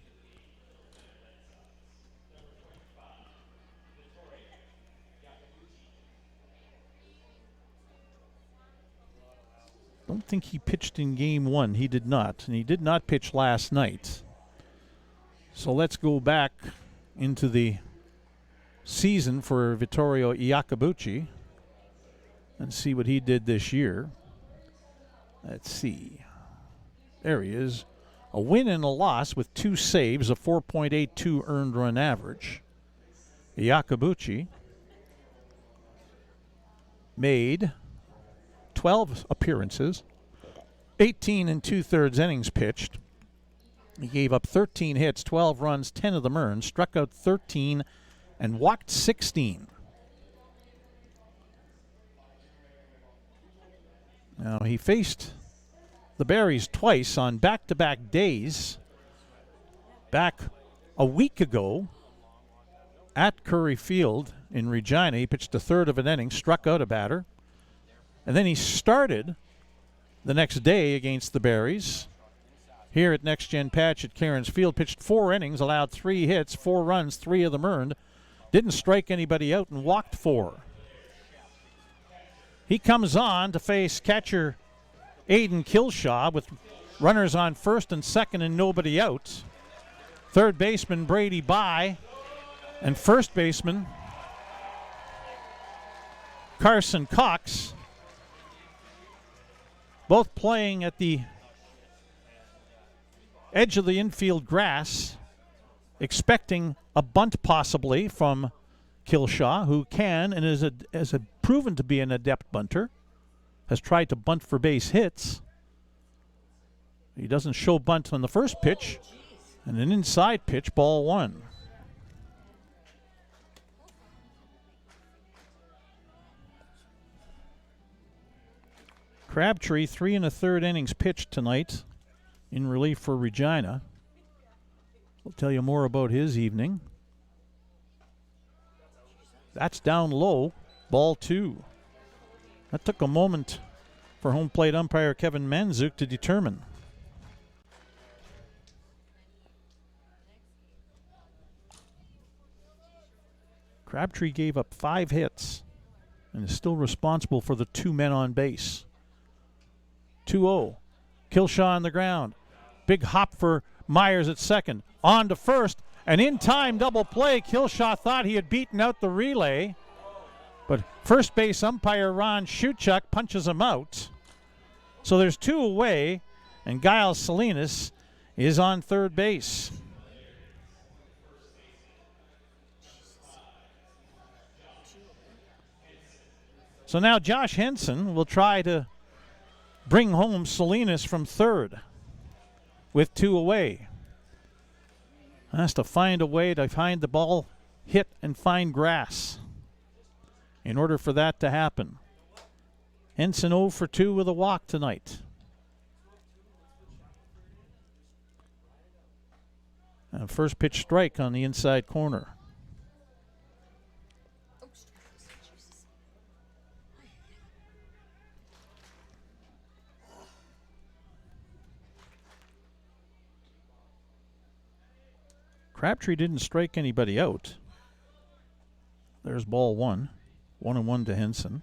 Don't think he pitched in game 1. He did not, and he did not pitch last night. So let's go back into the season for Vittorio Iacobucci and see what he did this year. Let's see. There he is. A win and a loss with 2 saves, a 4.82 earned run average. Iacobucci made 12 appearances, 18 2/3 innings pitched. He gave up 13 hits, 12 runs, 10 of them earned, struck out 13, and walked 16. Now, he faced the Berries twice on back-to-back days. Back a week ago at Curry Field in Regina, he pitched a third of an inning, struck out a batter. And then he started the next day against the Berries. Here at Next Gen Patch at Cairns Field, pitched 4 innings, allowed 3 hits, 4 runs, 3 of them earned. Didn't strike anybody out and walked 4. He comes on to face catcher Aiden Kilshaw with runners on first and second and nobody out. Third baseman Brady Bye and first baseman Carson Cox, both playing at the edge of the infield grass, expecting a bunt possibly from Kilshaw, who can and is proven to be an adept bunter, has tried to bunt for base hits. He doesn't show bunt on the first pitch, and an inside pitch, ball 1. Crabtree, 3 1/3 innings pitched tonight in relief for Regina. We'll tell you more about his evening. That's down low, ball 2. That took a moment for home plate umpire Kevin Manzuk to determine. Crabtree gave up 5 hits and is still responsible for the 2 men on base. 2-0. Kilshaw on the ground. Big hop for Myers at second. On to first. An in-time double play. Kilshaw thought he had beaten out the relay, but first base umpire Ron Shuchuk punches him out. So there's 2 away, and Giles Salinas is on third base. So now Josh Henson will try to bring home Salinas from third with 2 away. Has to find a way to find the ball, hit, and find grass in order for that to happen. Henson 0 for 2 with a walk tonight. First pitch strike on the inside corner. Crabtree didn't strike anybody out. There's ball one. 1-1 to Henson.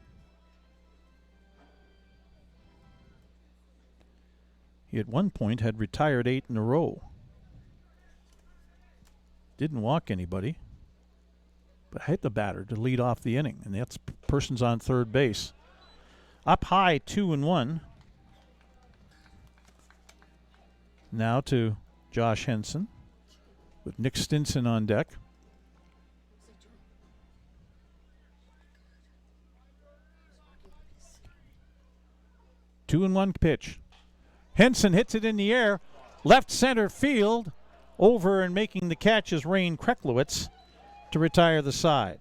He at one point had retired 8 in a row. Didn't walk anybody, but hit the batter to lead off the inning, and that's person's on third base. Up high, 2-1. Now to Josh Henson with Nick Stinson on deck. Two and one pitch. Henson hits it in the air, left center field. Over and making the catch is Rain Kreklowitz to retire the side.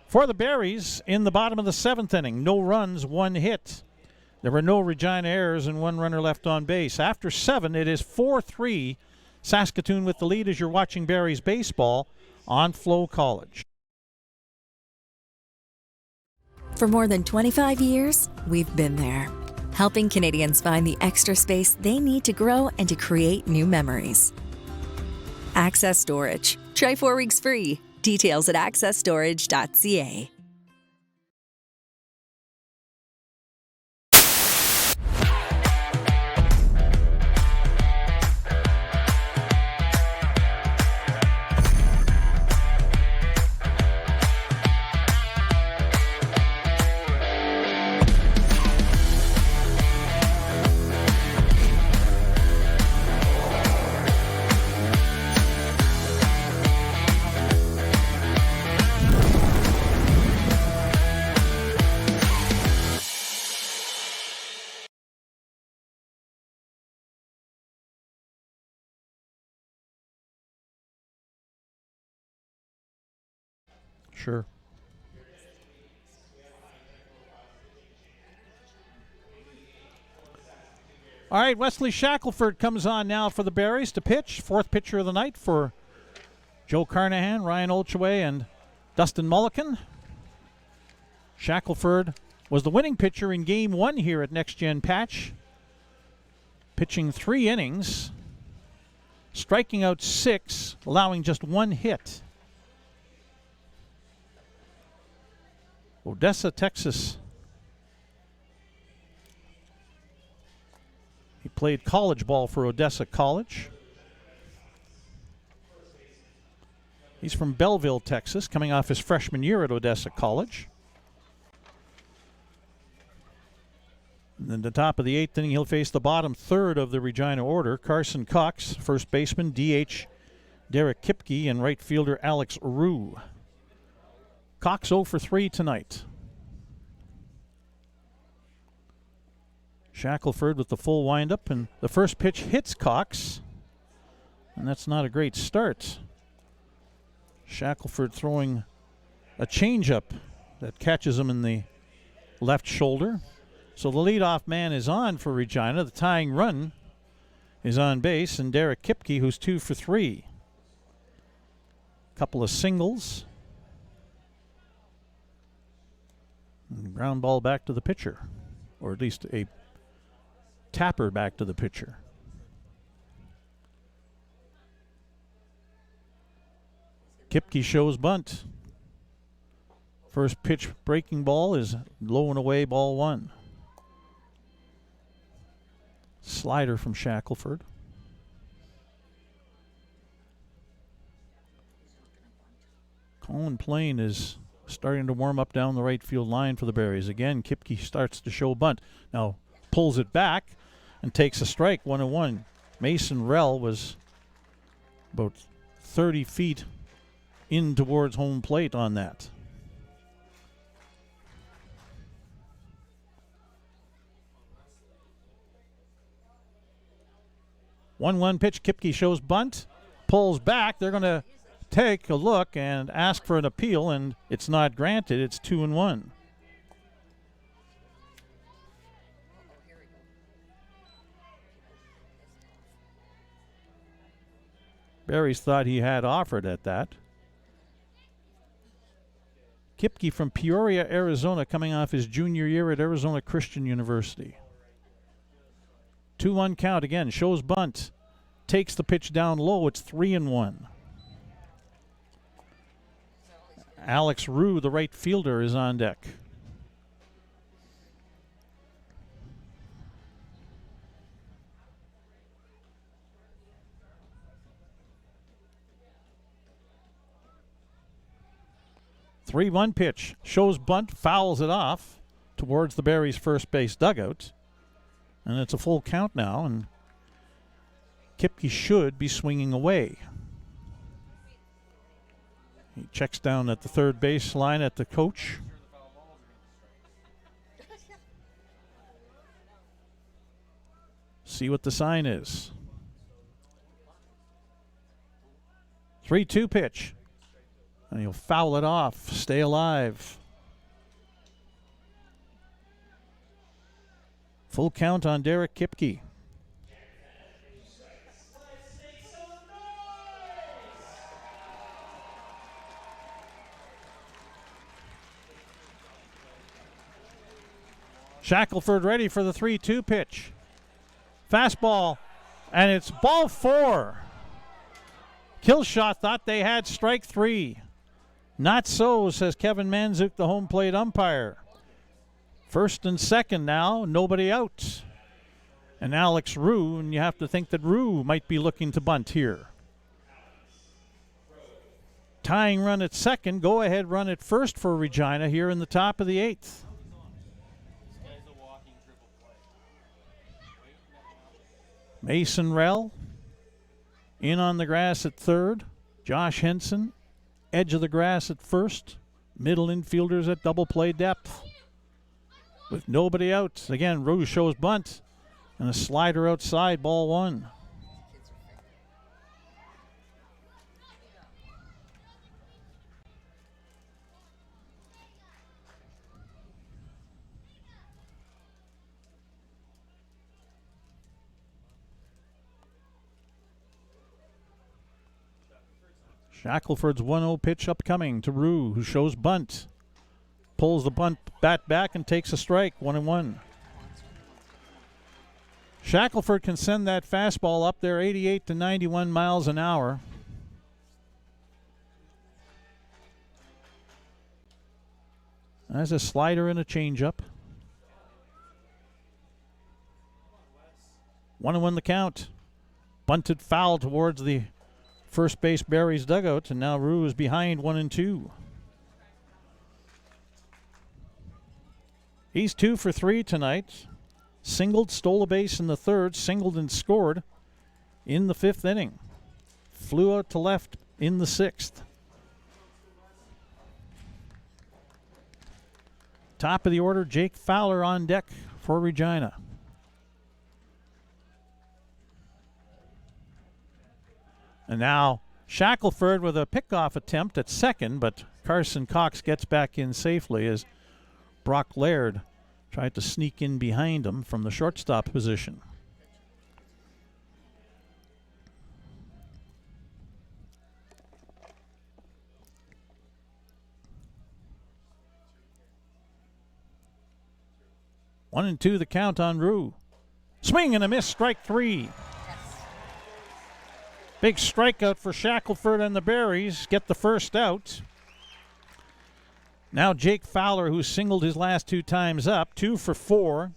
For the Berries, in the bottom of the 7th inning, no runs, 1 hit. There were no Regina errors and 1 runner left on base. After 7, it is 4-3. Saskatoon with the lead as you're watching Berries baseball on Flow College. For more than 25 years, we've been there, helping Canadians find the extra space they need to grow and to create new memories. Access Storage. Try 4 weeks free. Details at accessstorage.ca. Sure. All right, Wesley Shackelford comes on now for the Berries to pitch. 4th pitcher of the night for Joe Carnahan, Ryan Olcheway, and Dustin Mulliken. Shackelford was the winning pitcher in Game 1 here at Next Gen Patch, pitching 3 innings, striking out 6, allowing just 1 hit. Odessa, Texas. He played college ball for Odessa College. He's from Belleville, Texas, coming off his freshman year at Odessa College. And then the top of the 8th inning, he'll face the bottom third of the Regina order. Carson Cox, first baseman, DH Derek Kipke, and right fielder Alex Rue. Cox 0 for 3 tonight. Shackelford with the full windup, and the first pitch hits Cox, and that's not a great start. Shackelford throwing a changeup that catches him in the left shoulder. So the leadoff man is on for Regina. The tying run is on base, and Derek Kipke, who's 2 for 3. Couple of singles. And ground ball back to the pitcher, or at least a tapper back to the pitcher. Kipke shows bunt. First pitch breaking ball is low and away, ball 1. Slider from Shackelford. Colin Plain is starting to warm up down the right field line for the Berries. Again, Kipke starts to show bunt. Now pulls it back and takes a strike, 1-1. Mason Rell was about 30 feet in towards home plate on that. One pitch, Kipke shows bunt, pulls back. They're going to take a look and ask for an appeal, and it's not granted. It's 2-1. Barry's thought he had offered at that. Kipke from Peoria, Arizona, coming off his junior year at Arizona Christian University. 2-1 count again. Shows bunt. Takes the pitch down low. It's 3-1. Alex Rue, the right fielder, is on deck. Three-one pitch. Shows bunt, fouls it off towards the Barry's first base dugout. And it's a full count now, and Kipke should be swinging away. He checks down at the third base line at the coach. See what the sign is. 3-2 pitch. And he'll foul it off. Stay alive. Full count on Derek Kipke. Shackelford ready for the 3-2 pitch. Fastball, and it's ball 4. Killshot thought they had strike 3. Not so, says Kevin Manzuk, the home plate umpire. First and second now, nobody out. And Alex Rue, and you have to think that Rue might be looking to bunt here. Tying run at second, go ahead run at first for Regina here in the top of the 8th. Mason Rell in on the grass at third. Josh Henson, edge of the grass at first. Middle infielders at double play depth. With nobody out. Again, Rue shows bunt. And a slider outside, ball 1. Shackelford's 1-0 pitch upcoming to Rue, who shows bunt. Pulls the bunt bat back and takes a strike, 1-1. Shackelford can send that fastball up there 88 to 91 miles an hour. That's a slider and a changeup. 1-1 the count. Bunted foul towards the first base Barry's dugout, and now Rue is behind 1-2. He's 2 for 3 tonight. Singled, stole a base in the third, singled and scored in the 5th inning. Flew out to left in the 6th. Top of the order, Jake Fowler on deck for Regina. And now Shackelford with a pickoff attempt at second, but Carson Cox gets back in safely as Brock Laird tried to sneak in behind him from the shortstop position. One and two the count on Rue. Swing and a miss, strike 3. Big strikeout for Shackelford and the Berries. Get the first out. Now Jake Fowler, who singled his last 2 times up, 2 for 4.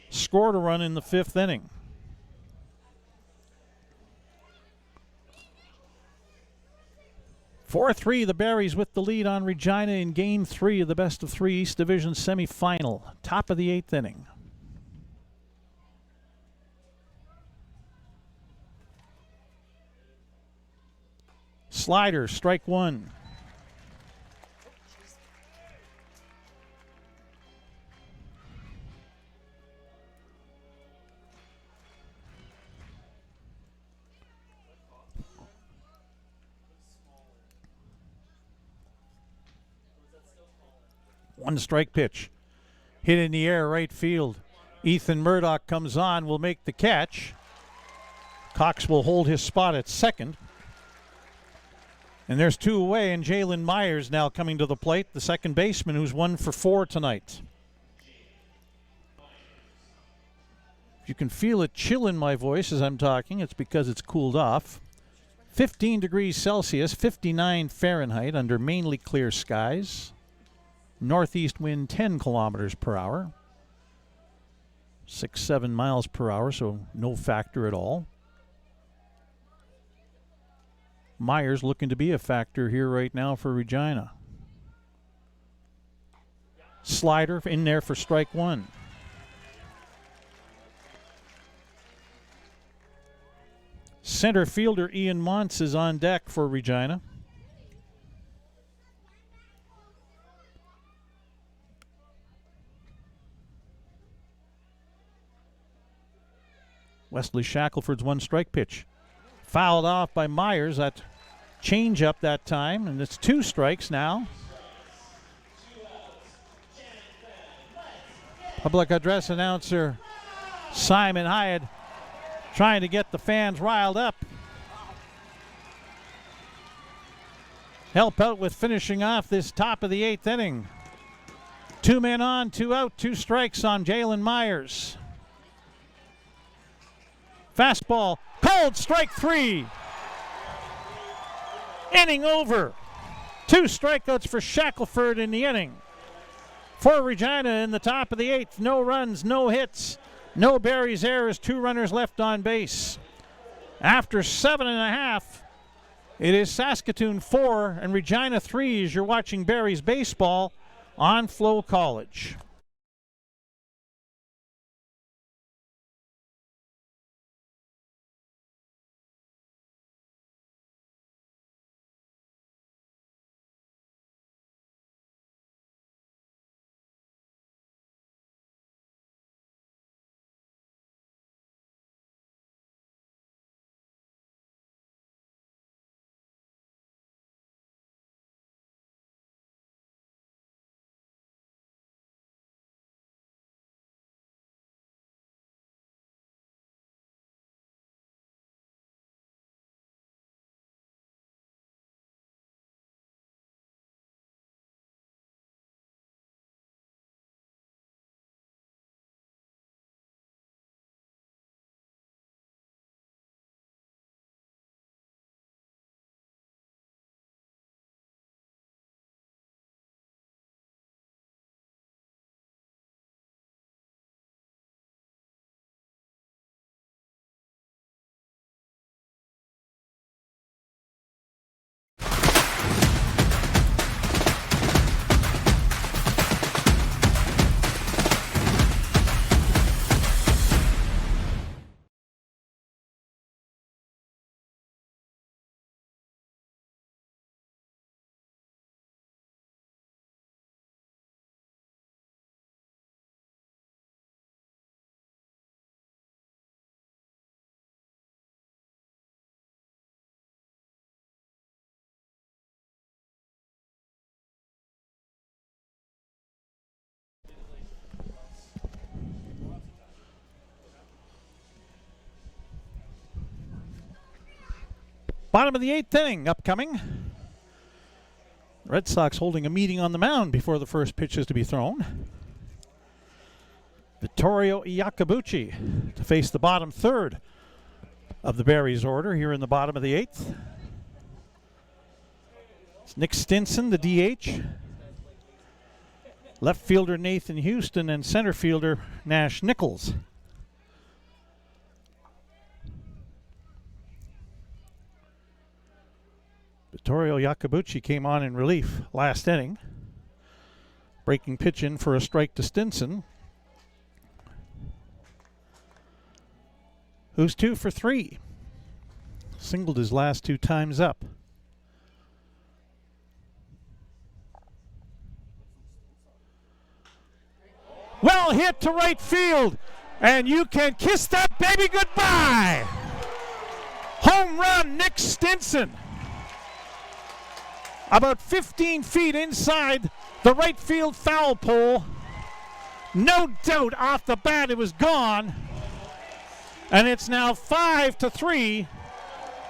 Scored a run in the 5th inning. (4-3) the Berries with the lead on Regina in Game 3 of the Best of 3 East Division semifinal. Top of the 8th inning. Slider, strike 1. One strike pitch. Hit in the air, right field. Ethan Murdoch comes on, will make the catch. Cox will hold his spot at second. And there's 2 away, and Jalen Myers now coming to the plate, the second baseman who's 1 for 4 tonight. If you can feel a chill in my voice as I'm talking, it's because it's cooled off. 15 degrees Celsius, 59 Fahrenheit under mainly clear skies. Northeast wind 10 kilometers per hour. 6-7 miles per hour, so no factor at all. Myers looking to be a factor here right now for Regina. Slider in there for strike 1. Center fielder Ian Montz is on deck for Regina. Wesley Shackelford's 1 strike pitch. Fouled off by Myers. That change up that time, and it's 2 strikes now. Public address announcer Simon Hyatt trying to get the fans riled up. Help out with finishing off this top of the 8th inning. 2 men on, 2 out, 2 strikes on Jalen Myers. Fastball, cold, strike 3. Inning over. 2 strikeouts for Shackelford in the inning. For Regina in the top of the 8th, no runs, no hits, no Barry's errors, 2 runners left on base. After 7.5, it is Saskatoon 4 and Regina 3 as you're watching Barry's baseball on Flow College. Bottom of the 8th inning upcoming. Red Sox holding a meeting on the mound before the first pitch is to be thrown. Vittorio Iacobucci to face the bottom 3rd of the Barry's order here in the bottom of the 8th. It's Nick Stinson, the DH. Left fielder Nathan Houston and center fielder Nash Nichols. Vittorio Iacobucci came on in relief last inning. Breaking pitch in for a strike to Stinson, who's 2 for 3. Singled his last 2 times up. Well hit to right field, and you can kiss that baby goodbye. Home run, Nick Stinson. About 15 feet inside the right field foul pole. No doubt off the bat it was gone. And it's now 5-3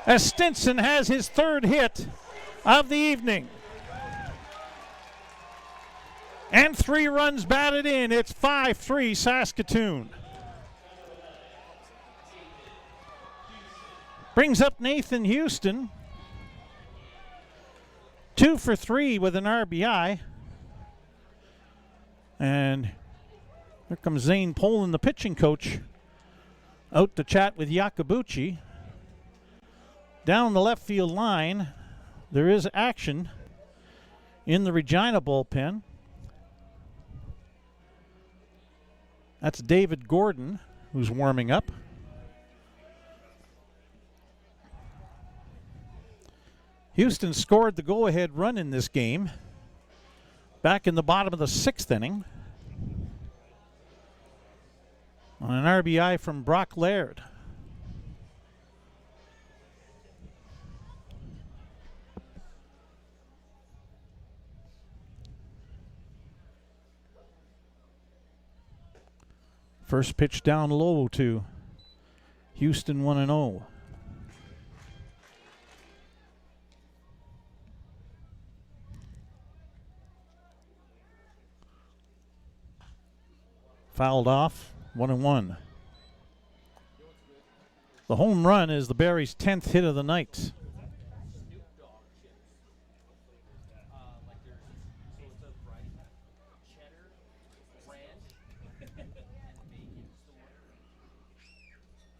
as Stinson has his third hit of the evening. And 3 runs batted in. It's 5-3 Saskatoon. Brings up Nathan Houston. 2 for 3 with an RBI. And here comes Zane Poland, the pitching coach, out to chat with Yakabuchi. Down the left field line, there is action in the Regina bullpen. That's David Gordon, who's warming up. Houston scored the go-ahead run in this game back in the bottom of the 6th inning on an RBI from Brock Laird. First pitch down low to Houston, 1-0. Fouled off, 1-1. The home run is the Berries' 10th hit of the night.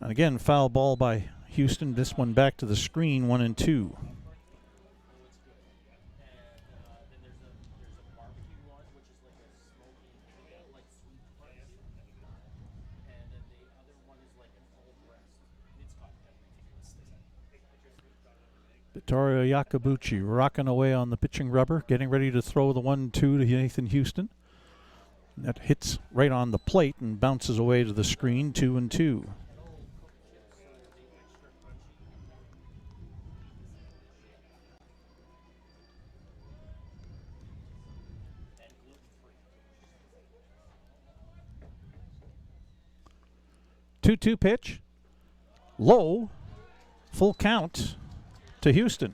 And again, foul ball by Houston. This one back to the screen, 1-2. Vittorio Yakabuchi rocking away on the pitching rubber, getting ready to throw the 1-2 to Nathan Houston. That hits right on the plate and bounces away to the screen, 2-2. Two pitch, low, full count to Houston.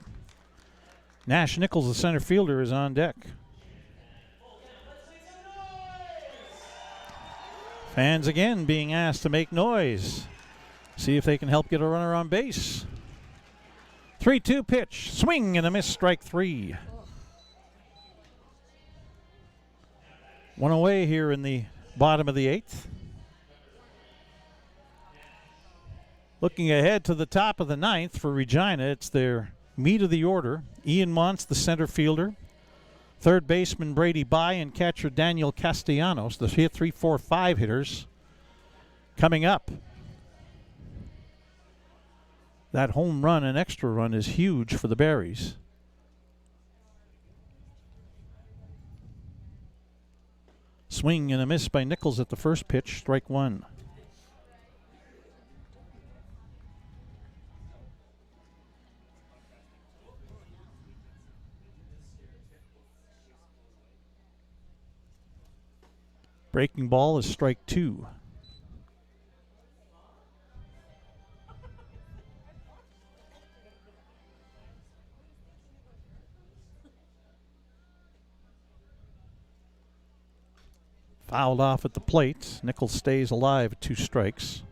Nash Nichols, the center fielder, is on deck. Fans again being asked to make noise. See if they can help get a runner on base. 3-2 pitch, swing and a miss, strike 3. One away here in the bottom of the 8th. Looking ahead to the top of the 9th for Regina, it's their meat of the order. Ian Montz, the center fielder. Third baseman Brady Bai and catcher Daniel Castellanos, the 3-4-5 hitters, coming up. That home run and extra run is huge for the Berries. Swing and a miss by Nichols at the first pitch, strike 1. Breaking ball is strike 2. Fouled off at the plate. Nichols stays alive at 2 strikes.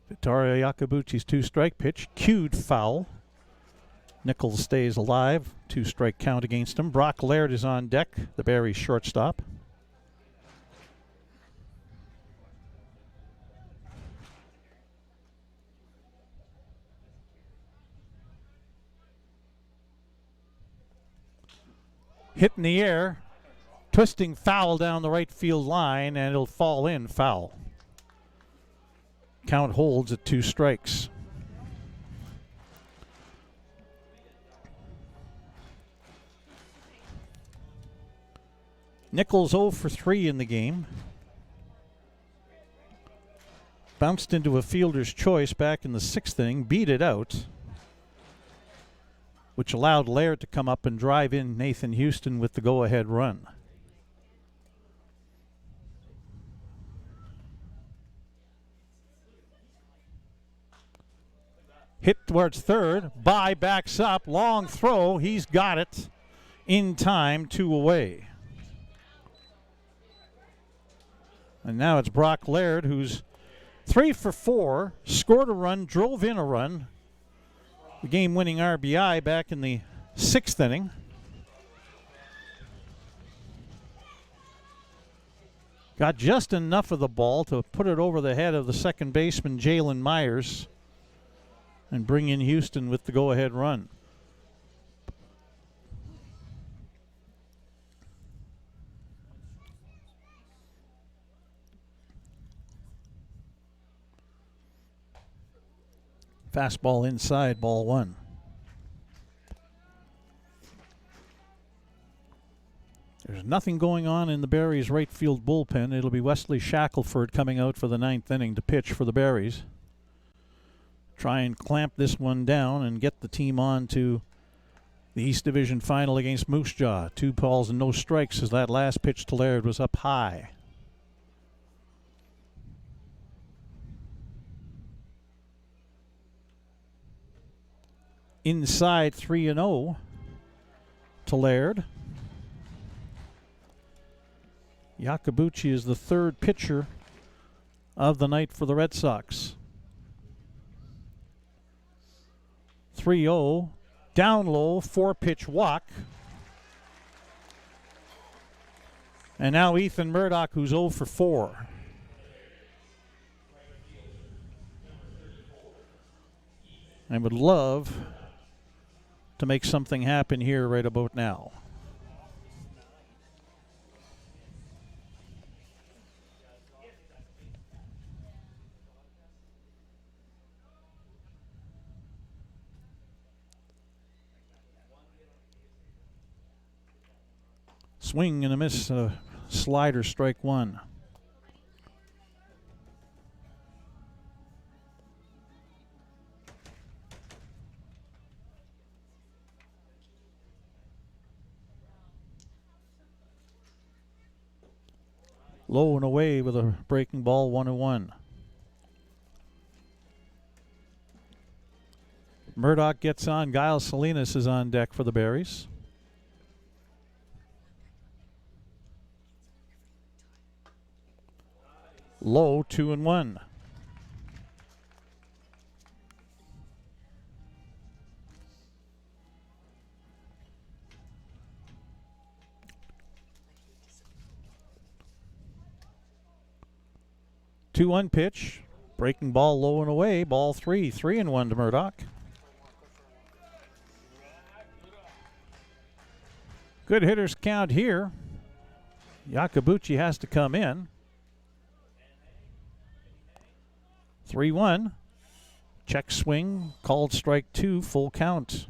Vittorio Yakabuchi's 2-strike pitch, cued foul. Nichols stays alive, 2-strike count against him. Brock Laird is on deck, the Berries shortstop. Hit in the air, twisting foul down the right field line, and it'll fall in, foul. Count holds at 2 strikes. Nichols 0 for 3 in the game. Bounced into a fielder's choice back in the 6th inning, beat it out, which allowed Laird to come up and drive in Nathan Houston with the go-ahead run. Hit towards third. By backs up. Long throw. He's got it in time. 2 away. And now it's Brock Laird, who's 3 for 4. Scored a run. Drove in a run. The game-winning RBI back in the 6th inning. Got just enough of the ball to put it over the head of the second baseman, Jalen Myers, and bring in Houston with the go-ahead run. Fastball inside, ball 1. There's nothing going on in the Berries right field bullpen. It'll be Wesley Shackelford coming out for the 9th inning to pitch for the Berries. Try and clamp this one down and get the team on to the East Division final against Moose Jaw. 2 balls and no strikes as that last pitch to Laird was up high. Inside 3-0 to Laird. Iacobucci is the 3rd pitcher of the night for the Red Sox. 3-0, down low, 4-pitch walk. And now Ethan Murdoch, who's 0 for 4. I would love to make something happen here right about now. Swing and a miss, slider, strike 1. Low and away with a breaking ball, 1-1. Murdoch gets on. Giles Salinas is on deck for the Berries. Low, 2-1. Two-one pitch, breaking ball low and away. Ball 3, 3-1 to Murdoch. Good hitters count here. Iacobucci has to come in. 3-1. Check swing, called strike 2, full count.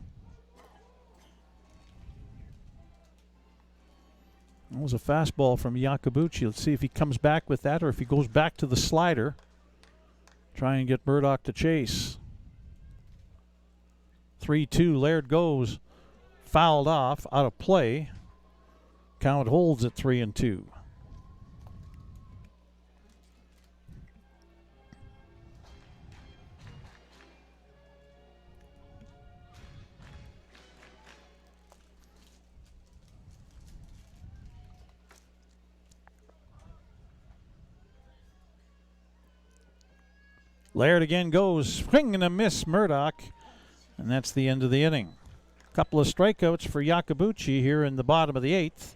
That was a fastball from Iacobucci. Let's see if he comes back with that or if he goes back to the slider. Try and get Murdoch to chase. 3-2. Laird goes. Fouled off, out of play. Count holds at 3-2. Laird again goes, swing and a miss, Murdoch, and that's the end of the inning. Couple of strikeouts for Iacobucci here in the bottom of the 8th.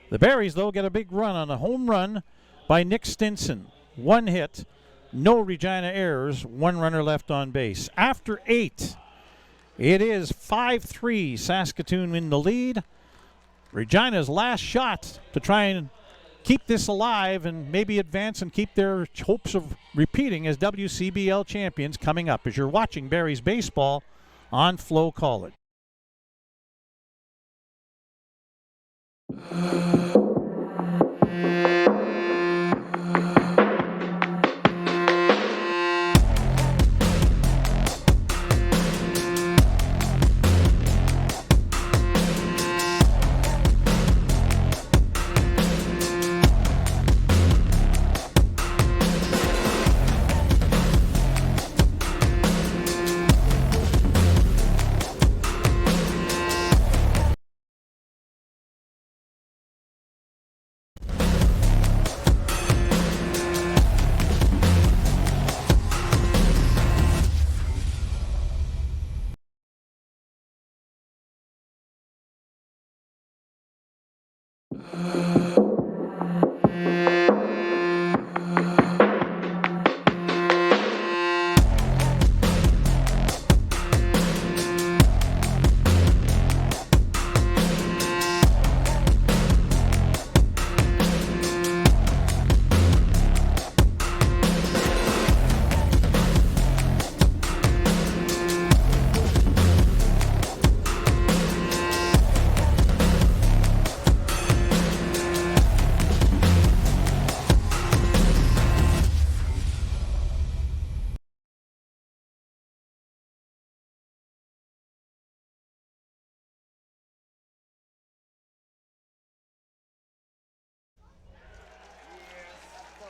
The Berries, though, get a big run on a home run by Nick Stinson. 1 hit, no Regina errors, 1 runner left on base. After 8, it is 5-3, Saskatoon in the lead. Regina's last shot to try and keep this alive and maybe advance and keep their hopes of repeating as WCBL champions coming up as you're watching Berries baseball on Flow College.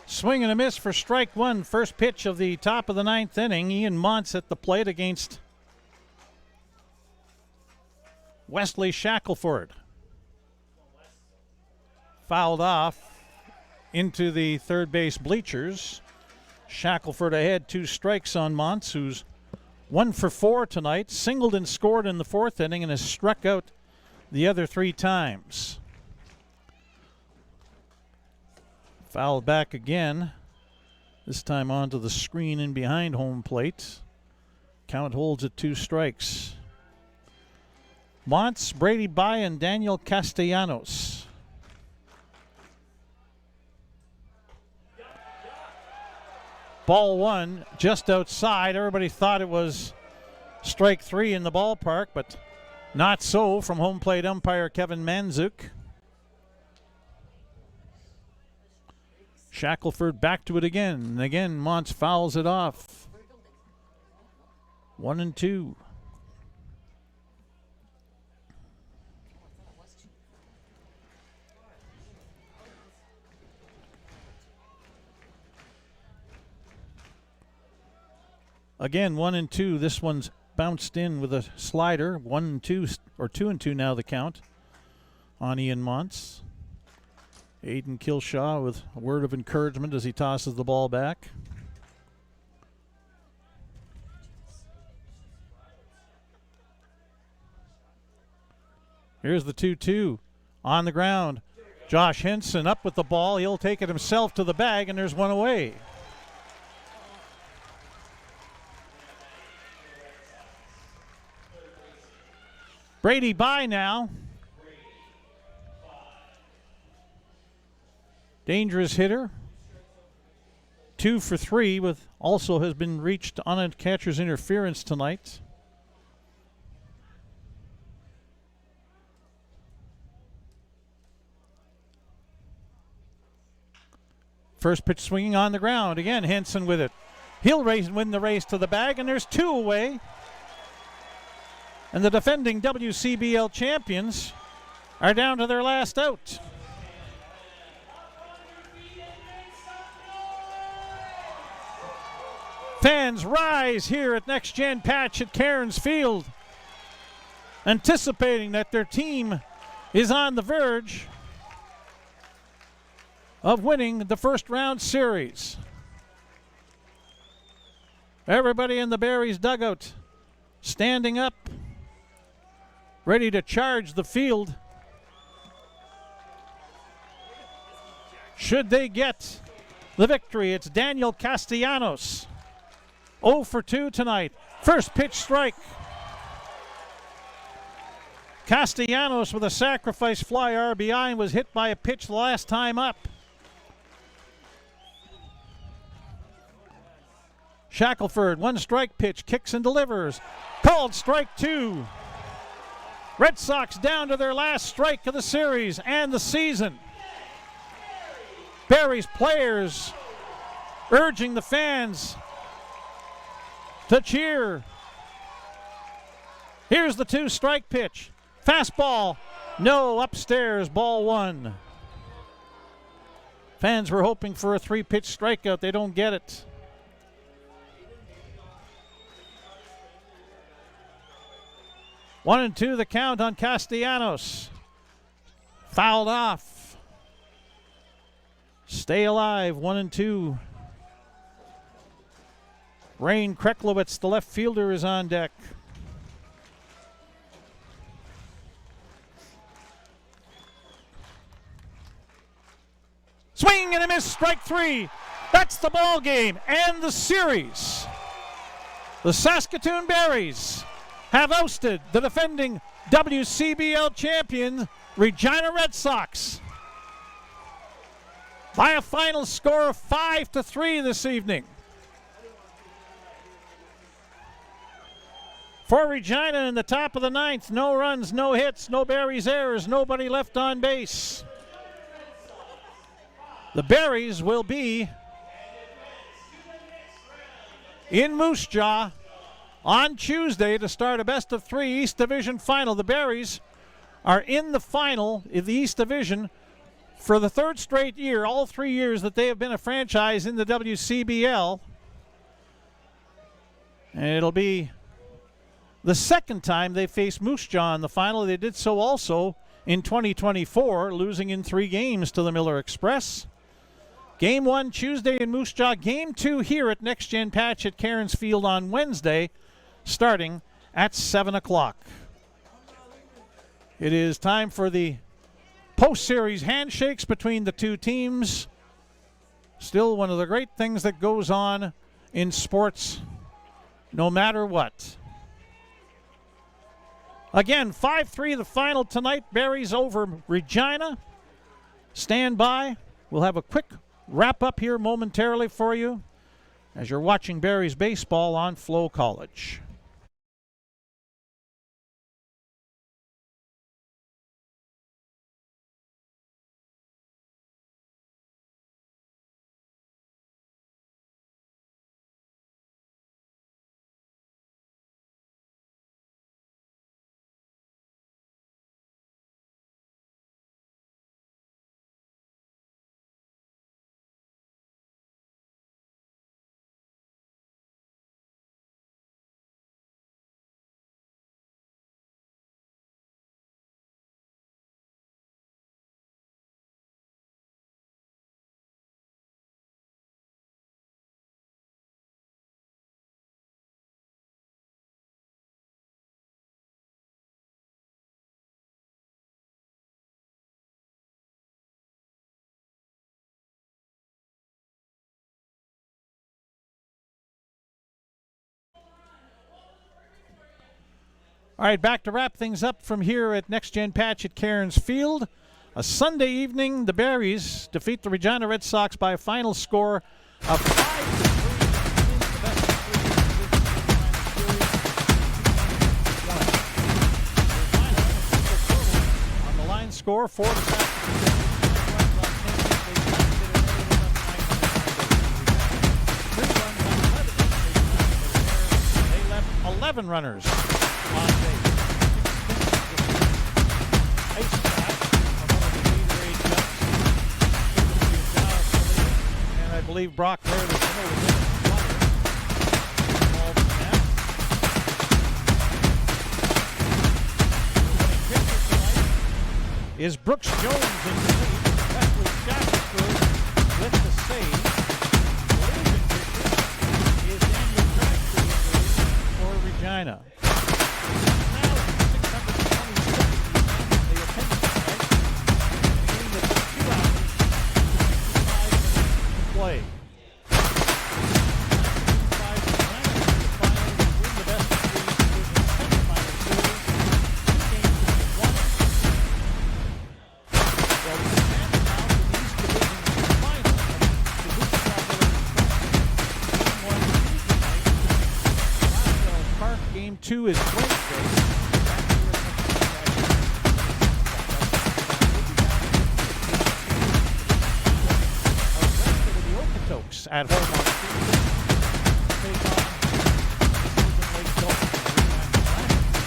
Swing and a miss for strike one. First pitch of the top of the ninth inning. Ian Montz at the plate against Wesley Shackelford. Fouled off into the third base bleachers. Shackelford ahead, 2 strikes on Montz, who's 1 for 4 tonight. Singled and scored in the fourth inning and has struck out the other 3 times. Fouled back again. This time onto the screen in behind home plate. Count holds at 2 strikes. Montz, Brady Bai, and Daniel Castellanos. Ball 1 just outside. Everybody thought it was strike 3 in the ballpark, but not so from home plate umpire Kevin Manzuk. Shackelford back to it again. And again, Montz fouls it off. 1-2. Again, 1-2. This one's bounced in with a slider. 1-2, or 2-2 now the count on Ian Montz. Aidan Kilshaw with a word of encouragement as he tosses the ball back. Here's the 2-2 on the ground. Josh Henson up with the ball. He'll take it himself to the bag, and there's one away. Brady Bai now. Dangerous hitter. 2 for 3 with also has been reached on a catcher's interference tonight. First pitch swinging on the ground. Again, Henson with it. He'll win the race to the bag, and there's 2 away. And the defending WCBL champions are down to their last out. Fans rise here at Next Gen Patch at Cairns Field, anticipating that their team is on the verge of winning the first round series. Everybody in the Berries dugout standing up, ready to charge the field should they get the victory. It's Daniel Castellanos, 0 for 2 tonight. First pitch strike. Castellanos with a sacrifice fly RBI and was hit by a pitch the last time up. Shackelford, 1 strike pitch, kicks and delivers. Called strike 2. Red Sox down to their last strike of the series and the season. Berries players urging the fans to cheer. Here's the 2 strike pitch. Fastball, no, upstairs, ball 1. Fans were hoping for a 3-pitch strikeout. They don't get it. One and 2 the count on Castellanos. Fouled off. Stay alive, 1-2. Rain Kreklowitz, the left fielder, is on deck. Swing and a miss, strike 3. That's the ball game and the series. The Saskatoon Berries have ousted the defending WCBL champion Regina Red Sox by a final score of 5-3 this evening. For Regina in the top of the ninth, no runs, no hits, no Berries errors, nobody left on base. The Berries will be in Moose Jaw on Tuesday to start a best-of-3 East Division final. The Berries are in the final in the East Division For the third straight year, all 3 years that they have been a franchise in the WCBL, and it'll be the second time they faced Moose Jaw in the final. They did so also in 2024, losing in 3 games to the Miller Express. Game 1 Tuesday in Moose Jaw. Game 2 here at Next Gen Patch at Cairns Field on Wednesday, starting at 7 o'clock. It is time for the post-series handshakes between the two teams. Still one of the great things that goes on in sports, no matter what. Again, 5-3 the final tonight. Barry's over Regina. Stand by. We'll have a quick wrap-up here momentarily for you as you're watching Barry's baseball on Flow College. All right, back to wrap things up from here at Next Gen Patch at Cairns Field. A Sunday evening, the Berries defeat the Regina Red Sox by a final score of 5-3 on the line score for the Saskatoon. 11 runners on base. Ace shot from one of the Gatorade jumps. And I believe Brock there was is Brooks Jones in the lead. Wesley Shackelford with the save. Is Daniel Crabtree in the lead for Regina. Play. Game 2 is Wednesday. At home on